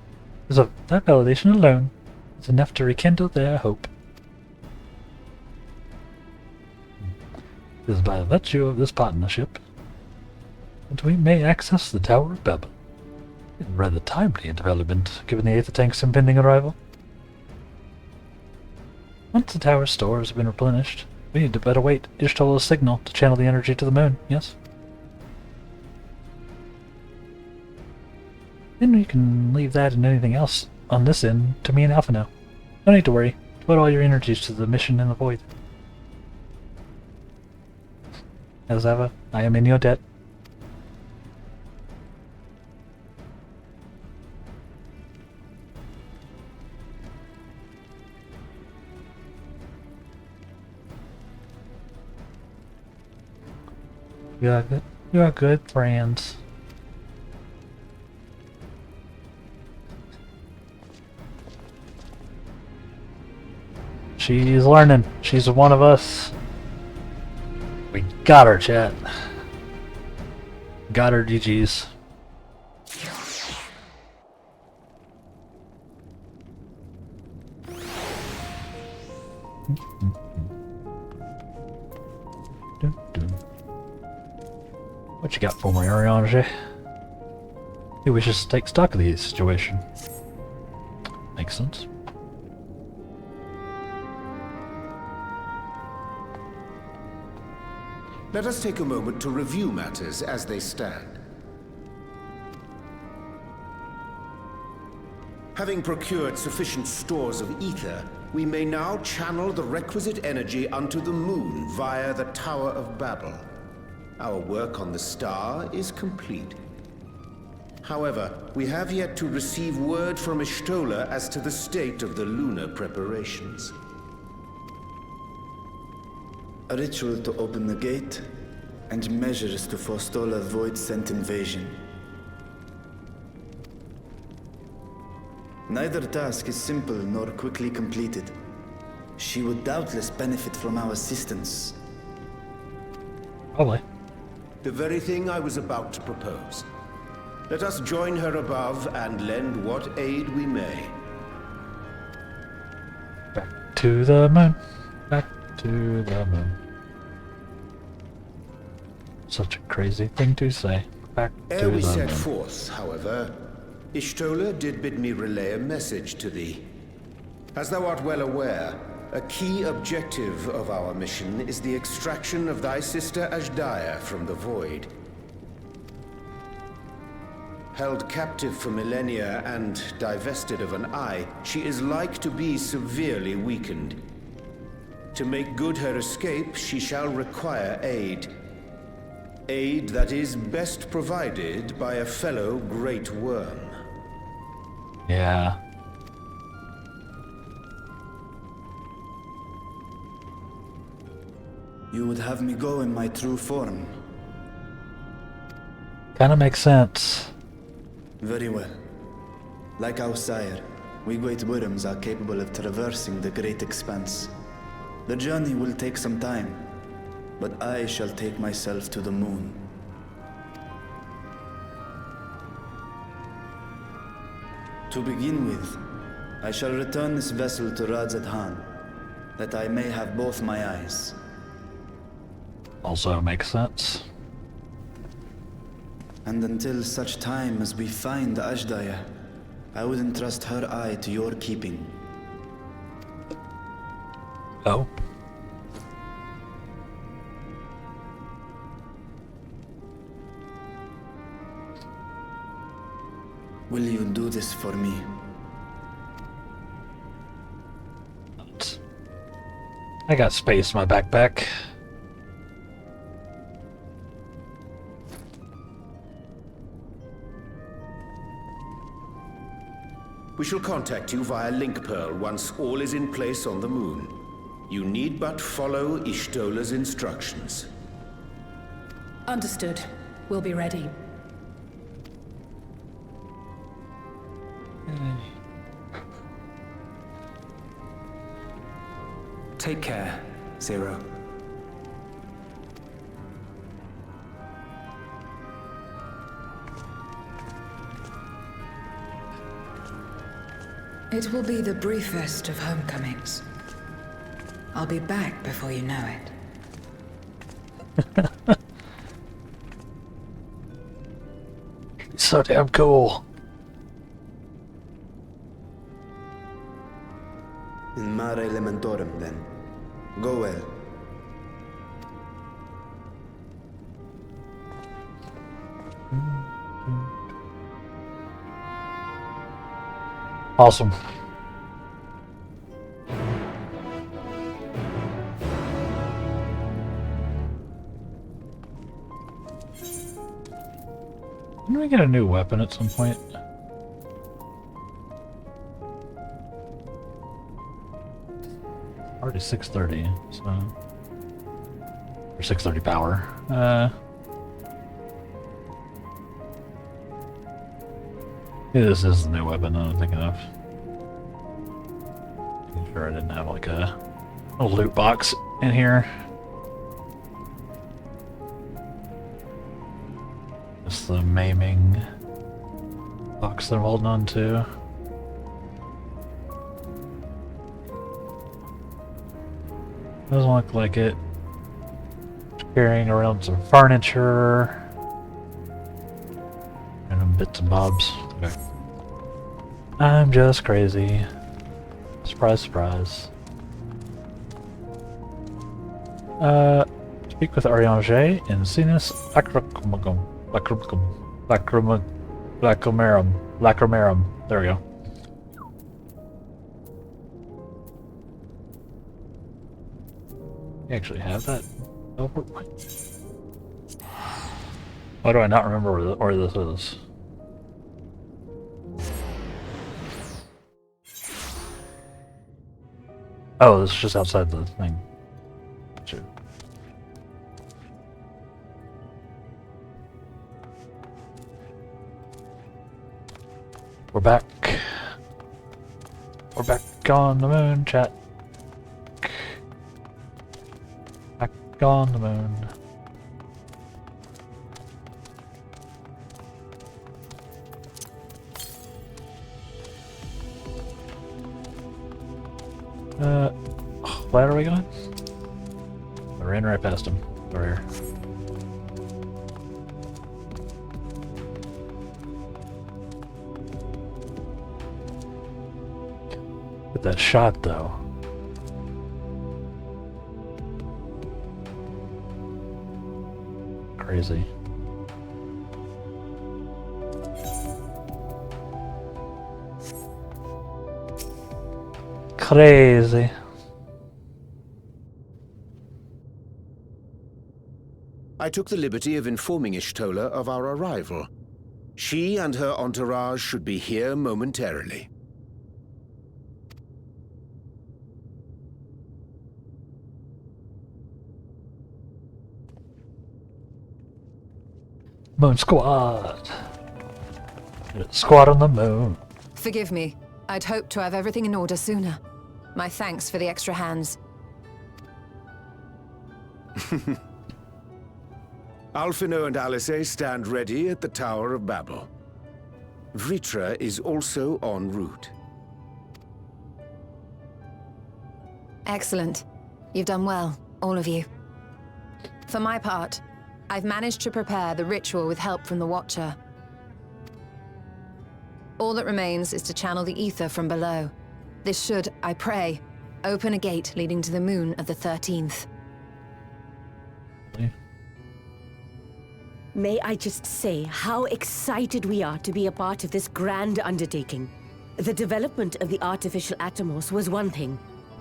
That validation alone is enough to rekindle their hope. It is by virtue of this partnership that we may access the Tower of Babel. It is rather timely in development, given the Aether Tank's impending arrival. Once the tower's stores have been replenished, we need to better wait Ishtol's signal to channel the energy to the moon, yes? Then we can leave that and anything else on this end to me and Alphino. No need to worry. Put all your energies to the mission in the void. As ever, I am in your debt. You are good friends. She's learning. She's one of us. We got her, chat. Got her, GG's. What you got for me, Ariange? He wishes to take stock of the situation. Makes sense. Let us take a moment to review matters as they stand. Having procured sufficient stores of ether, we may now channel the requisite energy unto the moon via the Tower of Babel. Our work on the star is complete. However, we have yet to receive word from Ishtola as to the state of the lunar preparations. A ritual to open the gate, and measures to forestall a void-sent invasion. Neither task is simple nor quickly completed. She would doubtless benefit from our assistance. Probably. The very thing I was about to propose. Let us join her above and lend what aid we may. Back to the moon. Back to the moon. Such a crazy thing to say. Back to Ere we the set moon. forth, however, Ishtola did bid me relay a message to thee. As thou art well aware, a key objective of our mission is the extraction of thy sister Ashdaya from the Void. Held captive for millennia and divested of an eye, she is like to be severely weakened. To make good her escape, she shall require aid. Aid that is best provided by a fellow Great Worm. Yeah. You would have me go in my true form. Kinda makes sense. Very well. Like our sire, we Great Worms are capable of traversing the great expanse. The journey will take some time, but I shall take myself to the moon. To begin with, I shall return this vessel to Radzat Haam, that I may have both my eyes. Also makes sense. And until such time as we find Ashdaya, I would entrust her eye to your keeping. Oh. Will you do this for me? I got space in my backpack. We shall contact you via Link Pearl once all is in place on the moon. You need but follow Ishtola's instructions. Understood. We'll be ready. Take care, Zero. It will be the briefest of homecomings. I'll be back before you know it. So damn cool. In Mare Elementorum, then. Go well. Awesome. Didn't we get a new weapon at some point? Already 630, so... Or 630 power. Yeah, this is the new weapon that I'm thinking of. Making sure I didn't have like a loot box in here. Just the maiming box that I'm holding on to. Doesn't look like it. Carrying around some furniture. bits and bobs. Okay. I'm just crazy. Surprise, surprise. Speak with Arianger in Sinus Lacrimarum. There we go. You actually have that? Oh, why do I not remember where this is? Oh, this is just outside the thing. Gotcha. We're back. We're back on the moon, chat. Back on the moon. Where are we going? I ran right past him. Over here. Get that shot though. Crazy. Crazy. I took the liberty of informing Ishtola of our arrival. She and her entourage should be here momentarily. Moon Squad. Squad on the moon. Forgive me. I'd hoped to have everything in order sooner. My thanks for the extra hands. Alphino and Alice stand ready at the Tower of Babel. Vritra is also en route. Excellent. You've done well, all of you. For my part, I've managed to prepare the ritual with help from the Watcher. All that remains is to channel the ether from below. This should, I pray, open a gate leading to the moon of the 13th. May I just say how excited we are to be a part of this grand undertaking. The development of the artificial Atomos was one thing,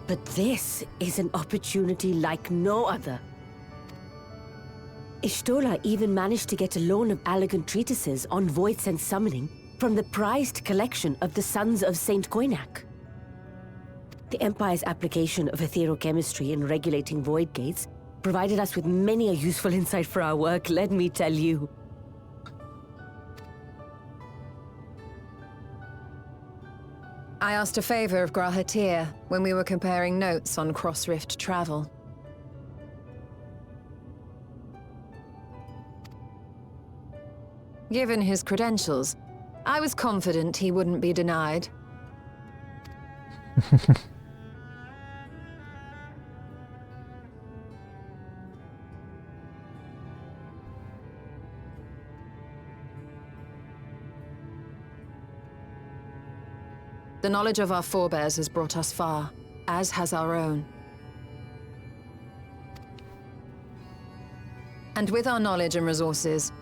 but this is an opportunity like no other. Ishtola even managed to get a loan of elegant treatises on void sense summoning from the prized collection of the Sons of Saint Koinak. The Empire's application of etherochemistry in regulating void gates provided us with many a useful insight for our work, let me tell you. I asked a favor of Grahatir when we were comparing notes on cross-rift travel. Given his credentials, I was confident he wouldn't be denied. The knowledge of our forebears has brought us far, as has our own. And with our knowledge and resources,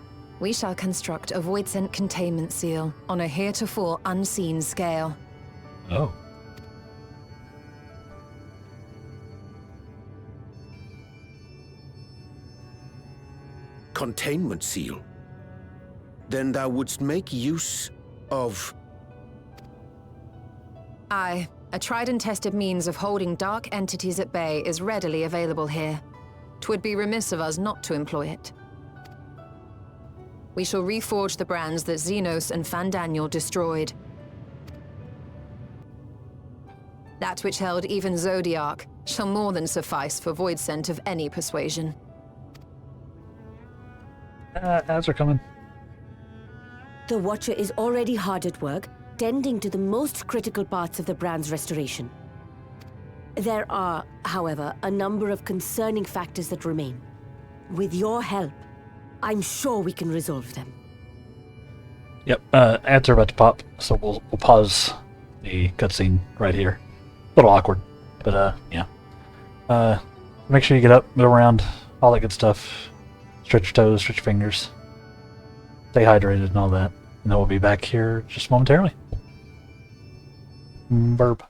we shall construct a void-sent containment seal on a heretofore unseen scale. Oh. Containment seal? Then thou wouldst make use of... Aye, a tried and tested means of holding dark entities at bay is readily available here. 'Twould be remiss of us not to employ it. We shall reforge the brands that Xenos and Fandaniel destroyed. That which held even Zodiac shall more than suffice for void scent of any persuasion. Ads are coming. The Watcher is already hard at work, tending to the most critical parts of the brand's restoration. There are, however, a number of concerning factors that remain. With your help, I'm sure we can resolve them. Yep, ads are about to pop, so we'll pause the cutscene right here. A little awkward, but yeah. Make sure you get up, move around, all that good stuff. Stretch your toes, stretch your fingers. Stay hydrated and all that. And then we'll be back here just momentarily. Burp.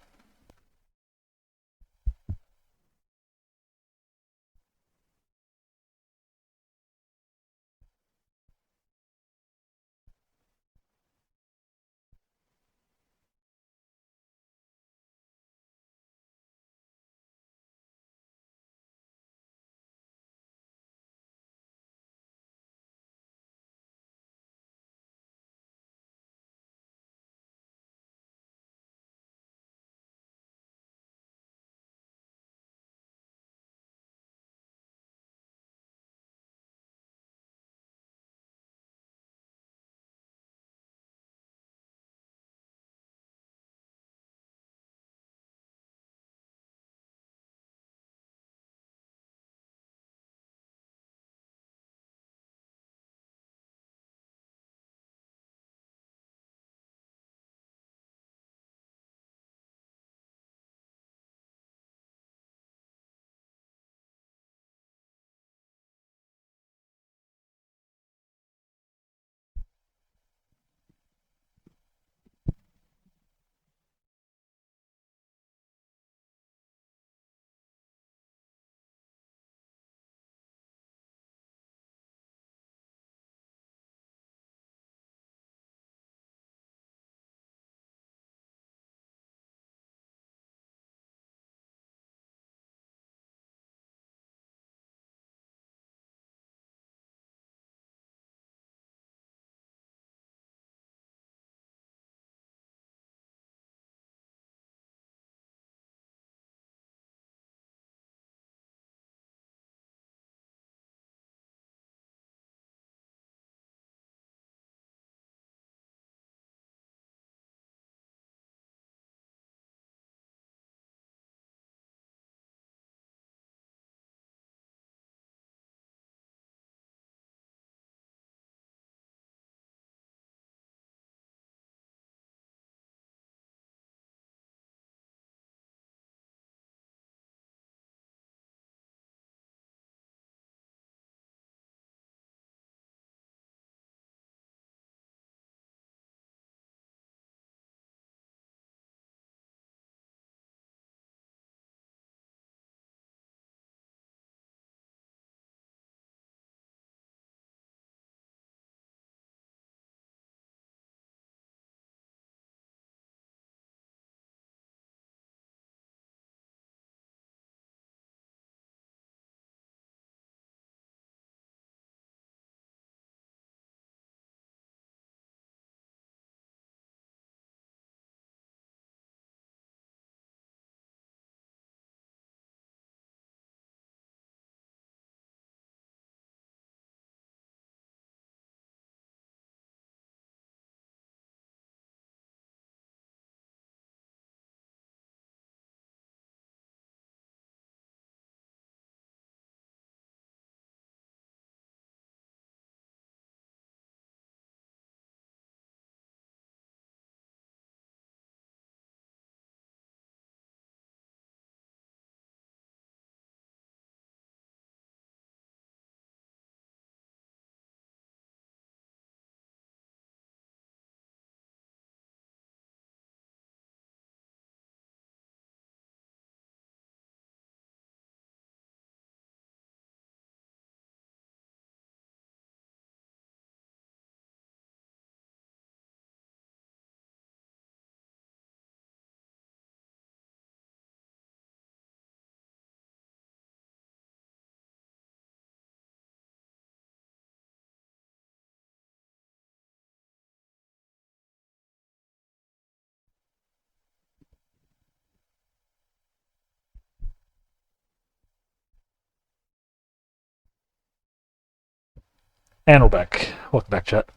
And we're back. Welcome back, chat.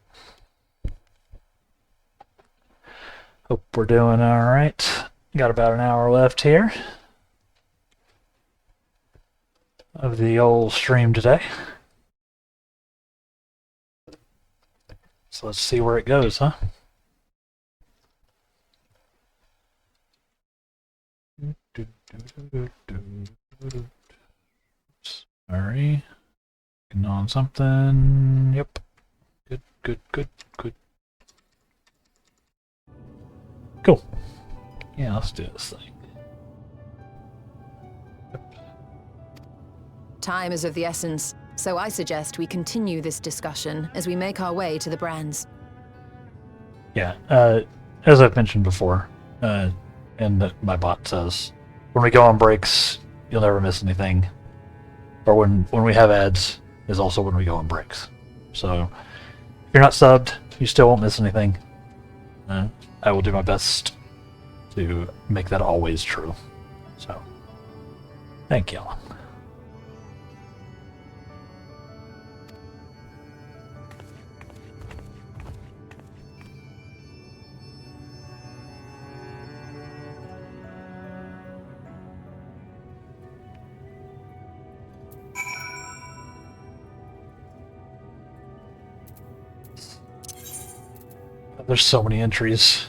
Hope we're doing alright. Got about an hour left here of the old stream today. So let's see where it goes, huh? Sorry. Getting on something. Yep. Good. Cool. Yeah, let's do this thing. Time is of the essence, so I suggest we continue this discussion as we make our way to the brands. Yeah, as I've mentioned before, and my bot says, when we go on breaks, you'll never miss anything. Or when we have ads, is also when we go on breaks. So, if you're not subbed, you still won't miss anything. I will do my best to make that always true. So, thank y'all. There's so many entries.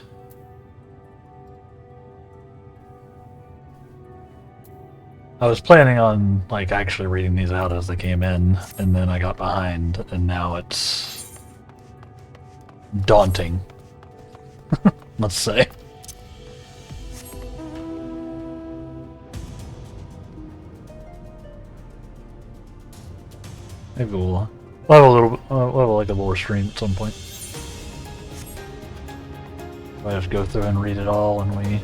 I was planning on like actually reading these out as they came in, and then I got behind, and now it's daunting. Let's say. Maybe we'll have a little, we'll have like a lore stream at some point. I just go through and read it all, and we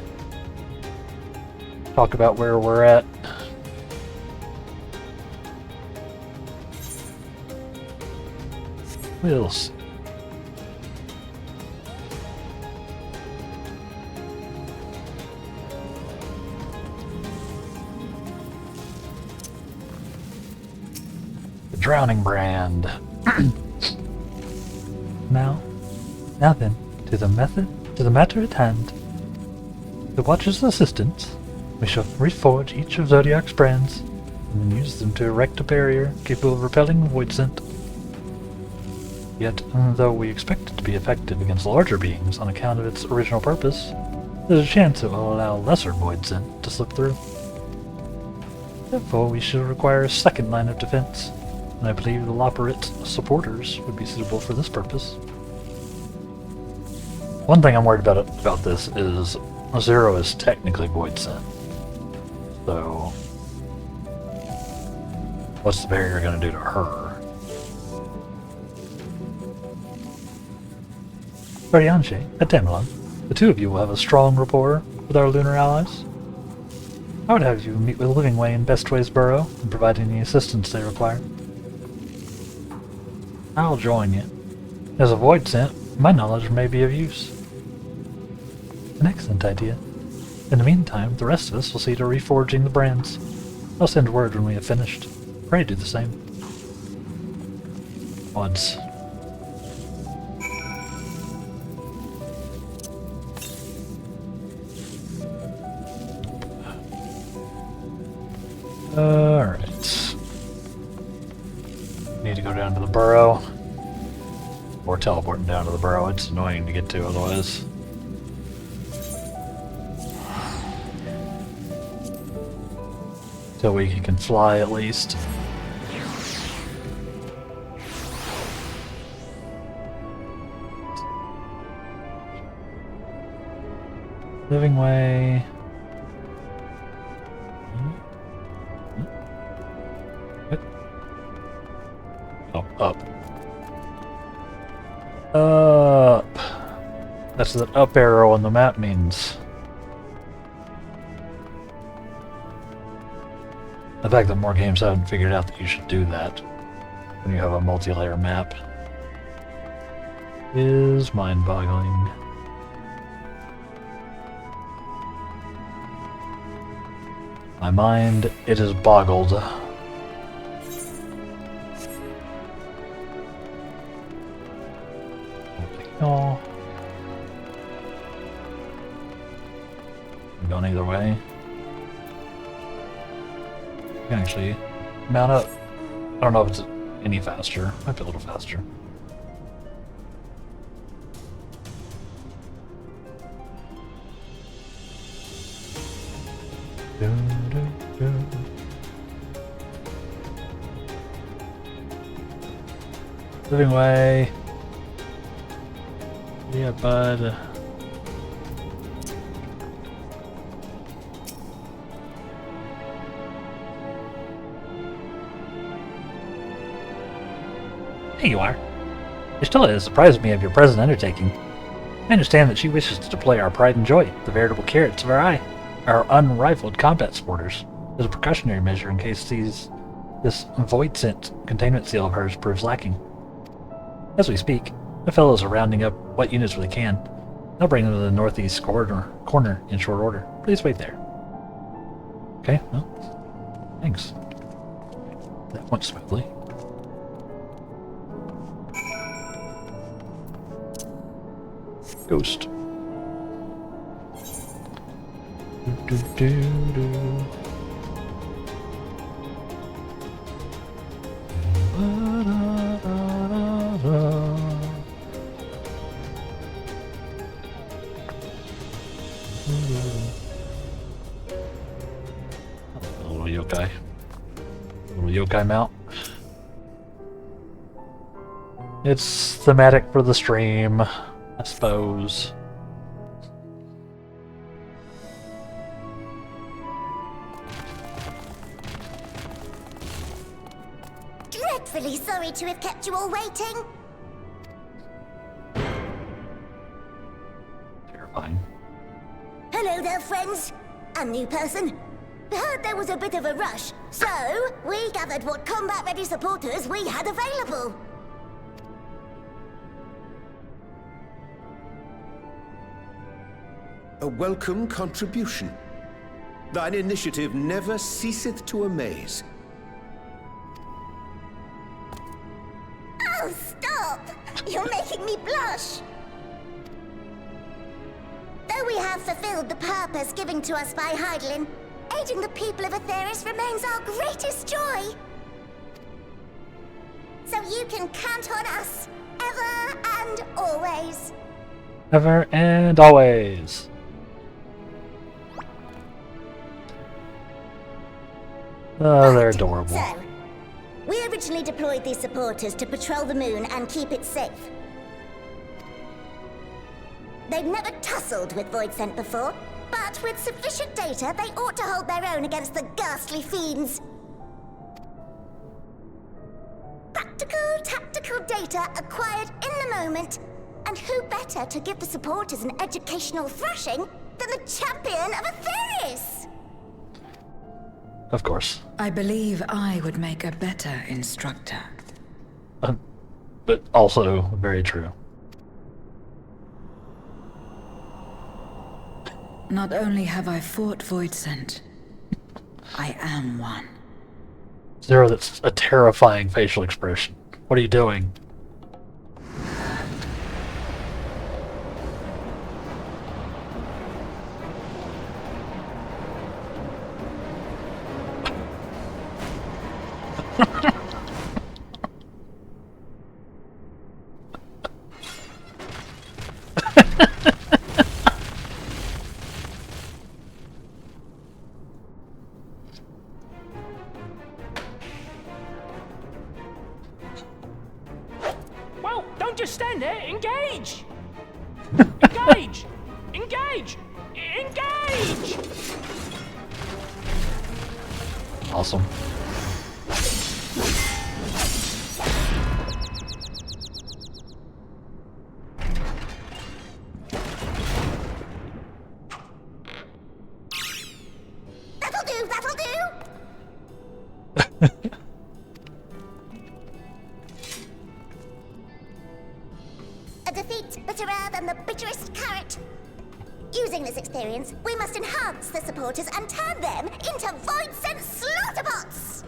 talk about where we're at. We'll see. The Drowning Brand. Now then, to the matter at hand. With the Watcher's assistance, we shall reforge each of Zodiac's brands, and then use them to erect a barrier capable of repelling void scent. Yet, though we expect it to be effective against larger beings on account of its original purpose, there's a chance it will allow lesser void scent to slip through. Therefore, we shall require a second line of defense, and I believe the Loporrit supporters would be suitable for this purpose. One thing I'm worried about this is Zero is technically void scent. So, what's the barrier going to do to her? Varianche, at Damelon, the two of you will have a strong rapport with our lunar allies. I would have you meet with Livingway in Bestway's burrow and provide any assistance they require. I'll join you. As a void scent, my knowledge may be of use. An excellent idea. In the meantime, the rest of us will see to reforging the brands. I'll send word when we have finished. Pray do the same. Odds. Alright. Need to go down to the burrow. Or teleporting down to the burrow. It's annoying to get to otherwise. So we can fly at least. Livingway. Oh, up. Up. That's the up arrow on the map means. The fact that more games haven't figured out that you should do that when you have a multi-layer map is mind-boggling. My mind, it is boggled. Oh. I'm going either way. I can actually mount up. I don't know if it's any faster. Might be a little faster. Moving away. Yeah, bud. There you are. It still surprises me of your present undertaking. I understand that she wishes to deploy our pride and joy, the veritable carrots of our eye, our unrivaled combat supporters, as a precautionary measure in case this void scent containment seal of hers proves lacking. As we speak, the fellows are rounding up what units they can. They'll bring them to the northeast corner in short order. Please wait there. Okay, well, thanks. That went smoothly. Ghost. Do, do, do. A little yokai. Little yokai mount. It's thematic for the stream, I suppose. Dreadfully sorry to have kept you all waiting. Terrifying. Hello there, friends. A new person. Heard there was a bit of a rush, so we gathered what combat-ready supporters we had available. A welcome contribution. Thine initiative never ceaseth to amaze. Oh, stop! You're making me blush! Though we have fulfilled the purpose given to us by Heidelin, aiding the people of Aetheris remains our greatest joy. So you can count on us, ever and always. Ever and always. Oh, they're adorable. So, we originally deployed these supporters to patrol the moon and keep it safe. They've never tussled with Void Scent before, but with sufficient data, they ought to hold their own against the ghastly fiends. Practical, tactical data acquired in the moment, and who better to give the supporters an educational thrashing than the champion of Aetheris? Of course. I believe I would make a better instructor. But also very true. Not only have I fought Voidsent, I am one. Zero, that's a terrifying facial expression. What are you doing? Well, don't just stand there. Engage! Engage! Engage! Engage! Awesome. That'll do, that'll do! A defeat bitterer than the bitterest carrot. Using this experience, we must enhance the supporters and turn them into void-sent slaughterbots!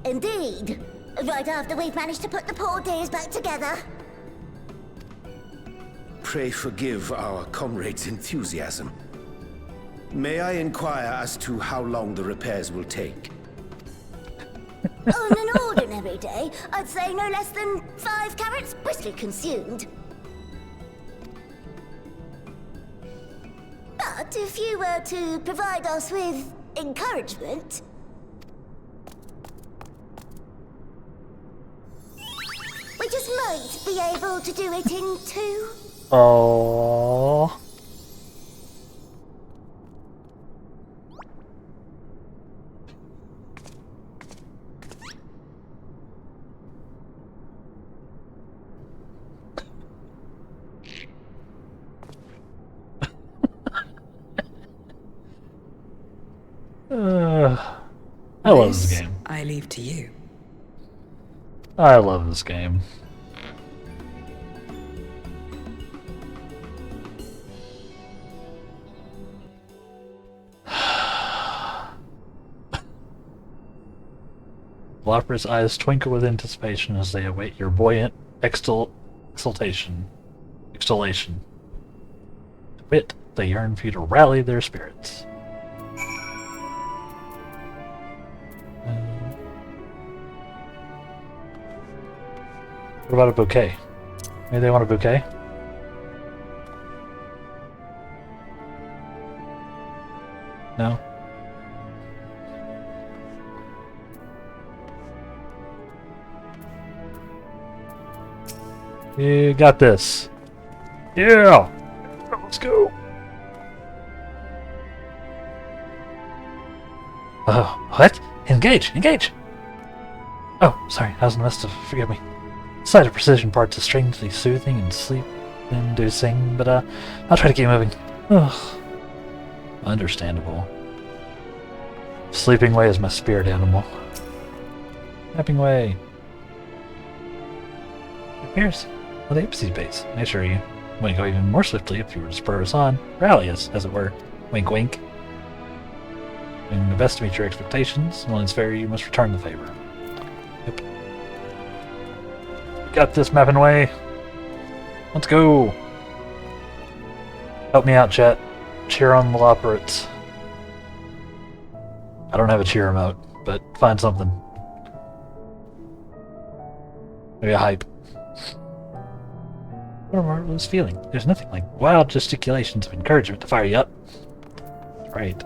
Indeed. Right after we've managed to put the poor dears back together. Pray forgive our comrades' enthusiasm. May I inquire as to how long the repairs will take? On an ordinary day, I'd say no less than 5 carrots briskly consumed. But if you were to provide us with encouragement... might be able to do it in two. Oh. I love this game. I leave to you. I love this game. Lopper's eyes twinkle with anticipation as they await your buoyant exultation. To wit, they yearn for you to rally their spirits. What about a bouquet? Maybe they want a bouquet? No? You got this. Yeah! Let's go! Oh, what? Engage! Engage! Oh, sorry, I was in the midst of... Forgive me. Sight of precision parts is strangely soothing and sleep-inducing, but I'll try to keep moving. Ugh. Understandable. Sleeping Way is my spirit animal. Napping Way. It appears. Well, the Apathy base. I assure you. Might go even more swiftly if you were to spur us on. Rally us, as it were. Wink wink. Doing the best to meet your expectations. When it's fair, you must return the favor. Yep. Got this, Mapping Way. Let's go. Help me out, chat. Cheer on the Loperates. I don't have a cheer emote, but find something. Maybe a hype. What a marvelous feeling. There's nothing like wild gesticulations of encouragement to fire you up. That's right.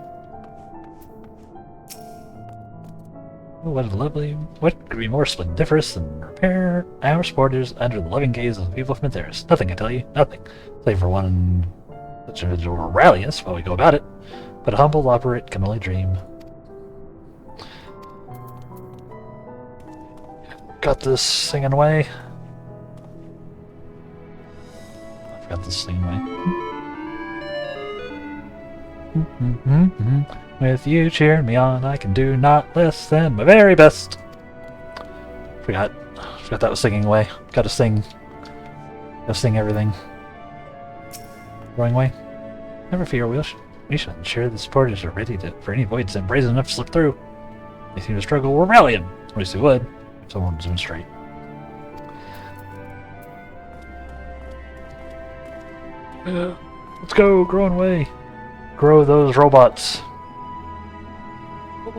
Oh, what a lovely... What could be more splendiferous than repair our supporters under the loving gaze of the people from Atheris? Nothing, I tell you. Nothing. Save for one such individual will rally us while we go about it. But a humble operate can only dream. Got this singing away. I forgot this singing away. With you cheering me on, I can do not less than my very best. Forgot that was singing away. Gotta sing everything. Going away. Never fear, we shall ensure the supporters are ready for any voids and brazen enough to slip through. If they seem to struggle, we'll rally them. At least we would. If someone was doing straight. Let's go, growing way. Grow those robots.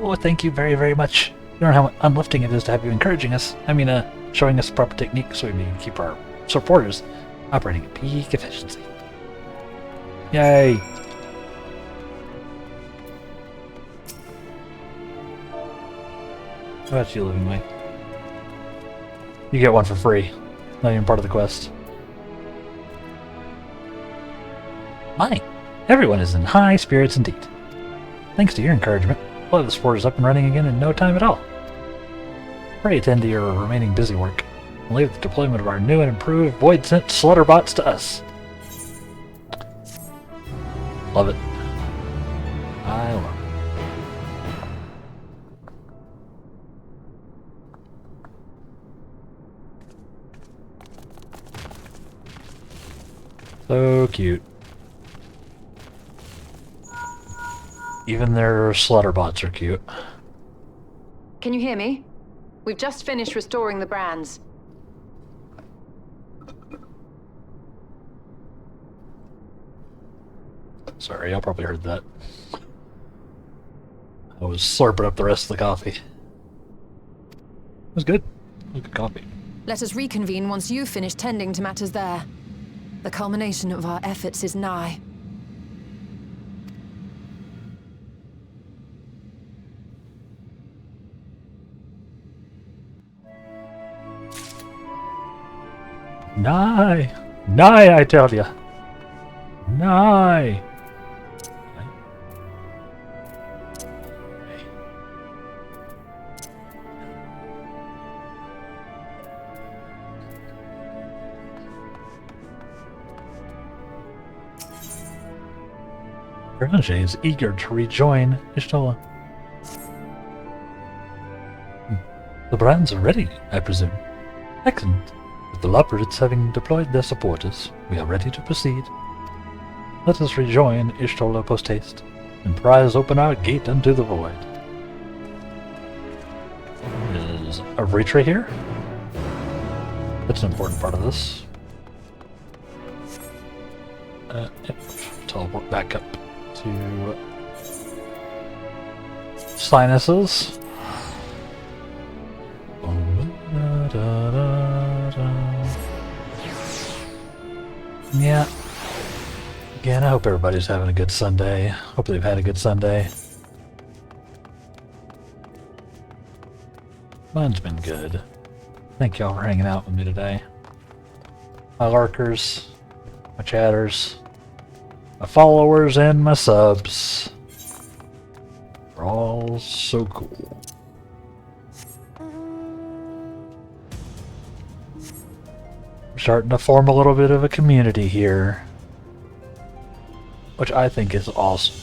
Oh, thank you very, very much. You don't know how uplifting it is to have you encouraging us. I mean, showing us the proper technique so we can keep our supporters operating at peak efficiency. Yay! How about you, Living Way? You get one for free. Not even part of the quest. My! Everyone is in high spirits indeed. Thanks to your encouragement, we'll have the supporters up and running again in no time at all. Pray attend to your remaining busy work, and leave the deployment of our new and improved void-sent slaughterbots to us. Love it. I love it. So cute. Even their slaughterbots are cute. Can you hear me? We've just finished restoring the brands. Sorry, y'all probably heard that. I was slurping up the rest of the coffee. It was good. It was good coffee. Let us reconvene once you've finished tending to matters there. The culmination of our efforts is nigh. Nigh! Nigh, I tell ya! Nigh! Grange is eager to rejoin Ishtola. The brands are ready, I presume. Excellent. With the Leopards having deployed their supporters, we are ready to proceed. Let us rejoin Ishtola post-haste, and prise open our gate unto the void. Is a retreat here? That's an important part of this. Yep. Teleport back up to Sinuses. Yeah. Again, I hope everybody's having a good Sunday. Hope they've had a good Sunday. Mine's been good. Thank y'all for hanging out with me today. My lurkers, my chatters, my followers, and my subs. They're all so cool. We're starting to form a little bit of a community here, which I think is awesome.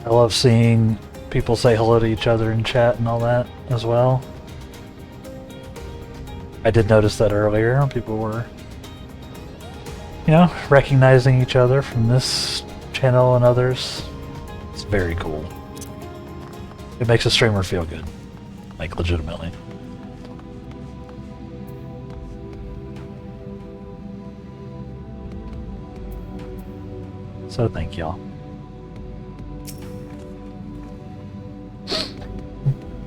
I love seeing people say hello to each other in chat and all that as well. I did notice that earlier. People were, you know, recognizing each other from this channel and others. It's very cool. It makes a streamer feel good. Like, legitimately. So thank y'all.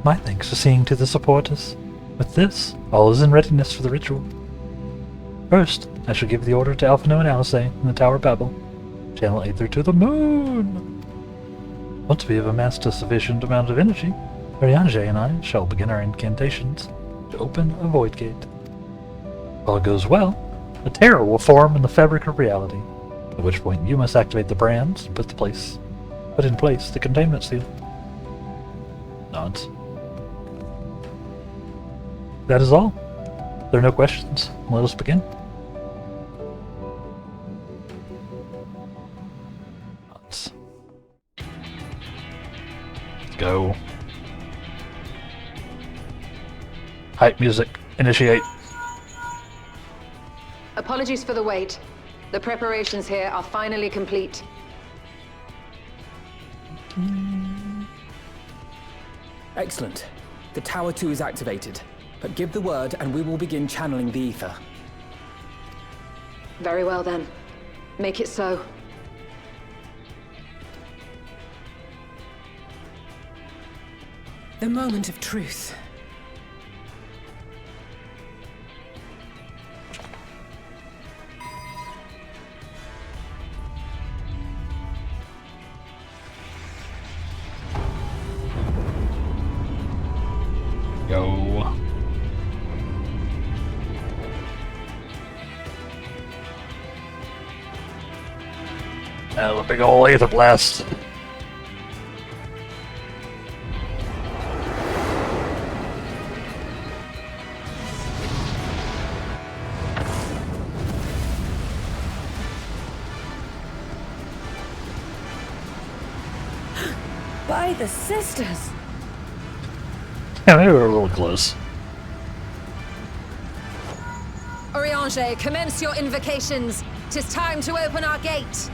My thanks for seeing to the supporters. With this, all is in readiness for the ritual. First, I shall give the order to Alphino and Alice in the Tower of Babel. Channel Aether to the moon! Once we have amassed a sufficient amount of energy, Ariange and I shall begin our incantations to open a void gate. If all goes well, a terror will form in the fabric of reality, at which point you must activate the brands and put in place the containment seal. Nods. That is all. If there are no questions, let us begin. Nods. Let's go. Hype music. Initiate. Apologies for the wait. The preparations here are finally complete. Excellent. The Tower 2 is activated. But give the word and we will begin channeling the ether. Very well then. Make it so. The moment of truth. Go. A big ol' Aether Blast. By the sisters! Yeah, maybe we're a little close. Oriange, commence your invocations. 'Tis time to open our gate.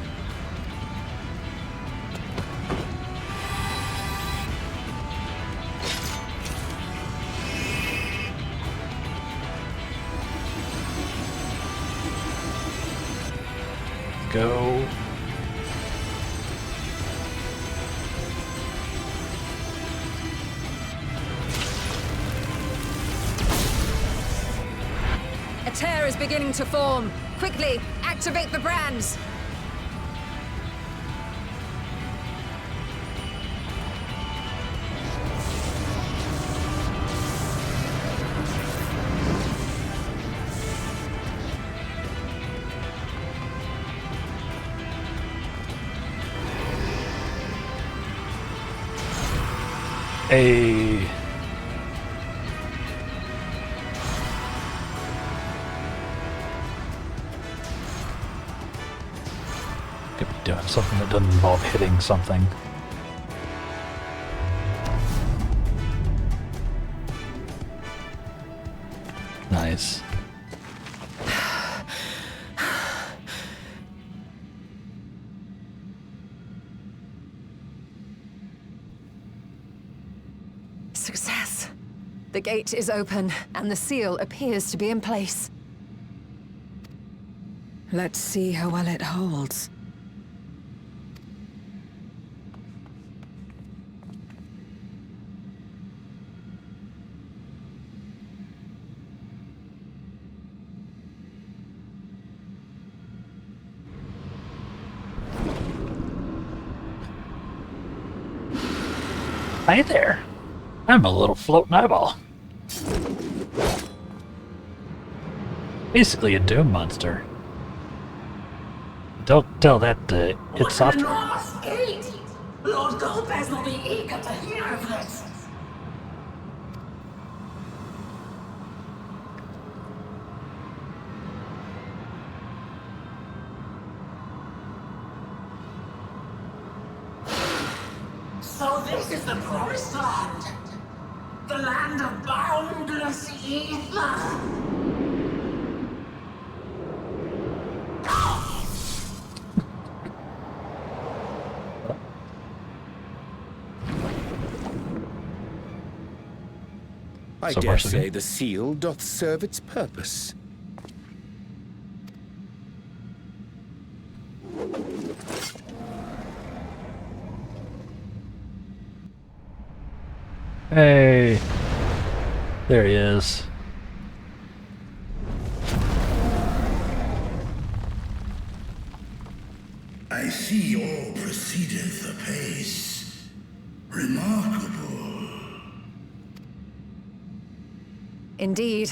Go. A tear is beginning to form. Quickly, activate the brands. Hey. Could be doing something that doesn't involve hitting something. Nice. Success. The gate is open, and the seal appears to be in place. Let's see how well it holds. Hi there. I'm a little floating eyeball. Basically a doom monster. Don't tell that to It's Soft. Enormous gate! Lord Golbez will be eager to hear of this. So this is the promised land. The land of boundless ether. I So dare much of say it. the seal doth serve its purpose. Hey. There he is. I see all proceedeth apace. Remarkable. Indeed.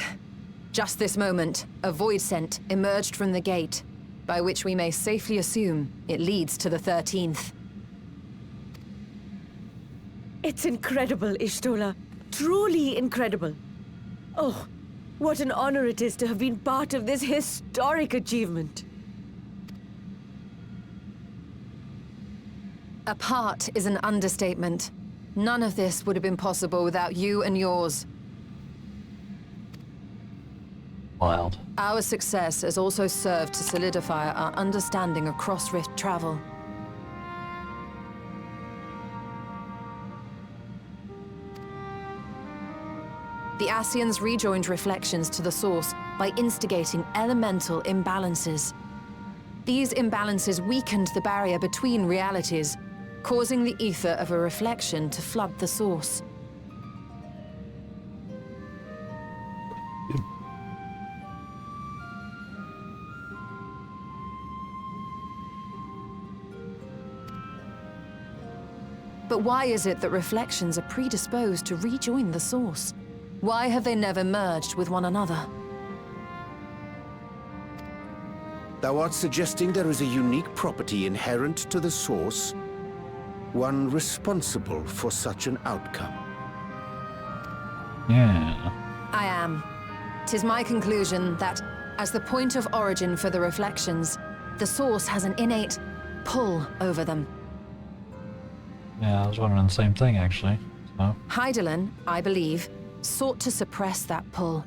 Just this moment, a void scent emerged from the gate, by which we may safely assume it leads to the 13th. It's incredible, Ishtola. Truly incredible. Oh, what an honor it is to have been part of this historic achievement. A part is an understatement. None of this would have been possible without you and yours. Wild. Our success has also served to solidify our understanding of cross-rift travel. The Ascians rejoined reflections to the source by instigating elemental imbalances. These imbalances weakened the barrier between realities, causing the ether of a reflection to flood the source. But why is it that reflections are predisposed to rejoin the source? Why have they never merged with one another? Thou art suggesting there is a unique property inherent to the source, one responsible for such an outcome. Yeah. I am. 'Tis my conclusion that, as the point of origin for the reflections, the source has an innate pull over them. Yeah, I was wondering the same thing, actually. So. Hydaelyn, I believe, sought to suppress that pull,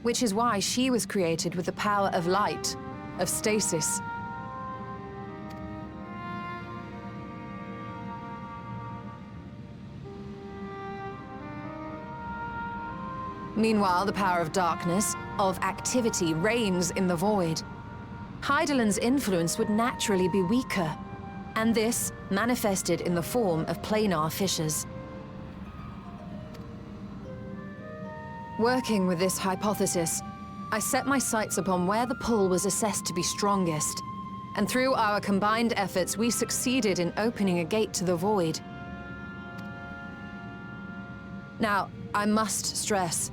which is why she was created with the power of light, of stasis. Meanwhile, the power of darkness, of activity, reigns in the void. Hydaelyn's influence would naturally be weaker, and this manifested in the form of planar fissures. Working with this hypothesis, I set my sights upon where the pull was assessed to be strongest, and through our combined efforts, we succeeded in opening a gate to the void. Now, I must stress,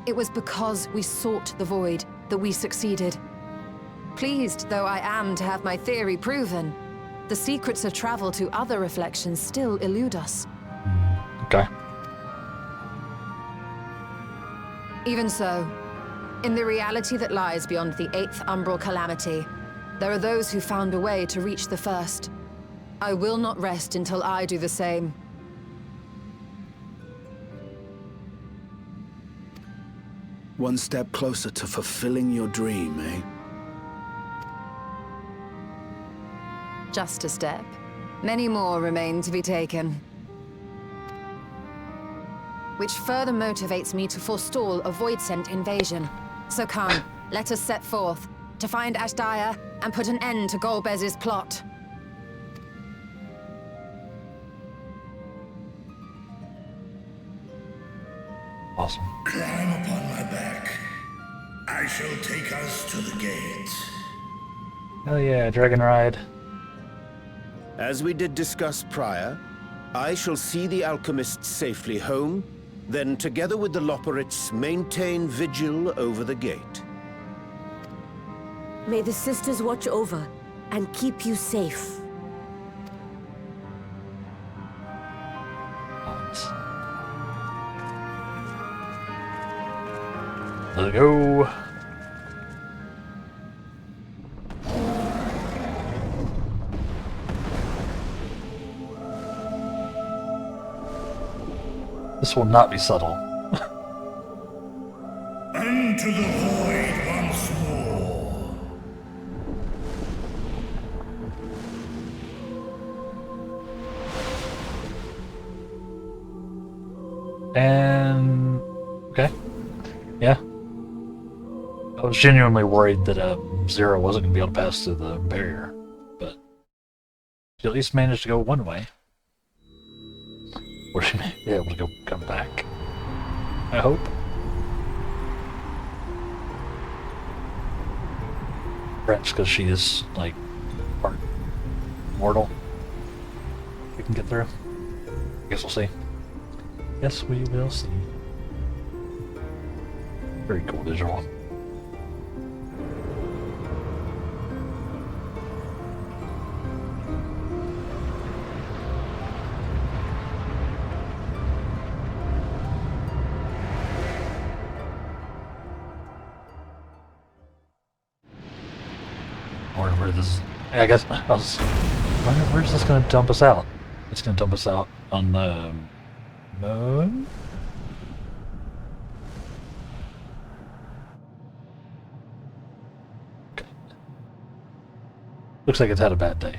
it was because we sought the void that we succeeded. Pleased though I am to have my theory proven, the secrets of travel to other reflections still elude us. Okay. Even so, in the reality that lies beyond the 8th umbral calamity, there are those who found a way to reach the first. I will not rest until I do the same. One step closer to fulfilling your dream, eh? Just a step. Many more remain to be taken. Which further motivates me to forestall a Voidsent invasion. So come, let us set forth, to find Ashdaya and put an end to Golbez's plot. Awesome. Climb upon my back. I shall take us to the gate. Hell yeah, dragon ride. As we did discuss prior, I shall see the alchemists safely home, then together with the Loporrits maintain vigil over the gate. May the sisters watch over and keep you safe. Let's go. This will not be subtle. Unto the void once more. And okay, yeah. I was genuinely worried that Zero wasn't going to be able to pass through the barrier, but she at least managed to go one way. Or she may be able to come back. I hope. Perhaps because she is, like, part mortal. We can get through. I guess we'll see. Yes, we will see. Very cool visual. Where this, I guess, where's this going to dump us out? It's going to dump us out on the moon? Okay. Looks like it's had a bad day.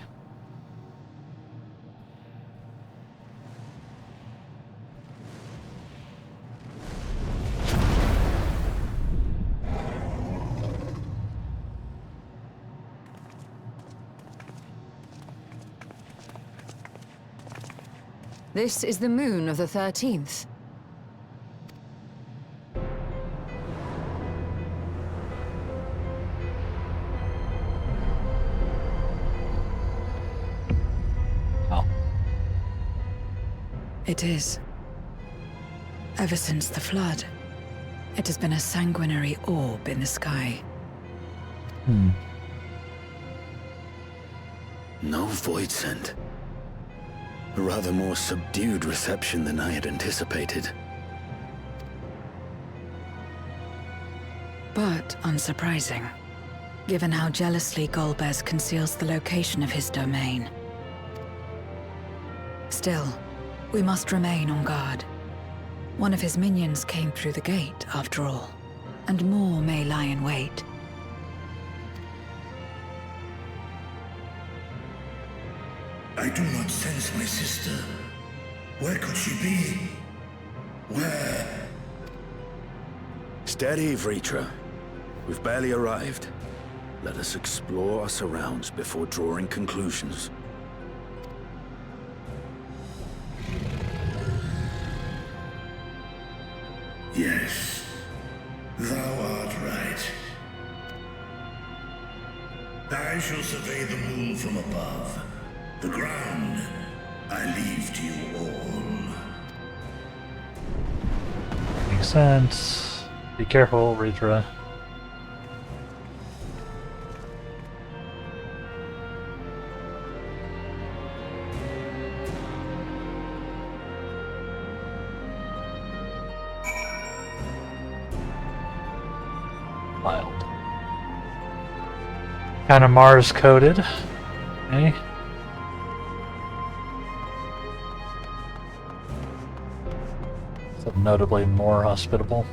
This is the moon of the 13th. Oh. It is. Ever since the flood, it has been a sanguinary orb in the sky. No void scent. A rather more subdued reception than I had anticipated. But unsurprising, given how jealously Golbez conceals the location of his domain. Still, we must remain on guard. One of his minions came through the gate, after all, and more may lie in wait. I do not sense my sister. Where could she be? Where? Steady, Vritra. We've barely arrived. Let us explore our surrounds before drawing conclusions. Yes, thou art right. I shall survey the moon from above. The ground, I leave to you all. Makes sense. Be careful, Ritra. Wild. Kind of Mars coded, eh? So notably more hospitable.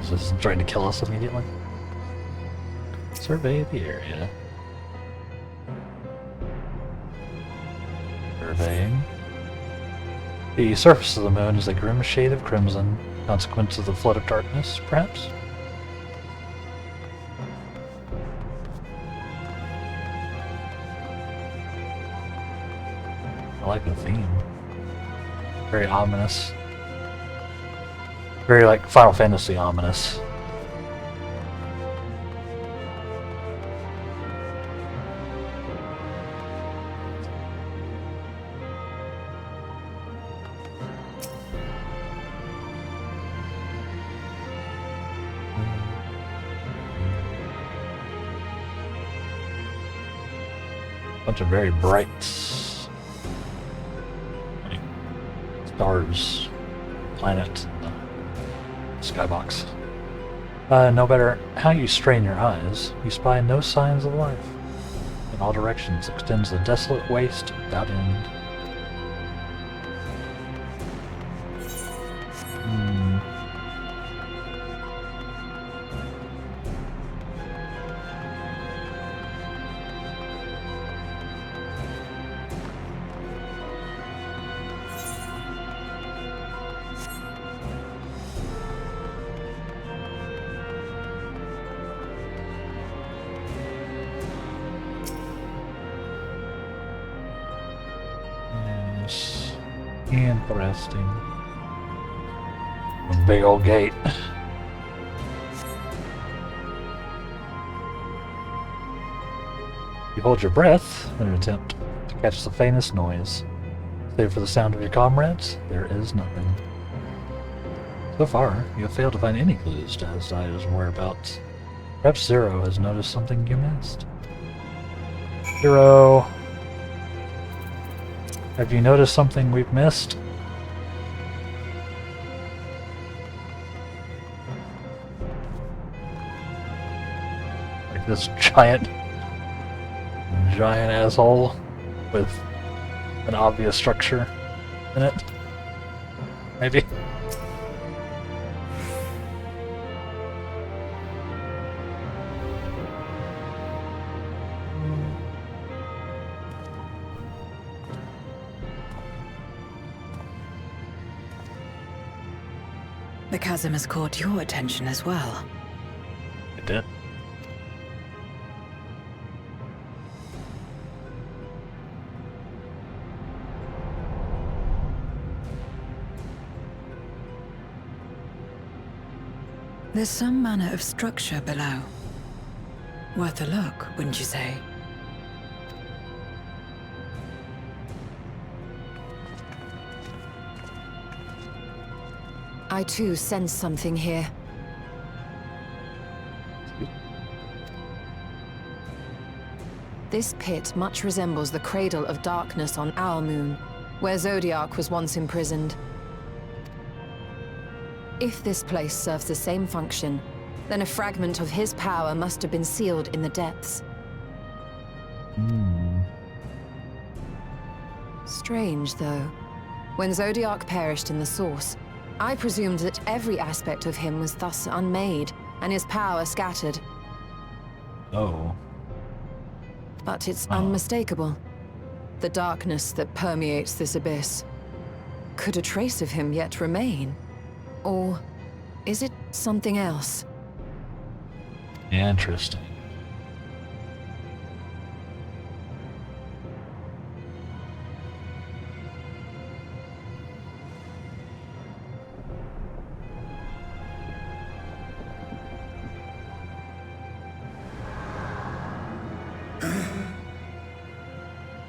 So this is trying to kill us immediately. Survey the area. Surveying. The surface of the moon is a grim shade of crimson, consequence of the flood of darkness, perhaps? I like the theme. Very ominous. Very like Final Fantasy ominous. Bunch of very bright stars, planet, skybox. No matter how you strain your eyes, you spy no signs of life. In all directions extends the desolate waste without end. Interesting. A big old gate. You hold your breath in an attempt to catch the faintest noise. Save for the sound of your comrades, there is nothing. So far, you have failed to find any clues to Asdia's whereabouts. Perhaps Zero has noticed something you missed. Zero! Have you noticed something we've missed? Like this giant asshole with an obvious structure in it? Maybe? The chasm has caught your attention as well. It did. There's some manner of structure below. Worth a look, wouldn't you say? I too sense something here. This pit much resembles the cradle of darkness on our moon, where Zodiac was once imprisoned. If this place serves the same function, then a fragment of his power must have been sealed in the depths. Strange, though. When Zodiac perished in the Source, I presumed that every aspect of him was thus unmade, and his power scattered. Oh. But it's unmistakable. The darkness that permeates this abyss. Could a trace of him yet remain? Or is it something else? Interesting.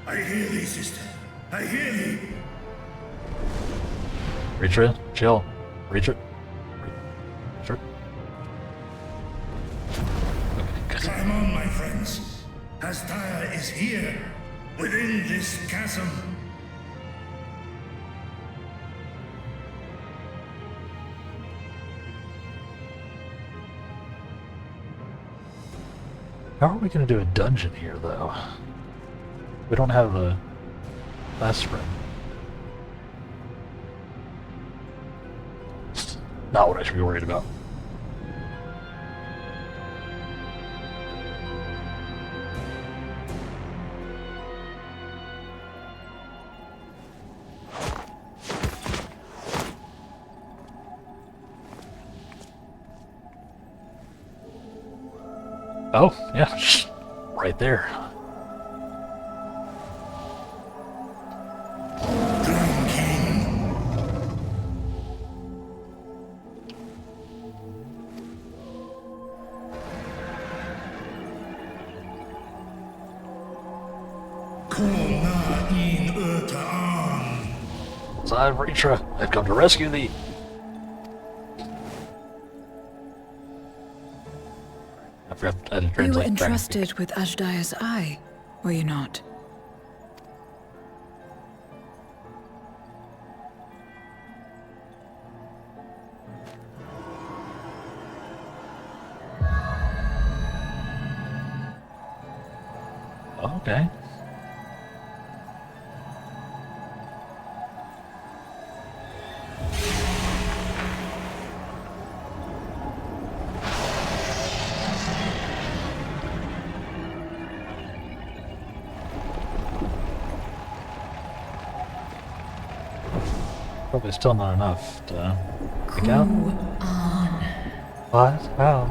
I hear thee, sister. I hear thee. Retreat. Chill. Retreat. Sure. Climb on, my friends. Asdia is here, within this chasm. How are we going to do a dungeon here, though? We don't have the last spring. It's not what I should be worried about. Oh, yeah, right there. Side Ritra, I've come to rescue thee. I forgot I didn't translate. You were entrusted with Ashdaya's eye, were you not? Okay. Probably still not enough to pick out. What? How?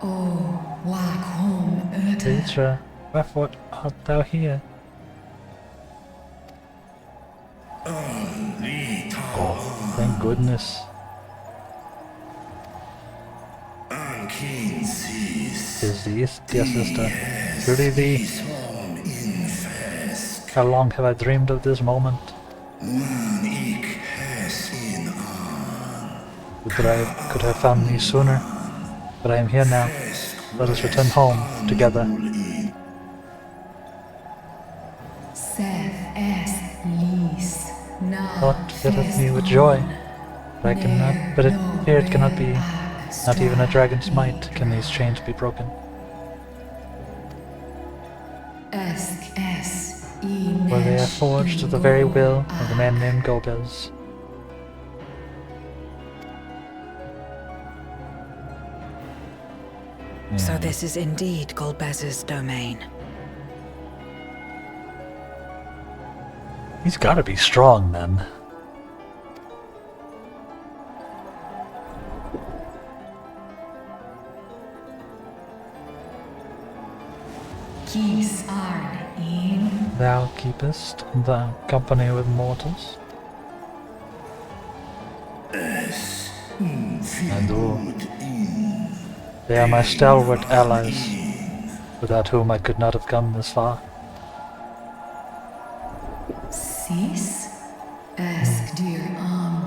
Oh, Wak Hom Urta. Ritra, wherefore art thou here? Oh, thank goodness. Is this, dear sister, truly thee? How long have I dreamed of this moment? Would that I could have found me sooner, but I am here now. Let us return home together. Thought filleth me with joy, but I cannot. But fear it cannot be. Not even a dragon's might can these chains be broken. For they are forged of the very will of the man named Golbez. So this is indeed Golbez's domain. He's gotta be strong then. Thou keepest the company with mortals? I do. They are my stalwart allies, without whom I could not have come this far.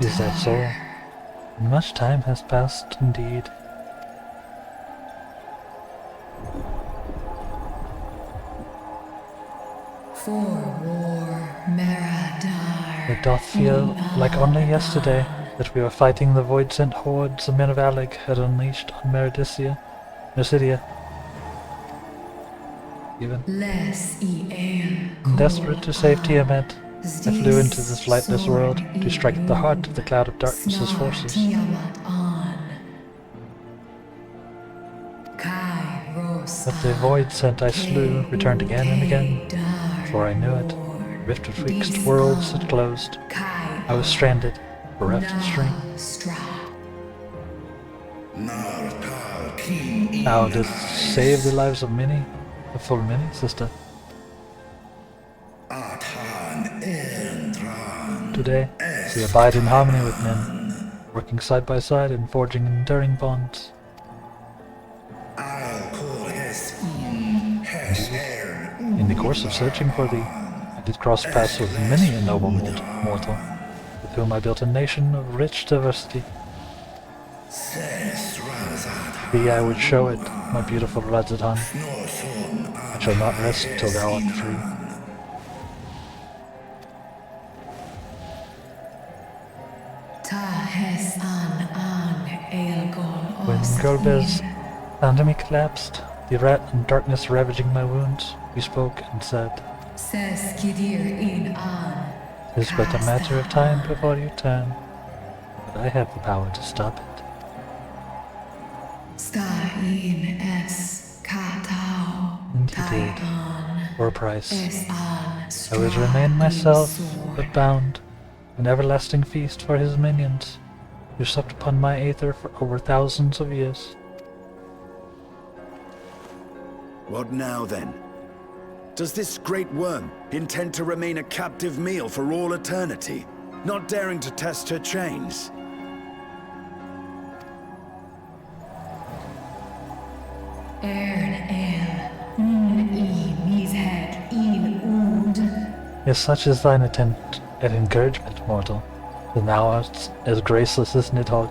Is that so? Much time has passed indeed. It doth feel like only yesterday that we were fighting the void-sent hordes the men of Alec had unleashed on Mercidia. Even. Desperate to save Tiamat, I flew into this lightless world to strike at the heart of the cloud of darkness's forces. But the void-sent I slew returned again and again. Before I knew it, rift betwixt worlds had closed. I was stranded, bereft of strength. Thou didst save the lives of many, a full many, sister. Today, we abide in harmony with men, working side by side and forging enduring bonds. In the course of searching for thee, I did cross paths with many a noble mortal, with whom I built a nation of rich diversity. Thee I would show it, my beautiful Radzatan. I shall not rest till thou art free. Golbez under me collapsed, the rat and darkness ravaging my wounds. We spoke and said, "'Tis but a matter of time before you turn, but I have the power to stop it." And he did, for a price. I would remain myself, but bound, an everlasting feast for his minions, who supped upon my aether for over thousands of years. What now, then? Does this great worm intend to remain a captive meal for all eternity, not daring to test her chains? If such is thine attempt at encouragement, mortal, then thou art as graceless as Nidhogg.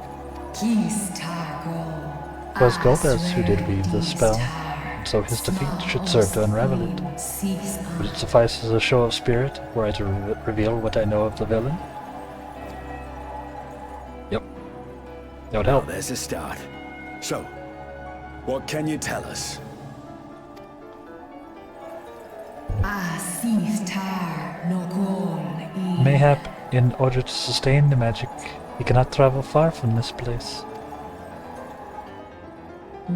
'Twas Golbez who did weave this spell, and so his defeat should serve to unravel it. Would it suffice as a show of spirit were I to reveal what I know of the villain? Yep. That would help. Well, there's a start. So, what can you tell us? Mayhap, in order to sustain the magic, he cannot travel far from this place. He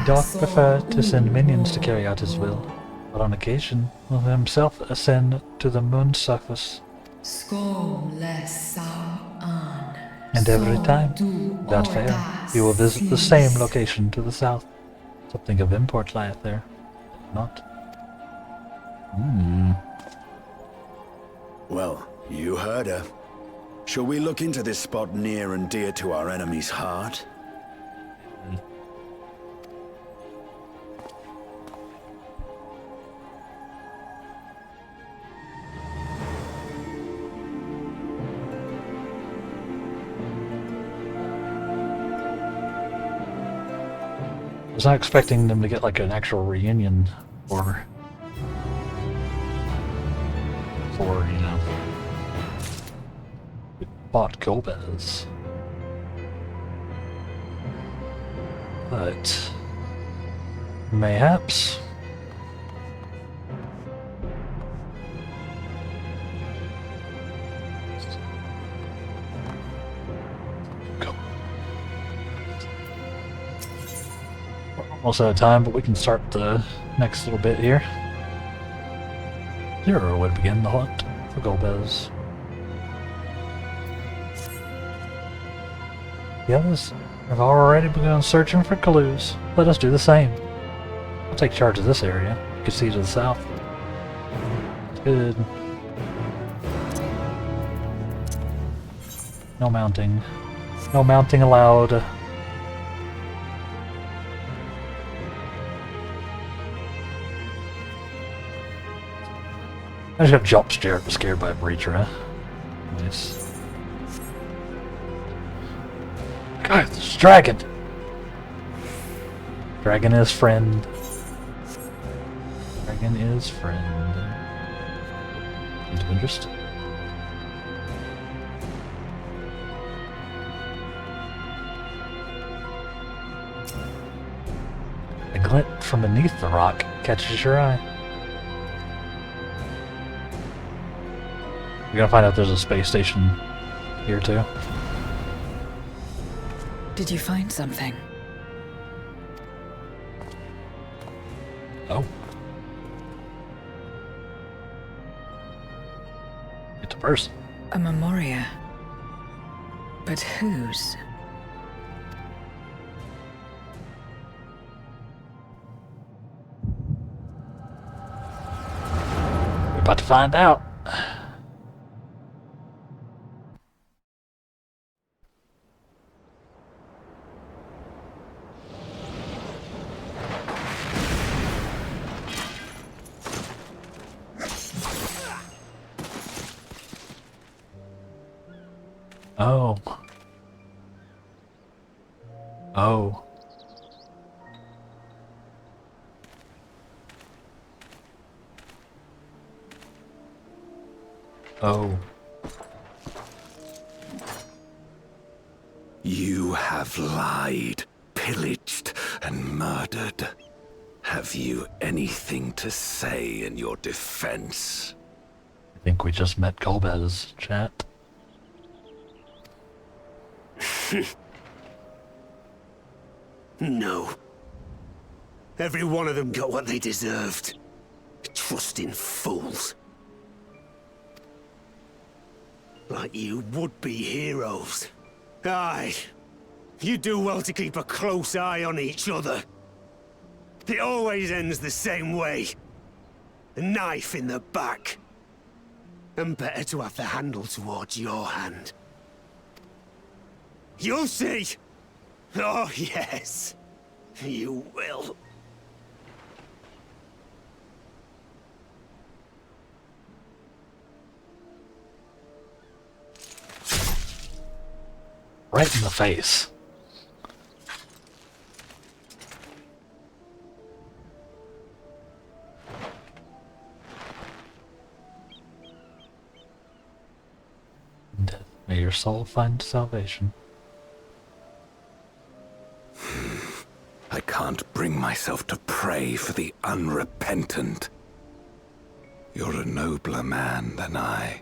doth prefer to send minions to carry out his will, but on occasion will himself ascend to the moon's surface. And every time, without fail, he will visit the same location to the south. Something of import lieth there, not? Well, you heard her. Shall we look into this spot near and dear to our enemy's heart? I was not expecting them to get like an actual reunion for you know, we bought Golbez. But mayhaps go. We're almost out of time, but we can start the next little bit here. Zero would begin the hunt for Golbez. The others have already begun searching for clues. Let us do the same. I'll take charge of this area. You can see to the south. Good. No mounting. No mounting allowed. I just got jump scared by a breacher, huh? Nice. God, this dragon! Dragon is friend. Dragon is friend. Seems of interest. A glint from beneath the rock catches your eye. We're gonna find out there's a space station here too. Did you find something? Oh. It's a person. A memoria. But whose? We're about to find out. Oh. Oh. Oh. You have lied, pillaged, and murdered. Have you anything to say in your defense? I think we just met Golbez, chat. No. Every one of them got what they deserved. Trusting fools. Like you would-be heroes. Aye. You do well to keep a close eye on each other. It always ends the same way. A knife in the back. And better to have the handle towards your hand. You'll see! Oh, yes. You will. Right in the face. Death, may your soul find salvation. I can't bring myself to pray for the unrepentant. You're a nobler man than I.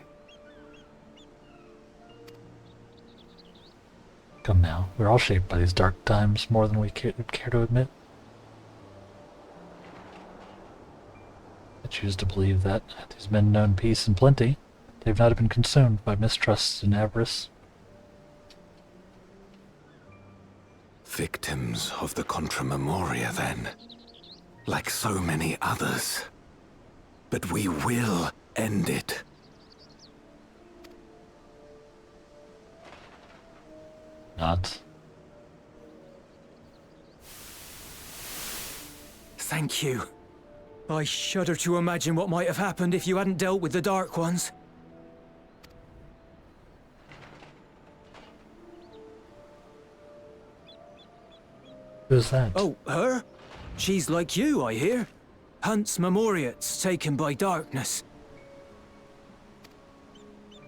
Come now, we're all shaped by these dark times more than we care to admit. I choose to believe that, had these men known peace and plenty, they've not been consumed by mistrust and avarice. Victims of the Contra Memoria, then. Like so many others. But we will end it. Not. Thank you. I shudder to imagine what might have happened if you hadn't dealt with the Dark Ones. Who's that? Oh, her? She's like you, I hear. Hunts Memoriates taken by darkness.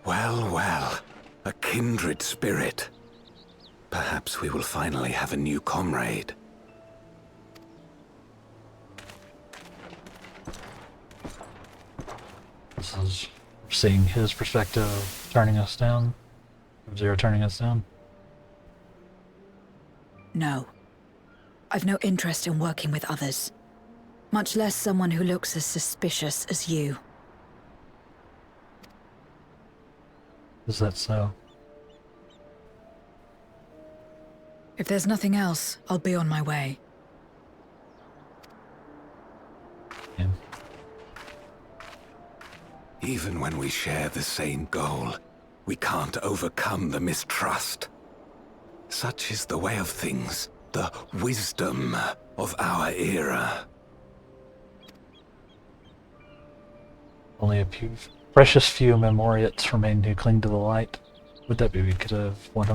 Well, well. A kindred spirit. Perhaps we will finally have a new comrade. This is seeing his perspective turning us down. Zero turning us down. No. I've no interest in working with others. Much less someone who looks as suspicious as you. Is that so? If there's nothing else, I'll be on my way. Yeah. Even when we share the same goal, we can't overcome the mistrust. Such is the way of things, the wisdom of our era. Only a precious few Memoriates remain who cling to the light. Would that be we could have won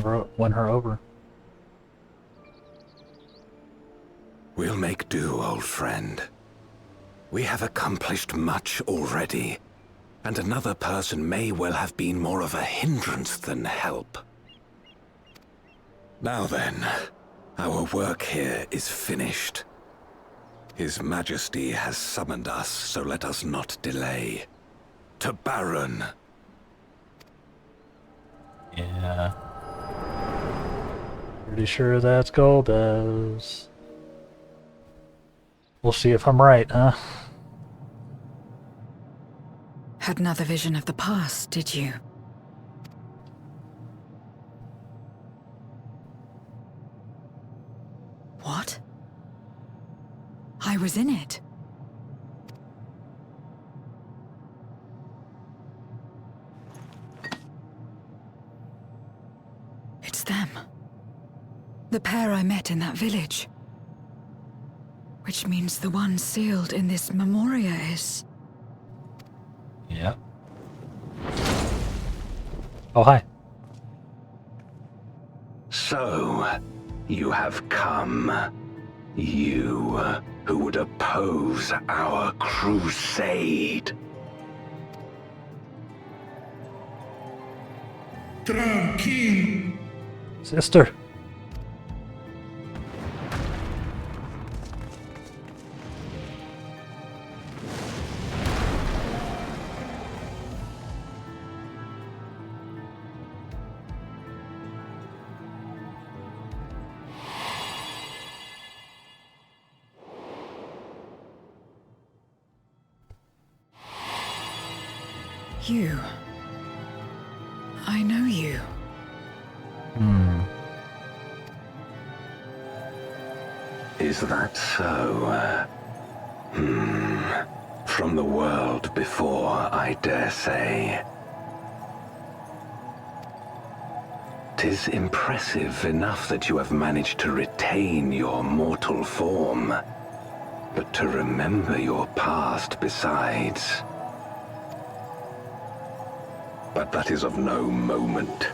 her over? We'll make do, old friend. We have accomplished much already, and another person may well have been more of a hindrance than help. Now then, our work here is finished. His Majesty has summoned us, so let us not delay. To Baron. Yeah. Pretty sure that's Golbez. We'll see if I'm right, huh? Had another vision of the past, did you? What? I was in it. It's them. The pair I met in that village. Which means the one sealed in this Memoria is... Yep. Oh, hi. So, you have come. You who would oppose our crusade. Tranquil. Sister. You. I know you. Is that so? From the world before, I dare say. 'Tis impressive enough that you have managed to retain your mortal form, but to remember your past besides. But that is of no moment.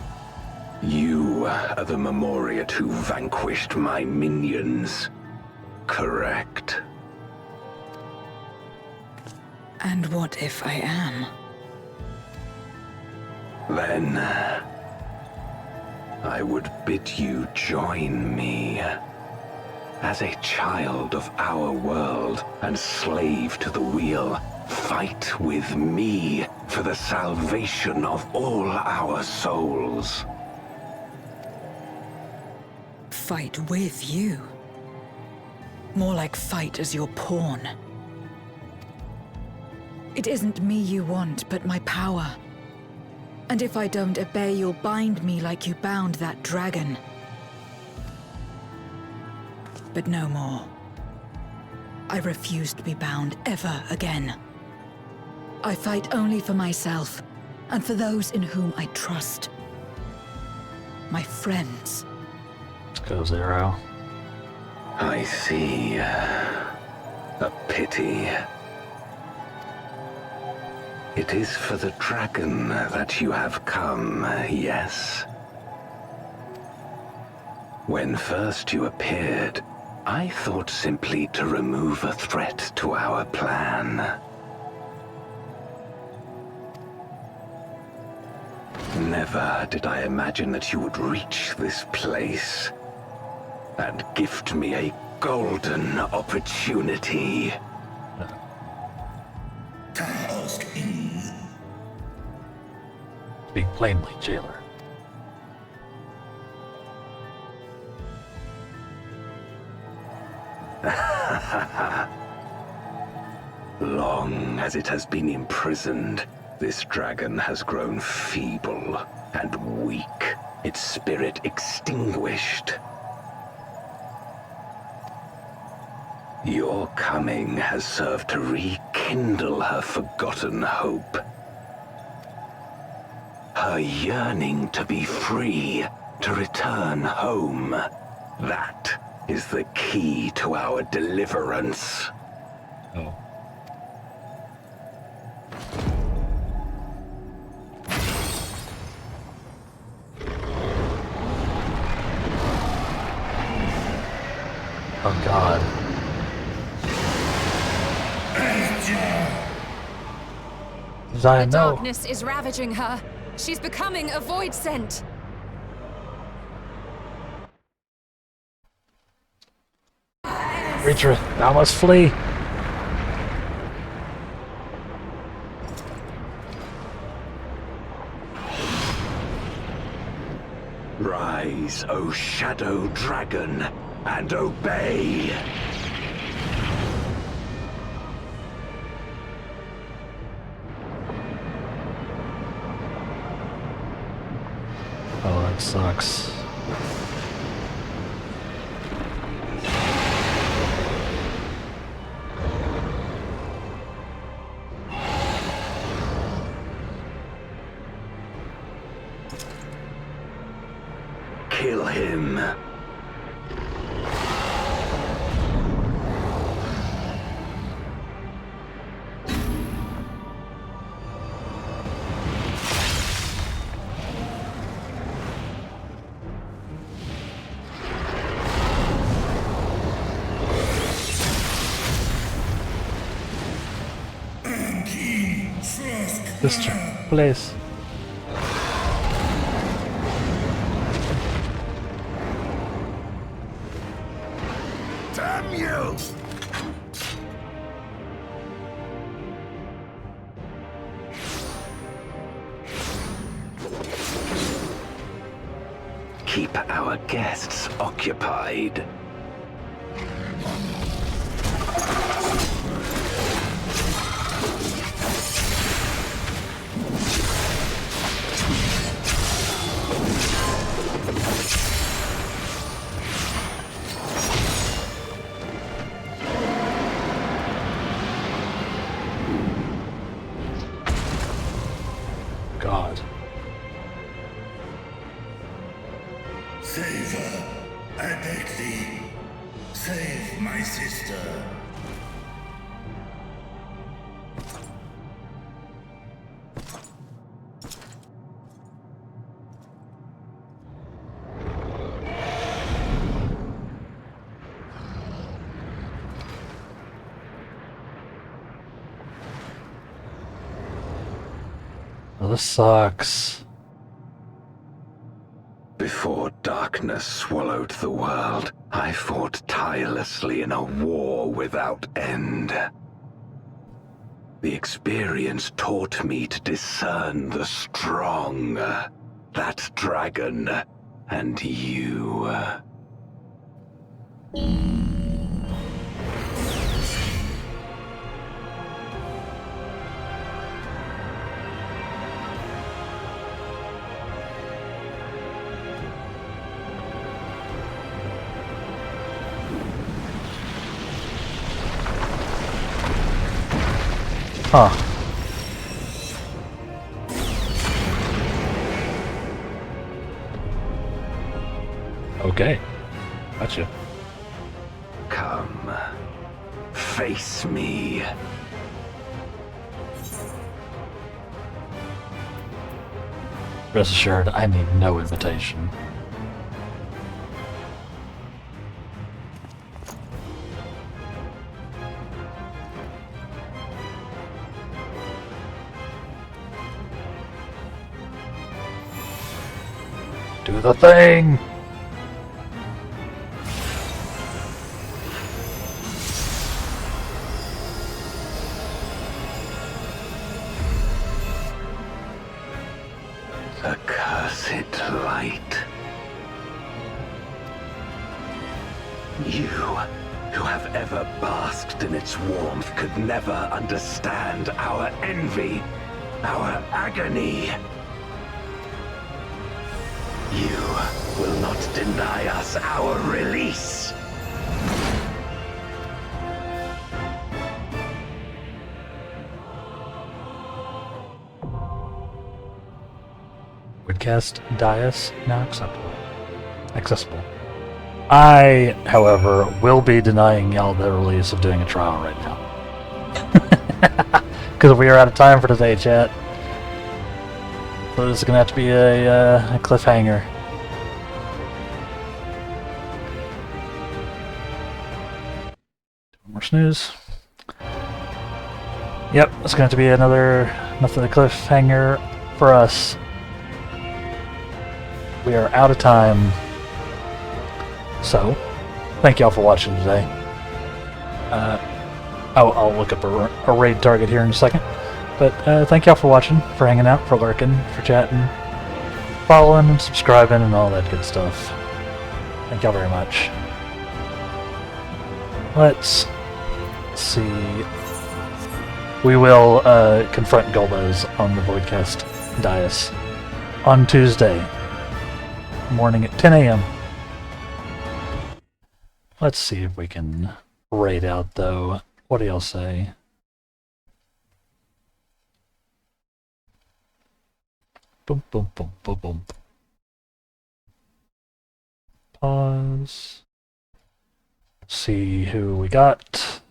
You are the Memoriat who vanquished my minions. Correct. And what if I am? Then I would bid you join me. As a child of our world and slave to the wheel, fight with me for the salvation of all our souls. Fight with you? More like fight as your pawn. It isn't me you want, but my power. And if I don't obey, you'll bind me like you bound that dragon. But no more. I refuse to be bound ever again. I fight only for myself, and for those in whom I trust. My friends. Let's go, Zero. I see. A pity. It is for the dragon that you have come, yes? When first you appeared, I thought simply to remove a threat to our plan. Never did I imagine that you would reach this place and gift me a golden opportunity. Task in. Speak plainly, jailer. Long as it has been imprisoned, this dragon has grown feeble and weak, its spirit extinguished. Your coming has served to rekindle her forgotten hope. Her yearning to be free, to return home. That is the key to our deliverance. Oh. Oh God. The darkness is ravaging her. She's becoming a void scent. Reacher, thou must flee. Rise, O Shadow Dragon, and obey! Oh, that sucks. Kill him. Sister, please. Damn you! Keep our guests occupied. Save my sister. Oh, this sucks. Before darkness swallowed the world, I fought tirelessly in a war without end. The experience taught me to discern the strong, that dragon, and you. Huh. Okay. Gotcha. Come. Face me. Rest assured, I need no invitation. Do the thing! Accursed light. You, who have ever basked in its warmth, could never understand our envy, our agony. You will not deny us our release. Woodcast Dias now accessible. I, however, will be denying y'all the release of doing a trial right now. Because we are out of time for today, chat. So this is going to have to be a cliffhanger. More snooze. Yep, it's going to have to be another cliffhanger for us. We are out of time. So, thank y'all for watching today. I'll look up a raid target here in a second. But thank y'all for watching, for hanging out, for lurking, for chatting, following and subscribing and all that good stuff. Thank y'all very much. Let's see. We will confront Golbez on the Voidcast Dias on Tuesday morning at 10 a.m. Let's see if we can raid out, though. What do y'all say? Boom, boom, boom, boom, boom. Pause. See who we got.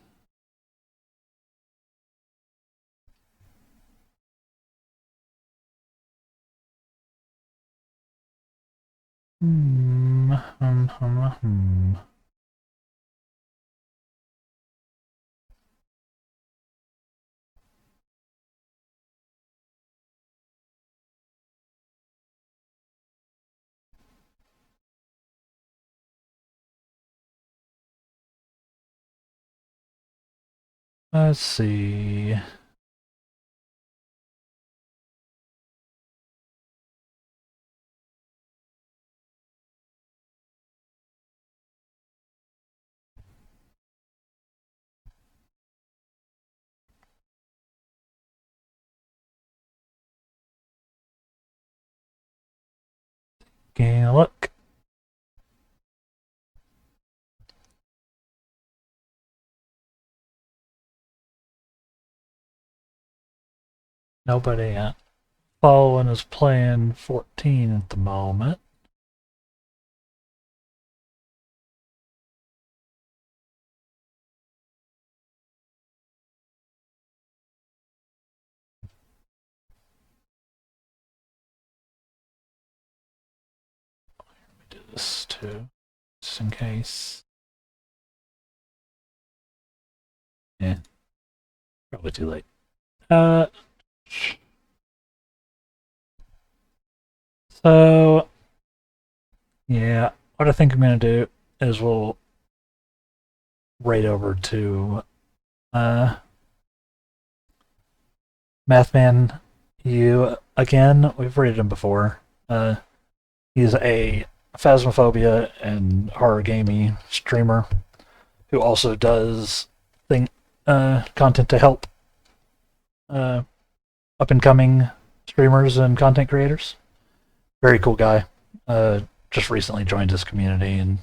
Let's see. Gain a look. Nobody following is playing 14 at the moment. this too, just in case. Yeah, probably too late. So yeah, what I think I'm gonna do is we'll raid over to Mathman U again. We've raided him before. He's a Phasmophobia and horror gamey streamer who also does content to help up and coming streamers and content creators. Very cool guy. Just recently joined his community and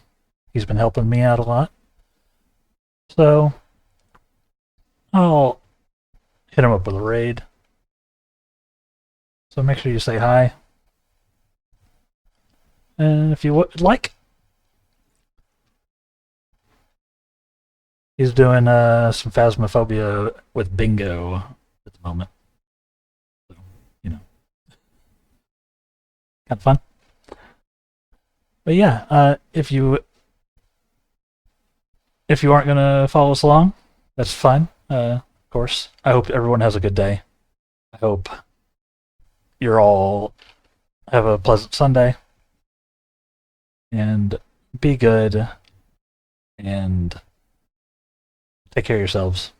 he's been helping me out a lot. So I'll hit him up with a raid. So make sure you say hi. And if you would like, he's doing some Phasmophobia with Bingo at the moment. So, you know, kind of fun. But yeah, if you aren't gonna follow us along, that's fine. Of course. I hope everyone has a good day. I hope you're all have a pleasant Sunday. And be good. And take care of yourselves.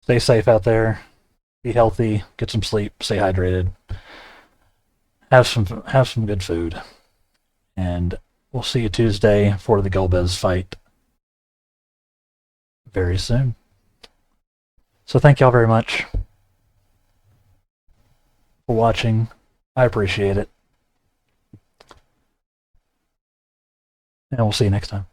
Stay safe out there. Be healthy. Get some sleep. Stay hydrated. Have some good food. And we'll see you Tuesday for the Golbez fight very soon. So thank y'all very much for watching. I appreciate it. And we'll see you next time.